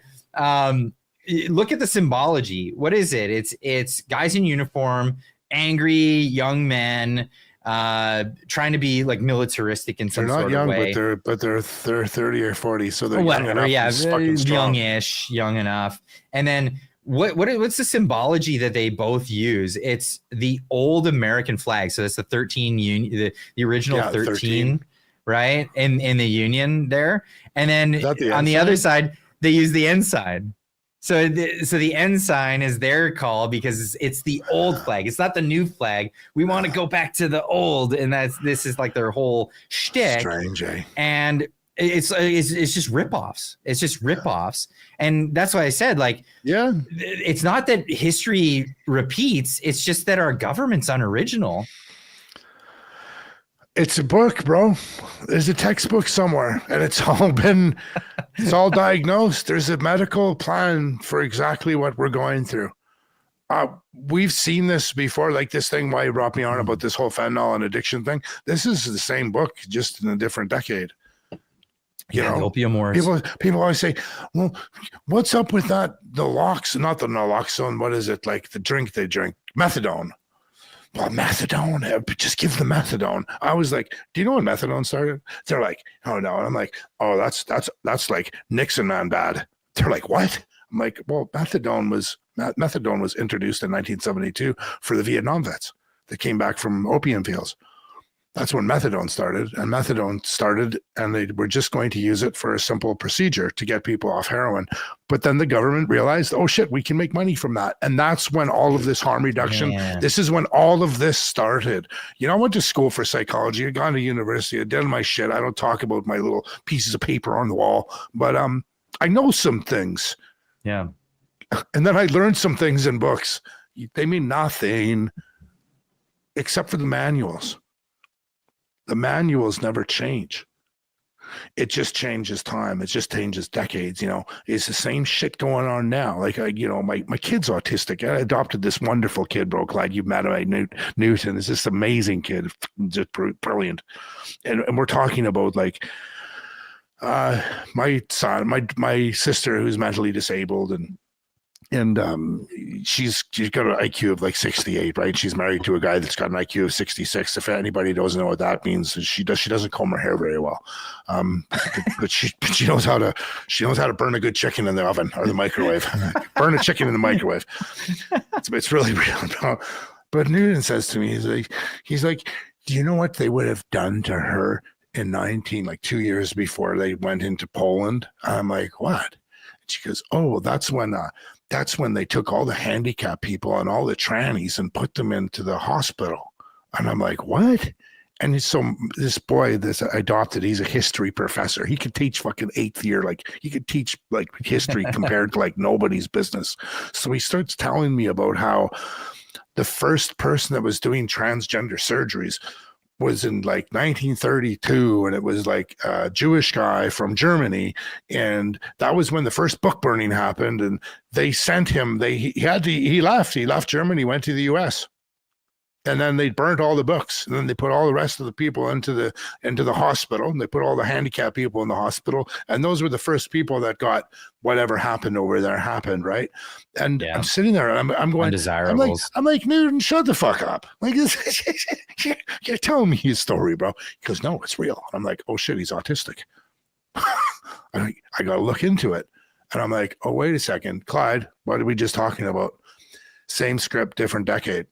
[SPEAKER 1] look at the symbology. What is it? It's guys in uniform, angry young men, trying to be like militaristic in some sort of way.
[SPEAKER 2] But they're 30 or 40, so they're
[SPEAKER 1] youngish, young enough. And then what's the symbology that they both use? It's the old American flag. So that's the 13 the original 13, right? In the Union there. And then on the other side, they use the ensign. So the ensign is their call because it's the old flag. It's not the new flag. We want to go back to the old, and this is like their whole shtick.
[SPEAKER 2] Strange, eh?
[SPEAKER 1] And it's just ripoffs. It's just ripoffs, and that's why I said, like, yeah, it's not that history repeats. It's just that our government's unoriginal.
[SPEAKER 2] It's a book, bro. There's a textbook somewhere, and it's all diagnosed. There's a medical plan for exactly what we're going through. We've seen this before, like this thing why you brought me on about this whole fentanyl and addiction thing. This is the same book, just in a different decade. You know,
[SPEAKER 1] opium wars.
[SPEAKER 2] People always say, well, what's up with that? Not the naloxone. What is it? Like the drink they drink? Methadone. Well, methadone, just give the methadone. I was like, do you know when methadone started? They're like, oh no. And I'm like, oh, that's like Nixon man bad. They're like, what? I'm like, well, methadone was introduced in 1972 for the Vietnam vets that came back from opium fields. That's when methadone started, and they were just going to use it for a simple procedure to get people off heroin. But then the government realized, oh shit, we can make money from that. And that's when all of this harm reduction, this is when all of this started. You know, I went to school for psychology. I gone to university. I did my shit. I don't talk about my little pieces of paper on the wall, but I know some things.
[SPEAKER 1] Yeah.
[SPEAKER 2] And then I learned some things in books. They mean nothing except for the manuals. The manuals never change. It just changes time. It just changes decades. You know, it's the same shit going on now. Like, my kid's autistic. I adopted this wonderful kid, bro. Clyde, you've met him, Newton. Is this amazing kid, just brilliant. And we're talking about like my son, my sister who's mentally disabled, and she's got an IQ of like 68, right? She's married to a guy that's got an IQ of 66. If anybody doesn't know what that means, she doesn't comb her hair very well. But she knows how to burn a good chicken in the oven or the microwave. Burn a chicken in the microwave. It's really real. But Newton says to me, he's like, do you know what they would have done to her in 2 years before they went into Poland? I'm like, what? She goes, oh, that's when they took all the handicapped people and all the trannies and put them into the hospital. And I'm like, what? And so this boy, this adopted, he's a history professor. He could teach fucking 8th year. Like he could teach like history compared to like nobody's business. So he starts telling me about how the first person that was doing transgender surgeries was in like 1932, and it was like a Jewish guy from Germany, and that was when the first book burning happened, and they sent him. He left Germany, went to the U.S. And then they burnt all the books, and then they put all the rest of the people into the hospital, and they put all the handicapped people in the hospital, and those were the first people that got whatever happened over there happened, right? And I'm sitting there, and I'm going,
[SPEAKER 1] undesirables.
[SPEAKER 2] I'm like, Newton, shut the fuck up! Like, you're telling me his story, bro. He goes, no, it's real. I'm like, oh shit, he's autistic. I got to look into it, and I'm like, oh wait a second, Clyde, what are we just talking about? Same script, different decade.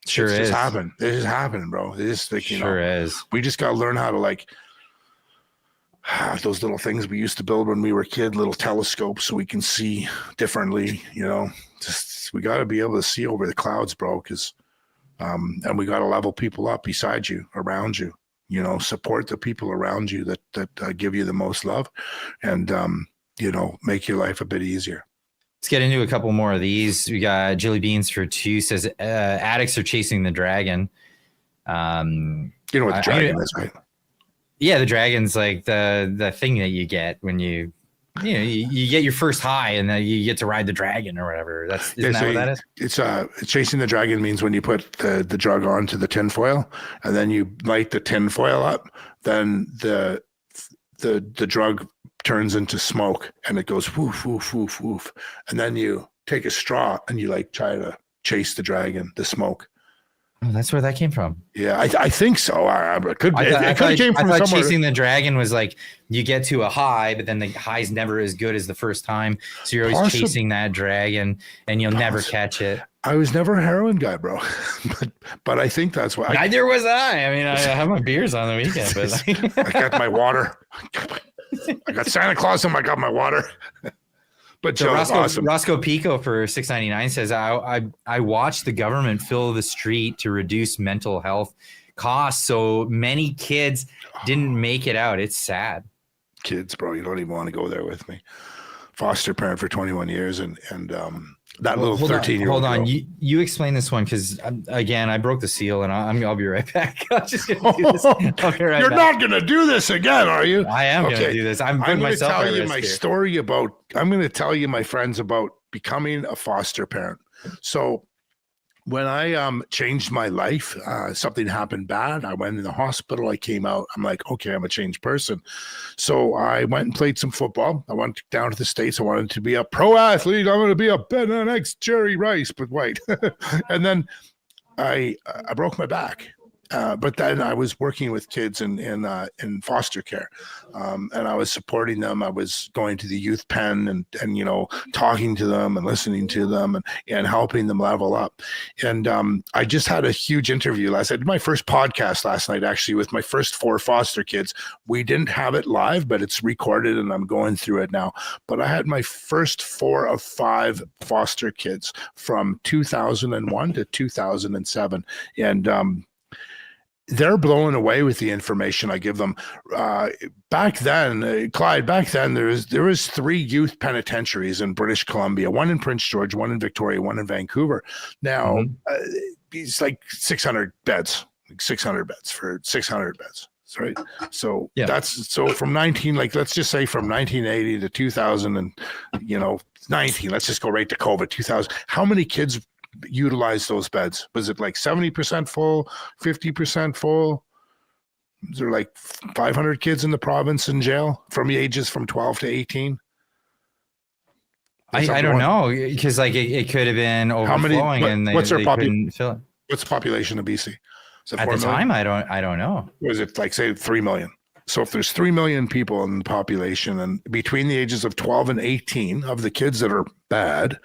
[SPEAKER 1] Sure
[SPEAKER 2] it's
[SPEAKER 1] is.
[SPEAKER 2] just happened. It just happened, bro. It just like,
[SPEAKER 1] sure is.
[SPEAKER 2] We just got to learn how to like those little things we used to build when we were kid, little telescopes, so we can see differently. Just we got to be able to see over the clouds, bro. Because and we got to level people up beside you, around you. Support the people around you that give you the most love, and make your life a bit easier.
[SPEAKER 1] Let's get into a couple more of these. We got Jilly Beans for 2 says addicts are chasing the dragon.
[SPEAKER 2] You know what the dragon is, right?
[SPEAKER 1] Yeah, the dragon's like the thing that you get when you get your first high, and then you get to ride the dragon or whatever. Isn't that what that is?
[SPEAKER 2] It's chasing the dragon means when you put the drug onto the tinfoil, and then you light the tinfoil up, then the drug turns into smoke, and it goes woof, woof, woof, woof. And then you take a straw and you like try to chase the dragon, the smoke.
[SPEAKER 1] Oh, that's where that came from.
[SPEAKER 2] Yeah, I think so. It could came from somewhere.
[SPEAKER 1] Chasing the dragon was like you get to a high, but then the high's never as good as the first time. So you're always chasing that dragon, and you'll never catch it.
[SPEAKER 2] I was never a heroin guy, bro. but I think that's why.
[SPEAKER 1] Neither was I. I mean, I have my beers on the weekend, but
[SPEAKER 2] I got my water. I got Santa Claus and I got my water. But
[SPEAKER 1] so Roscoe Pico for $6.99 says, I watched the government fill the street to reduce mental health costs. So many kids didn't make it out. It's sad.
[SPEAKER 2] Kids, bro, you don't even want to go there with me. Foster parent for 21 years and that little 13-year-old.
[SPEAKER 1] Hold on. You explain this one, because again, I broke the seal, and I'll be right back. I'm just gonna do this.
[SPEAKER 2] You're not gonna do this again, are you?
[SPEAKER 1] I am gonna do this. I'm going to tell you my
[SPEAKER 2] story about. I'm going to tell you, my friends, about becoming a foster parent. So when I changed my life, something happened bad. I went in the hospital. I came out. I'm like, okay, I'm a changed person. So I went and played some football. I went down to the States. I wanted to be a pro athlete. I'm going to be a Ben X Jerry Rice, but white. And then I broke my back. But then I was working with kids in foster care, and I was supporting them. I was going to the youth pen and talking to them and listening to them and helping them level up. And I just had a huge interview last night. My first podcast last night, actually, with my first 4 foster kids. We didn't have it live, but it's recorded, and I'm going through it now. But I had my first 4 of 5 foster kids from 2001 to 2007, and they're blown away with the information I give them. Back then, Clyde, there was 3 youth penitentiaries in British Columbia, one in Prince George, one in Victoria, one in Vancouver. Now, it's like 600 beds for 600 beds. Right. So that's from let's just say from 1980 to 2019, let's just go right to COVID 2000. How many kids utilize those beds? Was it like 70% full, 50% full? Is there like 500 kids in the province in jail from the ages from 12 to 18?
[SPEAKER 1] I don't know, because like it could have been overflowing.
[SPEAKER 2] What's their
[SPEAKER 1] couldn't fill it.
[SPEAKER 2] What's the population of BC?
[SPEAKER 1] At the time, I don't know.
[SPEAKER 2] Was it like, say, 3 million? So if there's 3 million people in the population, and between the ages of 12 and 18 of the kids that are bad,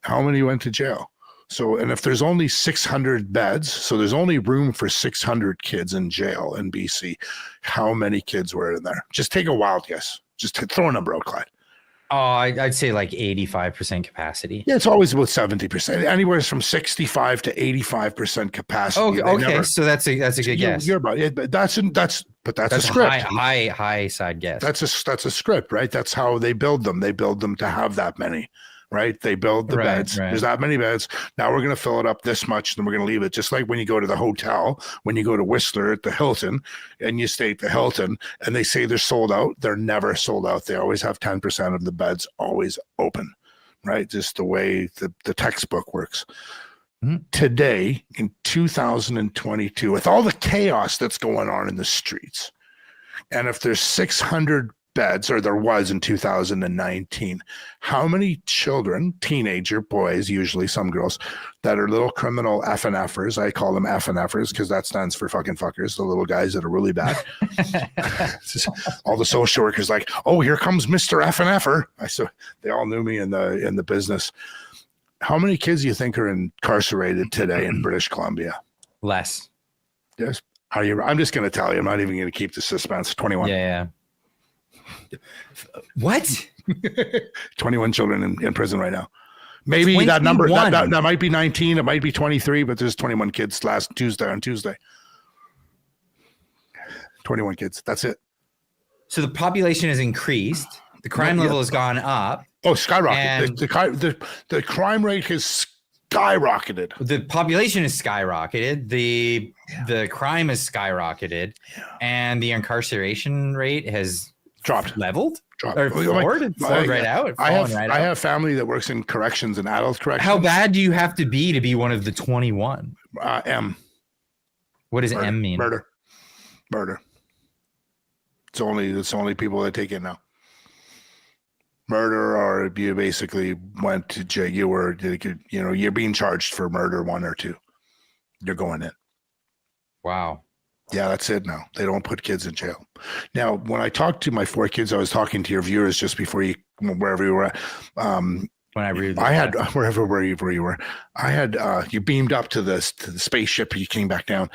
[SPEAKER 2] how many went to jail? So, and if there's only 600 beds, so there's only room for 600 kids in jail in BC, how many kids were in there? Just take a wild guess. Just throw a number out, Clyde.
[SPEAKER 1] Oh, I'd say like 85% capacity.
[SPEAKER 2] Yeah, it's always about 70%. Anywhere from 65 to 85% capacity.
[SPEAKER 1] Oh, okay. So that's a good guess.
[SPEAKER 2] You're about it, but that's a script.
[SPEAKER 1] High side guess.
[SPEAKER 2] That's a script, right? That's how they build them. They build them to have that many. right? They build the beds. There's that many beds. Now we're going to fill it up this much, then we're going to leave it. Just like when you go to the hotel, when you go to Whistler at the Hilton and you stay at the Hilton and they say they're sold out, they're never sold out. They always have 10% of the beds always open, right? Just the way the textbook works. Today in 2022, with all the chaos that's going on in the streets, and if there's 600 beds, or there was in 2019, how many children, teenager boys, usually some girls, that are little criminal FNFers, I call them FNFers because that stands for fucking fuckers, the little guys that are really bad. All the social workers like, oh, here comes Mr. FNFer. They all knew me in the business. How many kids do you think are incarcerated today in British Columbia?
[SPEAKER 1] Less.
[SPEAKER 2] Yes. I'm just going to tell you. I'm not even going to keep the suspense. 21.
[SPEAKER 1] Yeah. What?
[SPEAKER 2] 21 children in prison right now. Maybe 21. That number that might be 19. It might be 23, but there's 21 kids on Tuesday. 21 kids. That's it.
[SPEAKER 1] So the population has increased. The crime level has gone up.
[SPEAKER 2] Oh, skyrocketed. The crime rate has skyrocketed.
[SPEAKER 1] The population has skyrocketed. The crime has skyrocketed, and the incarceration rate has
[SPEAKER 2] dropped,
[SPEAKER 1] leveled, or floored right out.
[SPEAKER 2] I have family that works in corrections and adult corrections.
[SPEAKER 1] How bad do you have to be one of the 21?
[SPEAKER 2] M.
[SPEAKER 1] What does M mean?
[SPEAKER 2] Murder. It's only people that take it now. Murder, or you basically went to jail. You're being charged for murder 1 or 2. You're going in.
[SPEAKER 1] Wow.
[SPEAKER 2] Yeah, that's it now. They don't put kids in jail. Now, when I talked to my 4 kids, I was talking to your viewers just before wherever you were at.
[SPEAKER 1] When I read,
[SPEAKER 2] I had wherever you were. I had you beamed up to the spaceship. You came back down.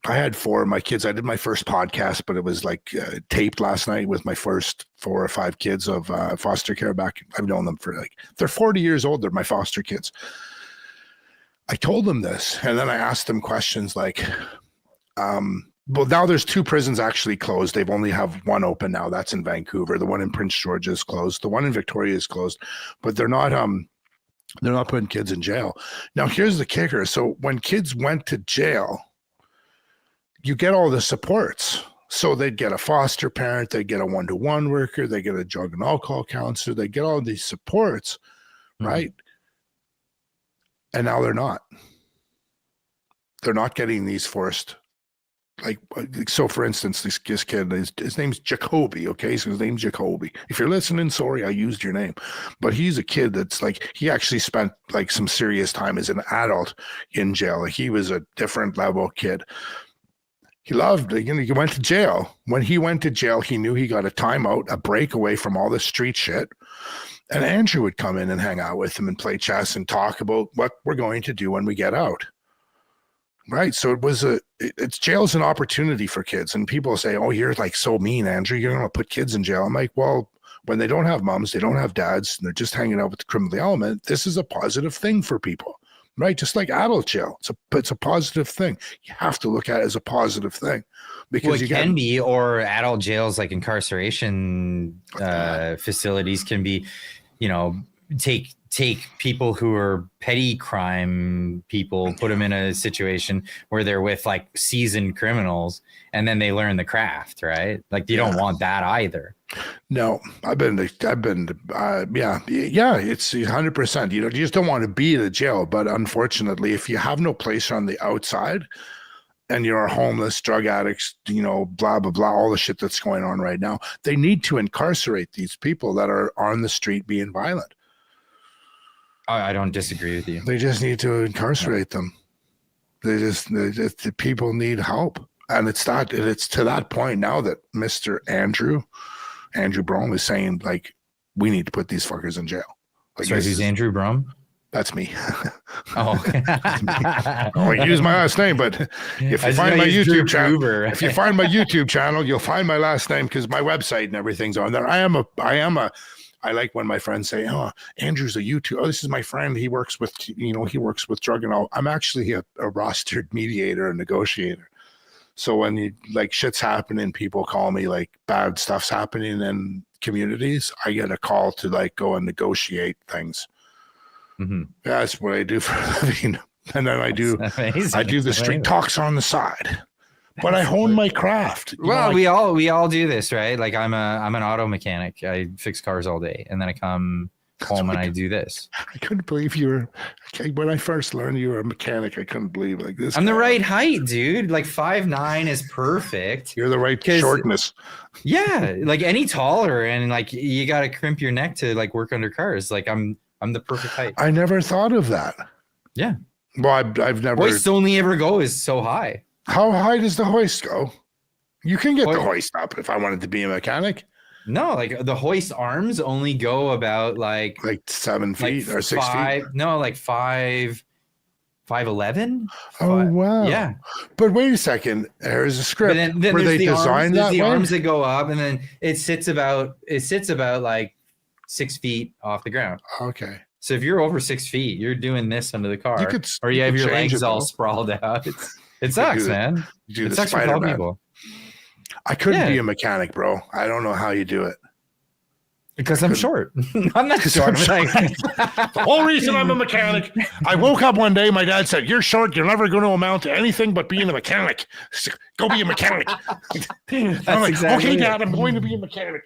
[SPEAKER 2] I had 4 of my kids. I did my first podcast, but it was like taped last night with my first 4 or 5 kids of foster care back. I've known them for they're 40 years old. They're my foster kids. I told them this, and then I asked them questions like, well, now there's 2 prisons actually closed. They've only have 1 open now. That's in Vancouver. The one in Prince George is closed. The one in Victoria is closed, but they're not putting kids in jail. Now, here's the kicker. So when kids went to jail, you get all the supports. So they'd get a foster parent, they get a one-to-one worker, they get a drug and alcohol counselor, they get all these supports, right? And now they're not. They're not getting these forced. So for instance, this kid, his name's Jacoby, okay? So his name's Jacoby. If you're listening, sorry, I used your name. But he's a kid that's he actually spent some serious time as an adult in jail. He was a different level kid. He loved, he went to jail. When he went to jail, he knew he got a timeout, a break away from all the street shit. And Andrew would come in and hang out with him and play chess and talk about what we're going to do when we get out. Right. So jail's an opportunity for kids. And people say, oh, you're so mean, Andrew. You're going to put kids in jail. I'm like, well, when they don't have moms, they don't have dads, and they're just hanging out with the criminal element, this is a positive thing for people. Right, just like adult jail, it's a positive thing. You have to look at it as a positive thing, because
[SPEAKER 1] it can be, or adult jails like incarceration facilities can be, take people who are petty crime people, put them in a situation where they're with seasoned criminals, and then they learn the craft, right? You don't want that either.
[SPEAKER 2] No, I've been, it's 100%. You just don't want to be in a jail. But unfortunately, if you have no place on the outside and you're homeless, drug addicts, blah, blah, blah, all the shit that's going on right now, they need to incarcerate these people that are on the street being violent.
[SPEAKER 1] I don't disagree with you.
[SPEAKER 2] They just need to incarcerate them. The people need help. And it's to that point now that Mr. Andrew Brom is saying, we need to put these fuckers in jail.
[SPEAKER 1] Sorry, who's Andrew Brom?
[SPEAKER 2] That's me.
[SPEAKER 1] Oh,
[SPEAKER 2] I use my last name, but if you find my YouTube channel, you'll find my last name, because my website and everything's on there. I like when my friends say, "Oh, Andrew's a YouTuber. Oh, this is my friend. He works with drug and all." I'm actually a rostered mediator and negotiator. So when shit's happening, people call me, bad stuff's happening, and communities, I get a call to like go and negotiate things.
[SPEAKER 1] Mm-hmm.
[SPEAKER 2] That's what I do for a living. And then I do the street talks on the side. But I hone my craft.
[SPEAKER 1] Well, we all do this, right? Like I'm an auto mechanic. I fix cars all day, and then I come home and I do this.
[SPEAKER 2] I couldn't believe when I first learned you were a mechanic. I couldn't believe like this.
[SPEAKER 1] I'm the right height, dude. Like 5'9" is perfect.
[SPEAKER 2] You're the right shortness.
[SPEAKER 1] Yeah, like any taller, and like you got to crimp your neck to like work under cars. Like I'm the perfect height.
[SPEAKER 2] I never thought of that.
[SPEAKER 1] Yeah.
[SPEAKER 2] Well, I've never.
[SPEAKER 1] Hoist only ever goes so high.
[SPEAKER 2] How high does the hoist go? You can get the hoist up if I wanted to be a mechanic.
[SPEAKER 1] No, like the hoist arms only go about like
[SPEAKER 2] 7 feet or 6 feet.
[SPEAKER 1] No, like 5'11".
[SPEAKER 2] Oh wow!
[SPEAKER 1] Yeah,
[SPEAKER 2] but wait a second. There's a script
[SPEAKER 1] where they designed that. The
[SPEAKER 2] way?
[SPEAKER 1] Arms that go up, and then it sits about like 6 feet off the ground.
[SPEAKER 2] Okay.
[SPEAKER 1] So if you're over 6 feet, you're doing this under the car, or you have your legs all sprawled out. It sucks, man. It sucks for tall people.
[SPEAKER 2] I couldn't be a mechanic, bro. I don't know how you do it.
[SPEAKER 1] Because I'm short. I'm not short.
[SPEAKER 2] The whole reason I'm a mechanic, I woke up one day, my dad said, "You're short. You're never going to amount to anything but being a mechanic. Go be a mechanic." I'm like, exactly okay, Dad, I'm going to be a mechanic.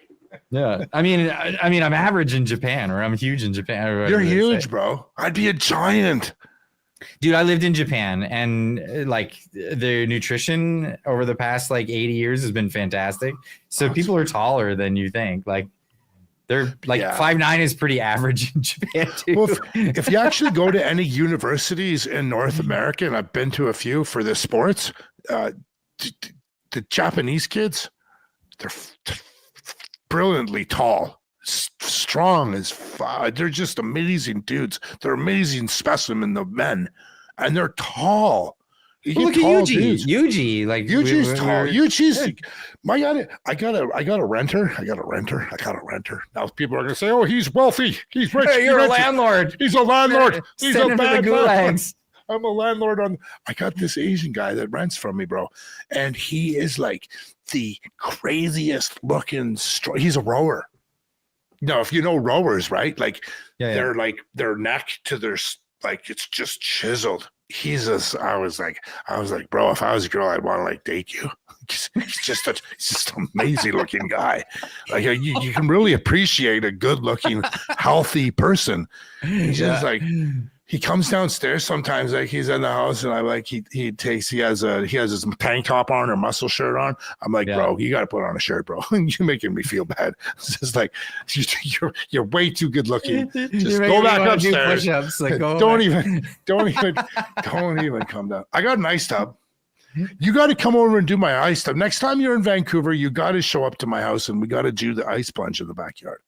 [SPEAKER 1] Yeah. I mean, I'm average in Japan, or I'm huge in Japan.
[SPEAKER 2] You're huge, bro. I'd be a giant.
[SPEAKER 1] Dude, I lived in Japan, and like the nutrition over the past like 80 years has been fantastic. So people are taller than you think. Like they're like 5'9" is pretty average in Japan too.
[SPEAKER 2] Well, if you actually go to any universities in North America, and I've been to a few for the sports, the Japanese kids, they're brilliantly tall. Strong as fuck. They're just amazing dudes. They're amazing specimen of men, and they're tall.
[SPEAKER 1] Look at Yuji.
[SPEAKER 2] Yuji's tall. Yuji's. I got a renter. Now people are gonna say, "Oh, he's wealthy. He's rich.
[SPEAKER 1] Hey, you're a landlord.
[SPEAKER 2] He's a landlord. He's a bad
[SPEAKER 1] gulags.
[SPEAKER 2] I'm a landlord I got this Asian guy that rents from me, bro, and he is like the craziest looking. He's a rower. No, if you know rowers, right? Like they're like their neck to their like it's just chiseled. I was like, bro, if I was a girl, I'd want to like date you. He's just an amazing looking guy. Like you can really appreciate a good looking, healthy person. He's just like. He comes downstairs sometimes, like he's in the house, and I like he has his tank top on or muscle shirt on. I'm like, bro, you got to put on a shirt, bro. You're making me feel bad. It's just like you're way too good looking. Just go back upstairs. Like, don't even come down. I got an ice tub. You got to come over and do my ice tub. Next time you're in Vancouver, you got to show up to my house, and we got to do the ice plunge in the backyard.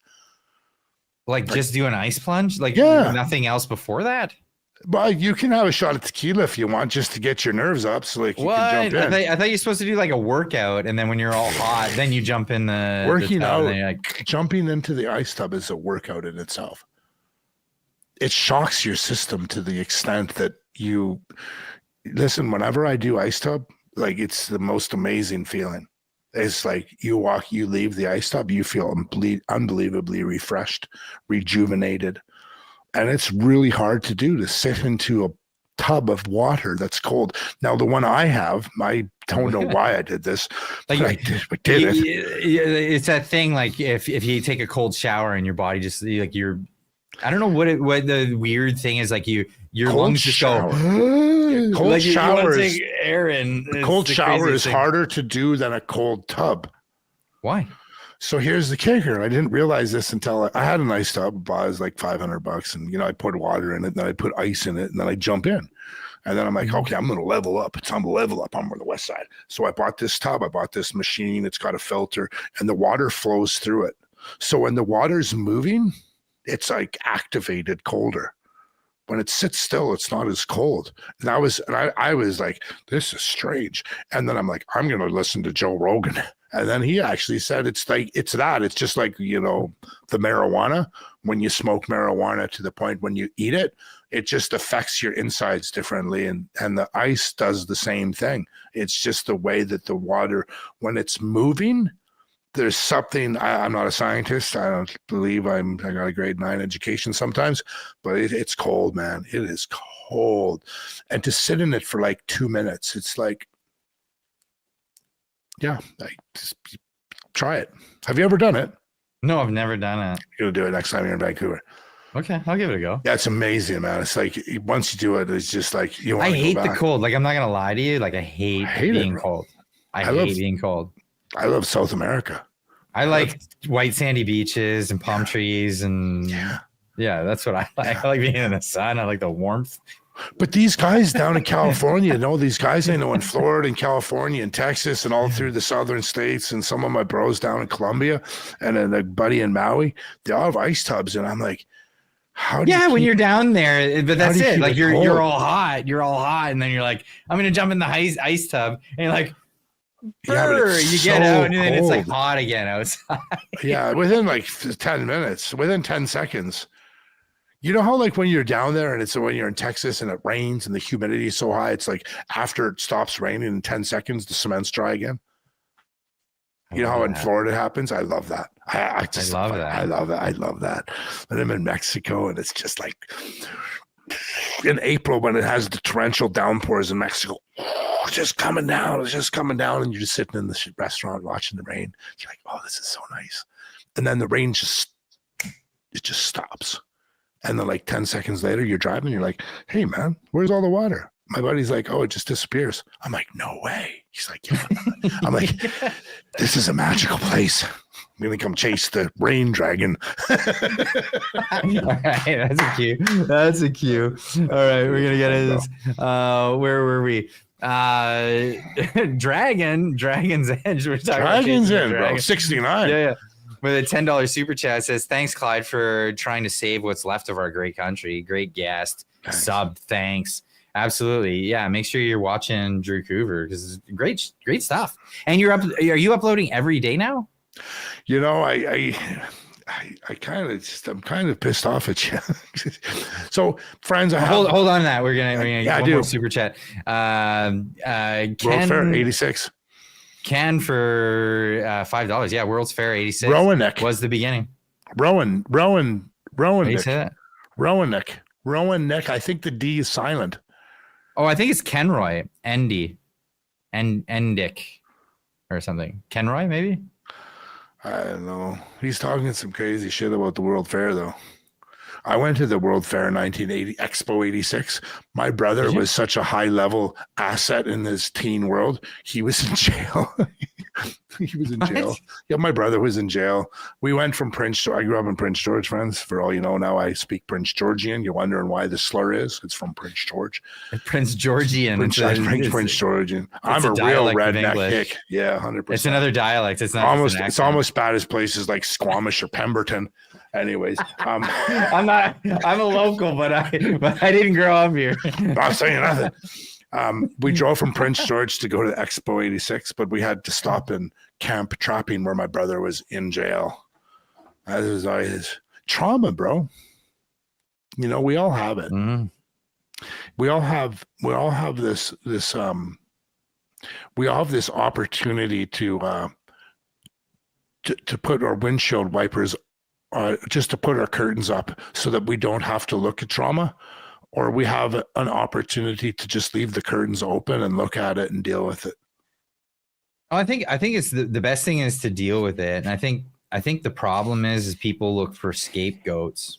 [SPEAKER 1] Like just do an ice plunge? Like nothing else before that?
[SPEAKER 2] Well, you can have a shot of tequila if you want, just to get your nerves up so like you can jump in.
[SPEAKER 1] I thought you're supposed to do like a workout, and then when you're all hot, then you jump in the
[SPEAKER 2] working out.
[SPEAKER 1] Like...
[SPEAKER 2] Jumping into the ice tub is a workout in itself. It shocks your system to the extent that you listen. Whenever I do ice tub, like it's the most amazing feeling. It's like you leave the ice tub, you feel unbelievably refreshed, rejuvenated. And it's really hard to do, to sit into a tub of water that's cold. Now, the one I have, I don't know why I did this, but I did it.
[SPEAKER 1] It's that thing, like if you take a cold shower and your body just like I don't know what the weird thing is, like your lungs just go.
[SPEAKER 2] Cold
[SPEAKER 1] like
[SPEAKER 2] shower
[SPEAKER 1] take air in.
[SPEAKER 2] Cold shower is harder to do than a cold tub.
[SPEAKER 1] Why?
[SPEAKER 2] So here's the kicker. I didn't realize this until I had an ice tub. It was like $500, and I put water in it, and then I put ice in it, and then I jump in. And then I'm like, okay, I'm going to level up. It's time to level up. I'm on the west side. So I bought this tub. I bought this machine. It's got a filter, and the water flows through it. So when the water's moving, it's like activated colder. When it sits still, it's not as cold. And I was like, this is strange. And then I'm like, I'm going to listen to Joe Rogan. And then he actually said it's just like, the marijuana. When you smoke marijuana to the point when you eat it, it just affects your insides differently. And the ice does the same thing. It's just the way that the water, when it's moving, there's something. I'm not a scientist. I don't believe I got a grade 9 education sometimes, but it's cold, man. It is cold, and to sit in it for like 2 minutes, it's like, yeah, just try it. Have you ever done it?
[SPEAKER 1] No, I've never done it.
[SPEAKER 2] You'll do it next time you're in Vancouver.
[SPEAKER 1] Okay, I'll give it a go.
[SPEAKER 2] Yeah, it's amazing, man. It's like once you do it, it's just like you want to go
[SPEAKER 1] hate
[SPEAKER 2] back.
[SPEAKER 1] the cold. Like, I'm not gonna lie to you. Like, I hate being cold. I hate being cold.
[SPEAKER 2] I love South America.
[SPEAKER 1] I like white sandy beaches and palm trees, and yeah, that's what I like. I like being in the sun. I like the warmth.
[SPEAKER 2] But these guys down in California, these guys I know in Florida and California and Texas and all through the southern states, and some of my bros down in Colombia and then a buddy in Maui, they all have ice tubs, and I'm like, how do you
[SPEAKER 1] when you're down there, but that's it. Like you're all hot, and then you're like, I'm gonna jump in the ice tub, and you're like, you get out, and then it's like hot again outside.
[SPEAKER 2] Yeah, within like 10 minutes, within 10 seconds. You know how like when you're down there and it's when you're in Texas and it rains and the humidity is so high, it's like after it stops raining in 10 seconds, the cement's dry again. You know how in Florida it happens? I love that. I love that. I love that. And I'm in Mexico and it's just like in April when it has the torrential downpours in Mexico, it's just coming down. And you're just sitting in the restaurant watching the rain. You're like, oh, this is so nice. And then the rain just stops. And then like 10 seconds later, you're driving, you're like, hey, man, where's all the water? My buddy's like, oh, it just disappears. I'm like, no way. He's like, yeah. I'm like, this is a magical place. I'm going to come chase the rain dragon.
[SPEAKER 1] All right, that's a cue. All right, we're going to get into this. Where were we? Dragon's Edge. We're talking
[SPEAKER 2] Dragon's Edge, bro. 69.
[SPEAKER 1] Yeah. With a $10 super chat, says, thanks, Clyde, for trying to save what's left of our great country. Great guest. Thanks. Sub, thanks. Absolutely. Yeah, make sure you're watching Drew Coover because it's great stuff. And are you uploading every day now?
[SPEAKER 2] You know, I'm kind of pissed off at you. So, friends,
[SPEAKER 1] hold on to that. We're gonna get one more super chat.
[SPEAKER 2] World Fair 86.
[SPEAKER 1] Ken for $5. Yeah, World's Fair 86.
[SPEAKER 2] Rowanek
[SPEAKER 1] was the beginning.
[SPEAKER 2] Rowan.
[SPEAKER 1] Rowanek.
[SPEAKER 2] Rowanek. I think the D is silent.
[SPEAKER 1] Oh, I think it's Kenroy. Endick or something. Kenroy, maybe?
[SPEAKER 2] I don't know. He's talking some crazy shit about the World Fair, though. I went to the World Fair in 1980, Expo 86. My brother was such a high-level asset in this teen world. He was in jail. He was in jail. Yeah, my brother was in jail. We went from I grew up in Prince George, friends. For all you know, now I speak Prince Georgian. You're wondering why the slur is. It's from Prince George.
[SPEAKER 1] Prince Georgian.
[SPEAKER 2] Prince Georgian. I'm a real redneck hick. Yeah, 100%.
[SPEAKER 1] It's another dialect. It's not
[SPEAKER 2] it's almost bad as places like Squamish or Pemberton. Anyways,
[SPEAKER 1] I'm a local, but I didn't grow up here.
[SPEAKER 2] Not saying nothing. We drove from Prince George to go to Expo 86, but we had to stop in Camp Trapping where my brother was in jail. That is his trauma, bro. You know, we all have it.
[SPEAKER 1] Mm-hmm.
[SPEAKER 2] We all have this opportunity to put our windshield wipers just to put our curtains up so that we don't have to look at trauma, or we have an opportunity to just leave the curtains open and look at it and deal with it.
[SPEAKER 1] I think it's the best thing is to deal with it. And I think the problem is people look for scapegoats.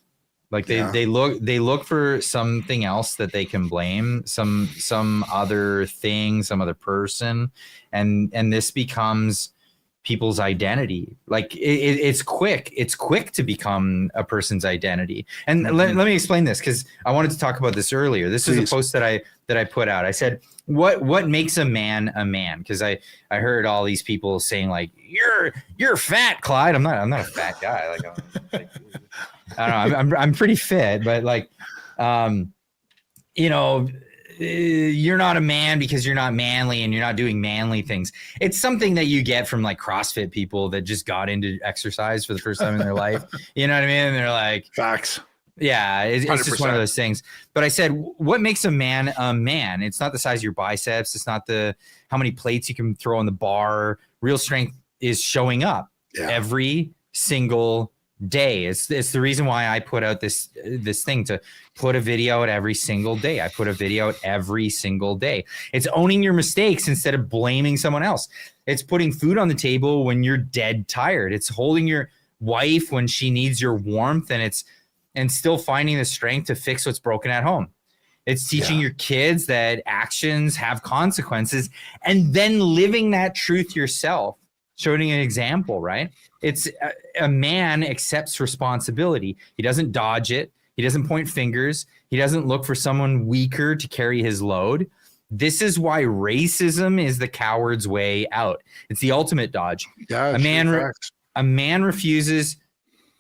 [SPEAKER 1] Like they look for something else that they can blame, some other thing, some other person. And this becomes people's identity. Like it's quick to become a person's identity. And let me explain this, because I wanted to talk about this earlier. This is a post that I put out. I said, what makes a man a man? Because I heard all these people saying like, you're fat, Clyde. I'm not a fat guy. I don't know. I'm pretty fit, but like, you're not a man because you're not manly and you're not doing manly things. It's something that you get from like CrossFit people that just got into exercise for the first time in their life. You know what I mean? And they're like,
[SPEAKER 2] facts.
[SPEAKER 1] Yeah, it's just one of those things. But I said, what makes a man a man? It's not the size of your biceps. It's not how many plates you can throw on the bar. Real strength is showing up. every single day. It's the reason why I put out this thing to put a video out every single day. I put a video out every single day. It's owning your mistakes instead of blaming someone else. It's putting food on the table when you're dead tired. It's holding your wife when she needs your warmth, and still finding the strength to fix what's broken at home. It's teaching your kids that actions have consequences, and then living that truth yourself, showing an example, right? It's a man accepts responsibility. He doesn't dodge it. He doesn't point fingers. He doesn't look for someone weaker to carry his load. This is why racism is the coward's way out. It's the ultimate dodge.
[SPEAKER 2] Yeah,
[SPEAKER 1] a man refuses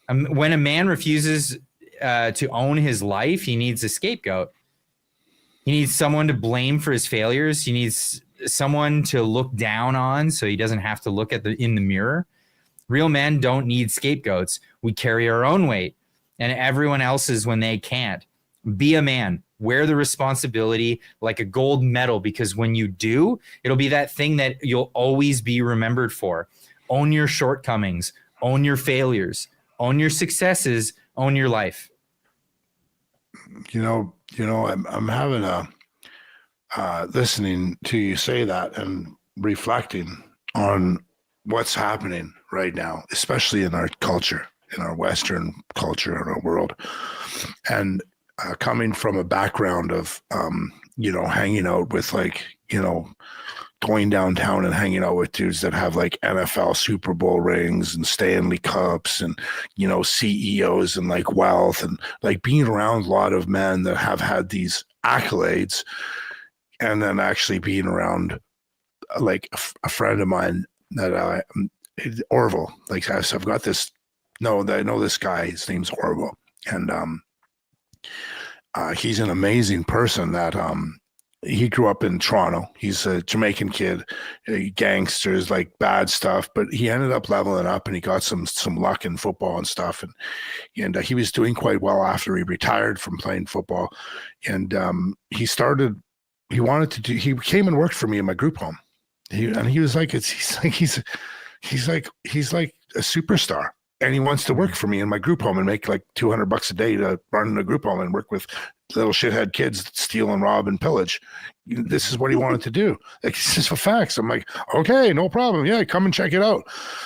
[SPEAKER 1] when a man refuses to own his life, he needs a scapegoat. He needs someone to blame for his failures. He needs someone to look down on so he doesn't have to look in the mirror. Real men don't need scapegoats. We carry our own weight, and everyone else's when they can't. Be a man. Wear the responsibility like a gold medal, because when you do, it'll be that thing that you'll always be remembered for. Own your shortcomings. Own your failures. Own your successes. Own your life.
[SPEAKER 2] I'm having listening to you say that and reflecting on what's happening right now, especially in our culture, in our Western culture, in our world, and coming from a background of hanging out with going downtown and hanging out with dudes that have like NFL Super Bowl rings and Stanley Cups and, CEOs and like wealth, and like being around a lot of men that have had these accolades, and then actually being around like a friend of mine that Orville, like I've got this, I know this guy, his name's Orville, and he's an amazing person that he grew up in Toronto. He's a Jamaican kid, gangsters, like bad stuff, but he ended up leveling up, and he got some luck in football and stuff. And he was doing quite well after he retired from playing football. And he came and worked for me in my group home. He was like, he's like a superstar. And he wants to work for me in my group home and make like $200 a day to run a group home and work with little shithead kids that steal and rob and pillage. This is what he wanted to do. Like, it's just for facts. I'm like, okay, no problem. Yeah, come and check it out.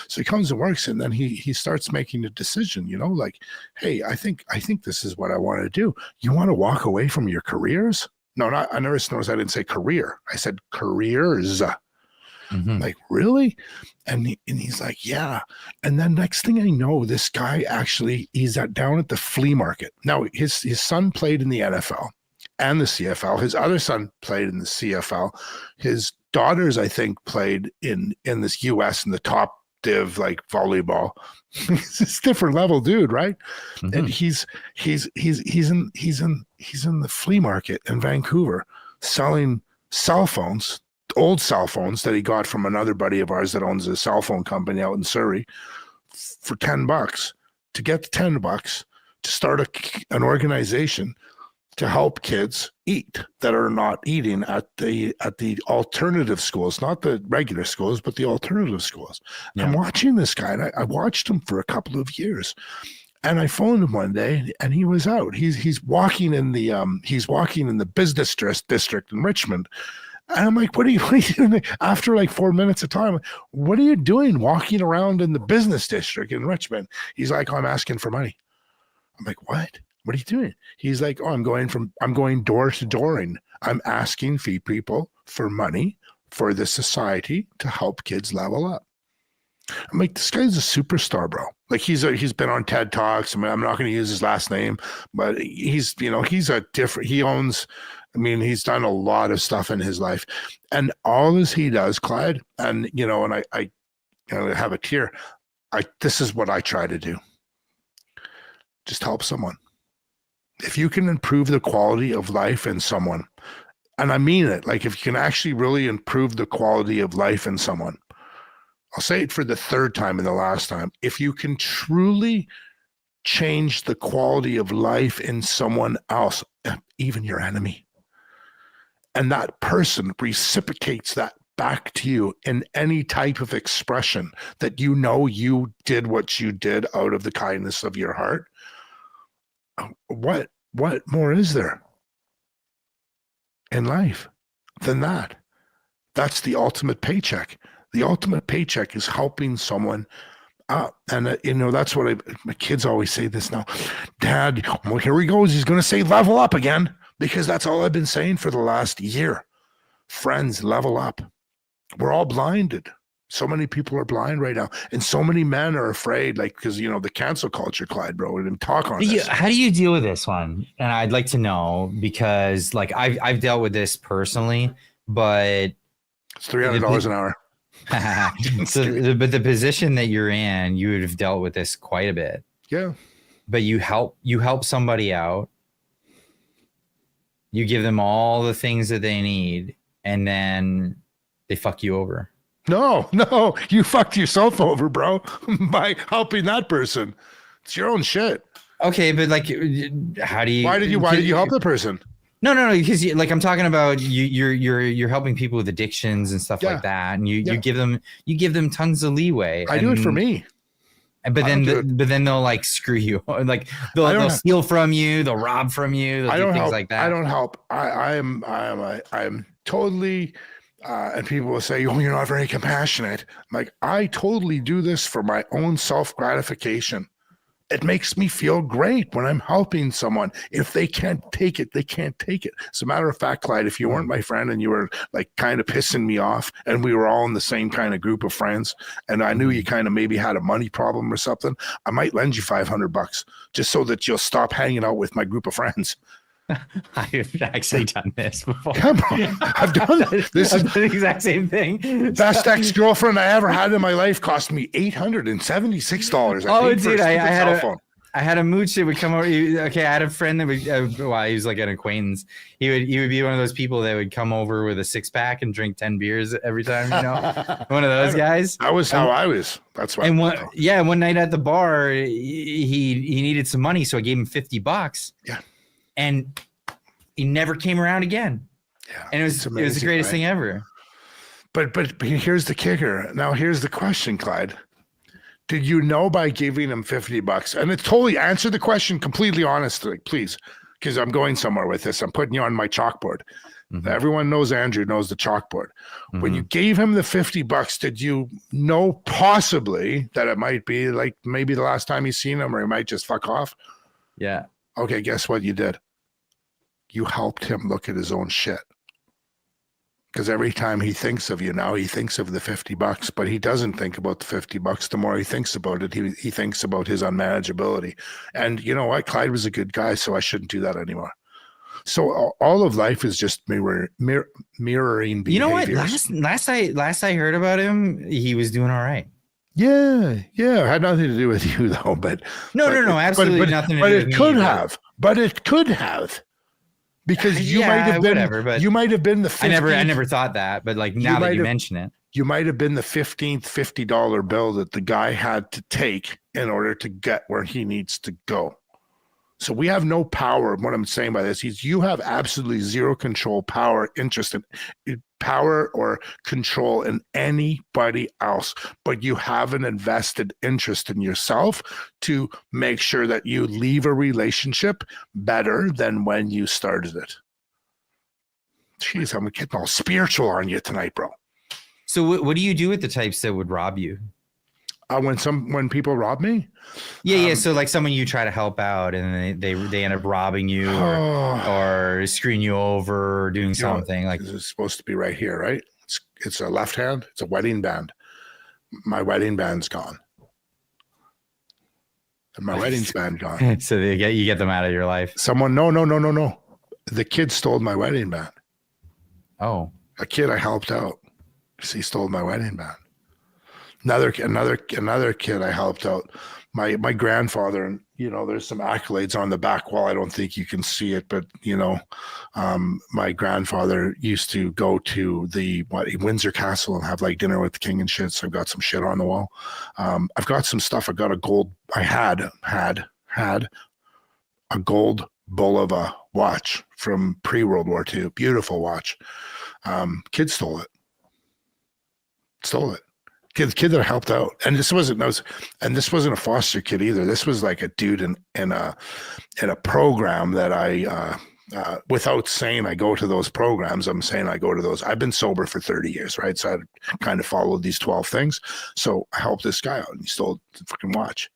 [SPEAKER 2] So he comes and works, and then he starts making a decision, like, hey, I think this is what I want to do. You want to walk away from your careers? No, I never noticed I didn't say career. I said careers. Mm-hmm. Like, really? And he's like, yeah. And then next thing I know, this guy actually, he's down at the flea market. Now, his son played in the NFL and the CFL. His other son played in the CFL. His daughters, I think, played in this US in the top div, like volleyball. He's this different level dude, right? Mm-hmm. And he's in the flea market in Vancouver selling cell phones, old cell phones that he got from another buddy of ours that owns a cell phone company out in Surrey for $10. To get the $10 to start an organization to help kids eat that are not eating at the alternative schools, not the regular schools, but the alternative schools. Yeah. I'm watching this guy, and I watched him for a couple of years. And I phoned him one day, and he was out. He's walking in the business district in Richmond. And I'm like, what are you doing? After like 4 minutes of time, what are you doing walking around in the business district in Richmond? He's like, oh, I'm asking for money. I'm like, what? What are you doing? He's like, oh, I'm going door to dooring. I'm asking people for money for the society to help kids level up. I'm like, this guy's a superstar, bro. Like, he's been on TED Talks. I mean, I'm not going to use his last name, but he's done a lot of stuff in his life, and all as he does, Clyde, and I have a tear. This is what I try to do. Just help someone. If you can improve the quality of life in someone, and I mean it, like if you can actually really improve the quality of life in someone, I'll say it for the third time and the last time. If you can truly change the quality of life in someone else, even your enemy, and that person reciprocates that back to you in any type of expression that you know you did what you did out of the kindness of your heart, what more is there in life than that? That's the ultimate paycheck. The ultimate paycheck is helping someone up. And, that's what my kids always say this now. Dad, well, here he goes. He's going to say level up again, because that's all I've been saying for the last year. Friends, level up. We're all blinded. So many people are blind right now. And so many men are afraid, like, because, the cancel culture, Clyde, bro, we didn't talk on this.
[SPEAKER 1] How do you deal with this one? And I'd like to know, because like I've dealt with this personally, but
[SPEAKER 2] it's $300 an hour.
[SPEAKER 1] But the position that you're in, you would have dealt with this quite a bit.
[SPEAKER 2] Yeah.
[SPEAKER 1] But you help somebody out. You give them all the things that they need, and then they fuck you over.
[SPEAKER 2] No, you fucked yourself over, bro, by helping that person. It's your own shit.
[SPEAKER 1] Okay, but like, how do you?
[SPEAKER 2] Why did you help the person?
[SPEAKER 1] No, because like I'm talking about you're helping people with addictions and stuff like that, and you give them tons of leeway.
[SPEAKER 2] I do it for me.
[SPEAKER 1] But then they'll like screw you, like they'll steal from you, they'll rob from you, they'll do things like that.
[SPEAKER 2] I don't help. I'm totally. And people will say, "Oh, you're not very compassionate." I'm like, I totally do this for my own self-gratification. It makes me feel great when I'm helping someone. If they can't take it, they can't take it. As a matter of fact, Clyde, if you weren't my friend and you were like kind of pissing me off, and we were all in the same kind of group of friends, and I knew you kind of maybe had a money problem or something, I might lend you $500 just so that you'll stop hanging out with my group of friends.
[SPEAKER 1] I've actually done this before.
[SPEAKER 2] Come on, I've done this.
[SPEAKER 1] I've done the exact same thing.
[SPEAKER 2] Best ex-girlfriend I ever had in my life cost me $876.
[SPEAKER 1] Oh, dude, I had a mooch that would come over. Okay, I had a friend that would. He was like an acquaintance. He would be one of those people that would come over with a 6-pack and drink 10 beers every time. One of those guys.
[SPEAKER 2] That was how I was. That's why.
[SPEAKER 1] And one night at the bar, he needed some money, so I gave him $50.
[SPEAKER 2] Yeah.
[SPEAKER 1] And he never came around again. Yeah, and it was the greatest thing ever.
[SPEAKER 2] But here's the kicker. Now here's the question, Clyde. Did you know by giving him $50? And it totally answered the question completely honestly, please, because I'm going somewhere with this. I'm putting you on my chalkboard. Mm-hmm. Everyone knows Andrew knows the chalkboard. Mm-hmm. When you gave him the $50, did you know possibly that it might be like maybe the last time he's seen him, or he might just fuck off?
[SPEAKER 1] Yeah.
[SPEAKER 2] Okay, guess what you did? You helped him look at his own shit. Because every time he thinks of you now, he thinks of the $50, but he doesn't think about the $50. The more he thinks about it, he thinks about his unmanageability. And you know what? Clyde was a good guy, so I shouldn't do that anymore. So all of life is just mirroring behaviors.
[SPEAKER 1] You know what? Last I heard about him, he was doing all right.
[SPEAKER 2] Yeah. It had nothing to do with you though. But
[SPEAKER 1] no, absolutely nothing to do with me.
[SPEAKER 2] But it could have. Because you might have been you might have been the 15th,
[SPEAKER 1] I never thought that, but like now that you mention it,
[SPEAKER 2] you might have been the 15th $50 bill that the guy had to take in order to get where he needs to go. So we have no power. What I'm saying by this is you have absolutely zero control, power, interest in power or control in anybody else, but you have an invested interest in yourself to make sure that you leave a relationship better than when you started it. Jeez, I'm getting all spiritual on you tonight, bro.
[SPEAKER 1] So what do you do with the types that would rob you?
[SPEAKER 2] When people rob me?
[SPEAKER 1] Yeah. So like someone you try to help out and they end up robbing you or screwing you over or doing something like.
[SPEAKER 2] It's supposed to be right here, right? It's a left hand. It's a wedding band. My wedding band's gone. And my wedding's band gone.
[SPEAKER 1] So you get them out of your life.
[SPEAKER 2] Someone, no. The kid stole my wedding band.
[SPEAKER 1] Oh.
[SPEAKER 2] A kid I helped out. He stole my wedding band. Another kid I helped out. My grandfather, and there's some accolades on the back wall. I don't think you can see it, but my grandfather used to go to the Windsor Castle and have like dinner with the king and shit. So I've got some shit on the wall. I've got some stuff. I got a gold. I had a gold Bulova watch from pre-World War II. Beautiful watch. Kid stole it. Stole it. Kid that helped out. And this wasn't a foster kid either. This was like a dude in a program that I without saying I go to those programs, I'm saying I go to those. I've been sober for 30 years, right? So I kind of followed these 12 things. So I helped this guy out, and he stole the fucking watch.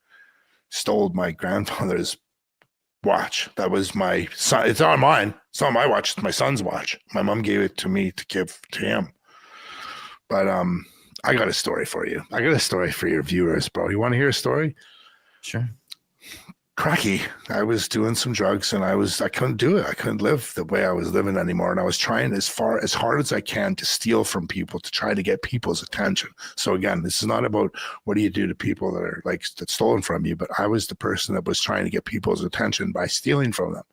[SPEAKER 2] Stole my grandfather's watch. That was my son. It's not mine. It's not my watch. It's my son's watch. My mom gave it to me to give to him. But I got a story for you. I got a story for your viewers, bro. You want to hear a story?
[SPEAKER 1] Sure.
[SPEAKER 2] Cracky. I was doing some drugs, and I couldn't do it. I couldn't live the way I was living anymore. And I was trying as hard as I can to steal from people, to try to get people's attention. So again, this is not about what do you do to people that are like that's stolen from you, but I was the person that was trying to get people's attention by stealing from them.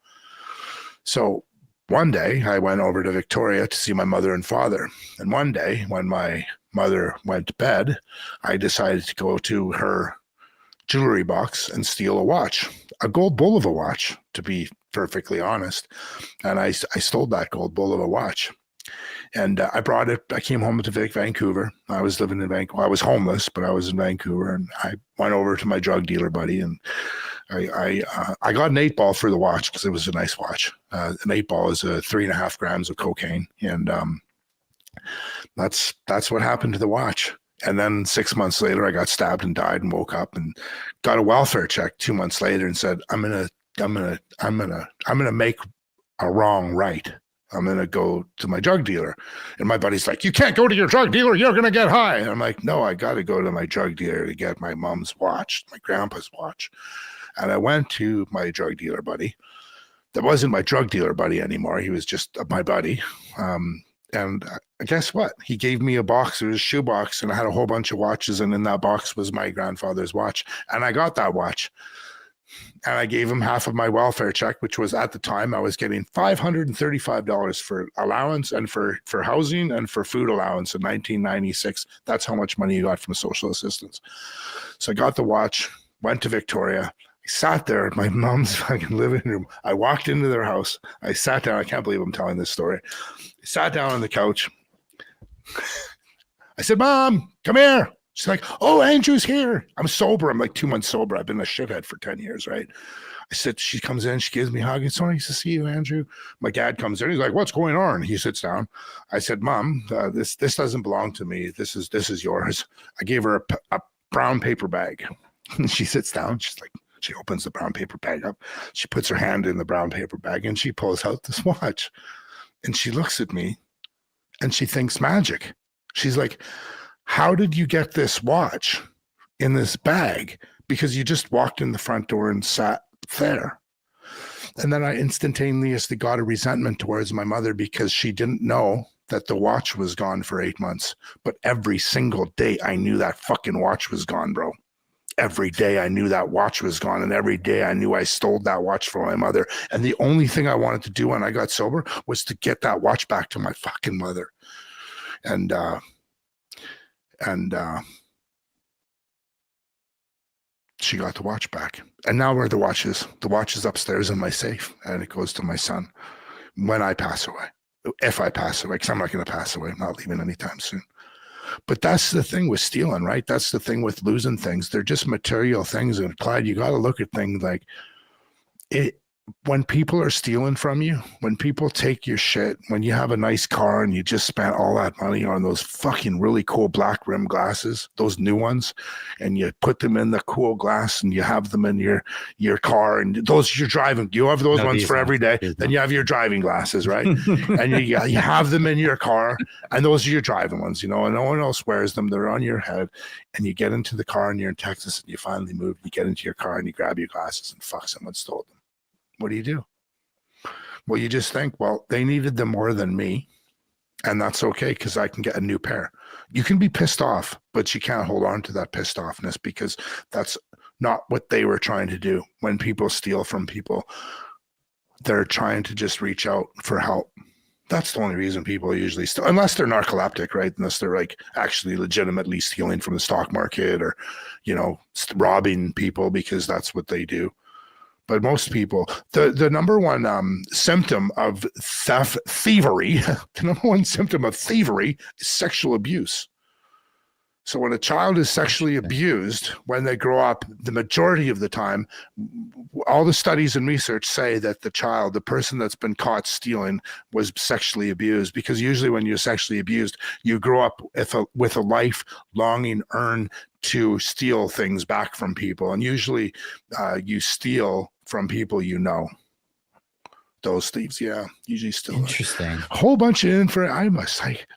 [SPEAKER 2] So one day I went over to Victoria to see my mother and father. And one day when my mother went to bed, I decided to go to her jewelry box and steal a watch, a gold bull of a watch, to be perfectly honest. And I stole that gold bull of a watch. And I brought it. I came home to Vancouver. I was living in Vancouver. I was homeless, but I was in Vancouver. And I went over to my drug dealer buddy, and I got an 8-ball for the watch because it was a nice watch. An 8-ball is 3.5 grams of cocaine, and that's what happened to the watch. And then 6 months later, I got stabbed and died and woke up and got a welfare check 2 months later and said, I'm gonna make a wrong right. I'm gonna go to my drug dealer. And my buddy's like, you can't go to your drug dealer, you're gonna get high. And I'm like, no, I gotta go to my drug dealer to get my mom's watch, my grandpa's watch. And I went to my drug dealer buddy. That wasn't my drug dealer buddy anymore. He was just my buddy. And guess what? He gave me a box. It was a shoe box, and I had a whole bunch of watches, and in that box was my grandfather's watch. And I got that watch. And I gave him half of my welfare check, which was, at the time, I was getting $535 for allowance and for housing and for food allowance in 1996. That's how much money you got from social assistance. So I got the watch, went to Victoria. I sat there at my mom's fucking living room. I walked into their house. I sat down. I can't believe I'm telling this story. I sat down on the couch. I said, Mom, come here. She's like, oh, Andrew's here. I'm sober. I'm like 2 months sober. I've been a shithead for 10 years, right? I said, she comes in, she gives me a hug. It's so nice to see you, Andrew. My dad comes in. He's like, what's going on? He sits down. I said, Mom, this doesn't belong to me. This is yours. I gave her a brown paper bag. She sits down. She's like, she opens the brown paper bag up. She puts her hand in the brown paper bag, and she pulls out this watch. And she looks at me, and she thinks magic. She's like, how did you get this watch in this bag? Because you just walked in the front door and sat there. And then I instantaneously got a resentment towards my mother because she didn't know that the watch was gone for 8 months. But every single day I knew that fucking watch was gone, bro. Every day I knew that watch was gone, and every day I knew I stole that watch from my mother. And the only thing I wanted to do when I got sober was to get that watch back to my fucking mother. And she got the watch back. And now where the watch is? The watch is upstairs in my safe, and it goes to my son when I pass away. If I pass away, because I'm not going to pass away. I'm not leaving anytime soon. But that's the thing with stealing, right? That's the thing with losing things. They're just material things. And Clyde, you got to look at things like it. When people are stealing from you, when people take your shit, when you have a nice car and you just spent all that money on those fucking really cool black rim glasses, those new ones, and you put them in the cool glass and you have them in your car, and those you're driving, you have those ones for every day, then you have your driving glasses, right? And you have them in your car, and those are your driving ones, and no one else wears them. They're on your head, and you get into the car and you're in Texas and you finally move, you get into your car and you grab your glasses and fuck, someone stole them. What do? Well, you just think, well, they needed them more than me, and that's okay because I can get a new pair. You can be pissed off, but you can't hold on to that pissed offness because that's not what they were trying to do. When people steal from people, they're trying to just reach out for help. That's the only reason people usually steal, unless they're narcoleptic, right? Unless they're like actually legitimately stealing from the stock market or, robbing people, because that's what they do. But most people, the number one symptom of thievery, the number one symptom of thievery is sexual abuse. So when a child is sexually abused, when they grow up, the majority of the time, all the studies and research say that the person that's been caught stealing was sexually abused, because usually when you're sexually abused, you grow up with a life-longing urge to steal things back from people. And usually you steal from people you know. Those thieves, usually still
[SPEAKER 1] interesting.
[SPEAKER 2] A whole bunch of info.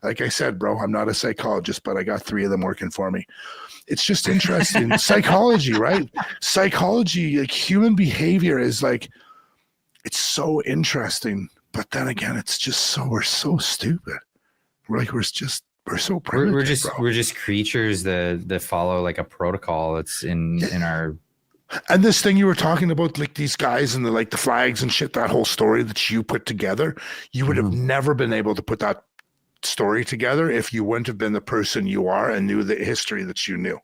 [SPEAKER 2] Like I said, bro, I'm not a psychologist, but I got 3 of them working for me. It's just interesting. Psychology, right? Psychology, like human behavior is like, it's so interesting. But then again, it's just we're so stupid. We're so primitive.
[SPEAKER 1] We're just creatures that follow like a protocol that's in our.
[SPEAKER 2] And this thing you were talking about, like these guys and the flags and shit, that whole story that you put together, you would have never been able to put that story together if you wouldn't have been the person you are and knew the history that you knew.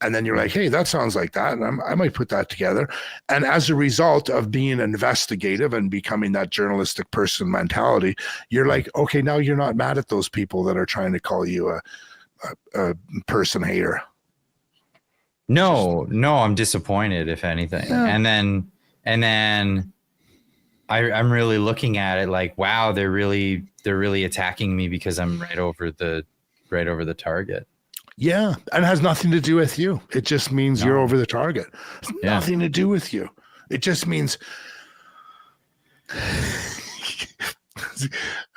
[SPEAKER 2] And then you're like, hey, that sounds like that. And I might put that together. And as a result of being investigative and becoming that journalistic person mentality, you're like, okay, now you're not mad at those people that are trying to call you a person hater.
[SPEAKER 1] No, I'm disappointed, if anything. Yeah. And then I'm really looking at it like, wow, they're really attacking me because I'm right over the target.
[SPEAKER 2] Yeah, and it has nothing to do with you. It just means you're over the target. It's nothing to do with you. It just means a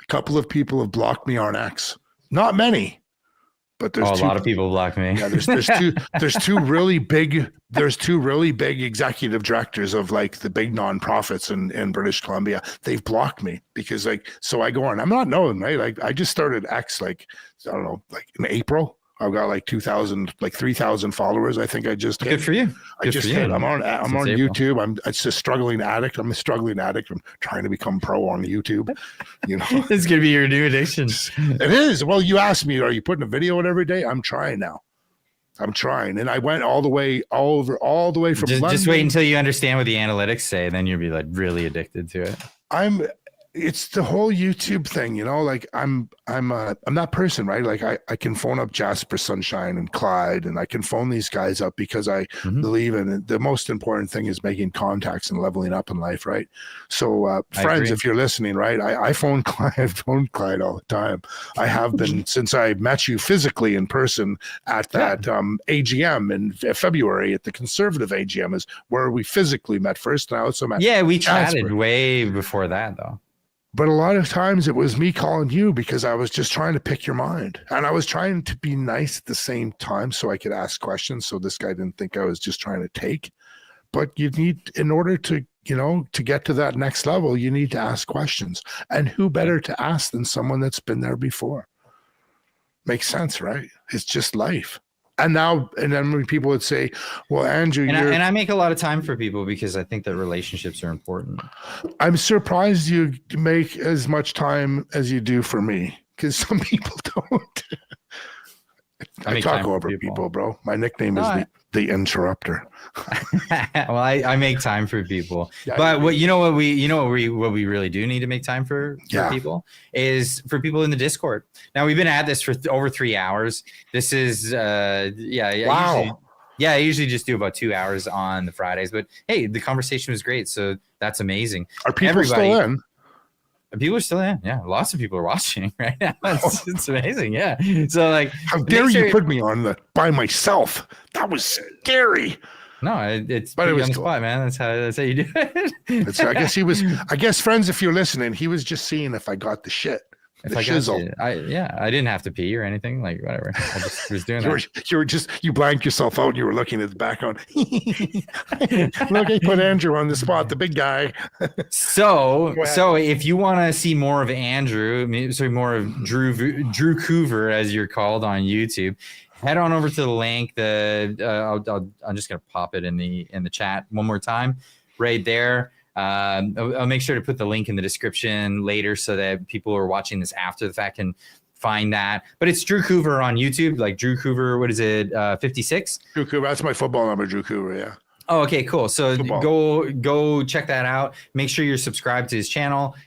[SPEAKER 2] couple of people have blocked me on X. Not many. But there's
[SPEAKER 1] a lot of people block me.
[SPEAKER 2] Yeah, there's two really big executive directors of like the big nonprofits in British Columbia. They've blocked me because so I go on. I'm not known, right? Like I just started X I don't know, in April. I've got 3,000 followers. I think I just hit.
[SPEAKER 1] Good for you.
[SPEAKER 2] I'm on YouTube. I'm a struggling addict. I'm trying to become pro on YouTube.
[SPEAKER 1] It's gonna be your new addiction.
[SPEAKER 2] It is. Well, you asked me, are you putting a video in every day? I'm trying now. And I went all the way from London.
[SPEAKER 1] Just wait until you understand what the analytics say, then you'll be really addicted to it.
[SPEAKER 2] It's the whole YouTube thing, I'm that person, right? Like I can phone up Jasper Sunshine and Clyde, and I can phone these guys up because I believe in it. The most important thing is making contacts and leveling up in life, right? So friends, if you're listening, right? I phone Clyde all the time. I have been since I met you physically in person at that AGM in February at the Conservative AGM is where we physically met first. And I also met
[SPEAKER 1] we chatted way before that though.
[SPEAKER 2] But a lot of times it was me calling you because I was just trying to pick your mind. And I was trying to be nice at the same time so I could ask questions so this guy didn't think I was just trying to take. But you need, in order to, to get to that next level, you need to ask questions. And who better to ask than someone that's been there before? Makes sense, right? It's just life. And then when people would say, well, Andrew,
[SPEAKER 1] and I make a lot of time for people because I think that relationships are important.
[SPEAKER 2] I'm surprised you make as much time as you do for me because some people don't. I talk over people, bro. My nickname is the interrupter.
[SPEAKER 1] Well, I make time for people, but what we really do need to make time for people is for people in the Discord. Now we've been at this for over 3 hours. This is wow. I usually just do about 2 hours on the Fridays, but hey, the conversation was great, so that's amazing.
[SPEAKER 2] Are people still in?
[SPEAKER 1] People are still in. Yeah, lots of people are watching right now. It's amazing. Yeah. So
[SPEAKER 2] how dare you put me on by myself? That was scary.
[SPEAKER 1] No, it's on the spot, man. That's how you do it.
[SPEAKER 2] I guess friends, if you're listening, he was just seeing if I got the shit.
[SPEAKER 1] If I didn't have to pee or anything, whatever. I just was doing
[SPEAKER 2] that. You blanked yourself out. You were looking at the background. Look, I put Andrew on the spot, the big guy.
[SPEAKER 1] So if you want to see more of Andrew, more of Drew Coover, as you're called on YouTube, head on over to the link. I'm just gonna pop it in the chat one more time, right there. I'll make sure to put the link in the description later so that people who are watching this after the fact can find that. But it's Drew Coover on YouTube, like Drew Coover. What is it? 56.
[SPEAKER 2] Drew Coover. That's my football number, Drew Coover. Yeah.
[SPEAKER 1] Oh, okay, cool. So go check that out. Make sure you're subscribed to his channel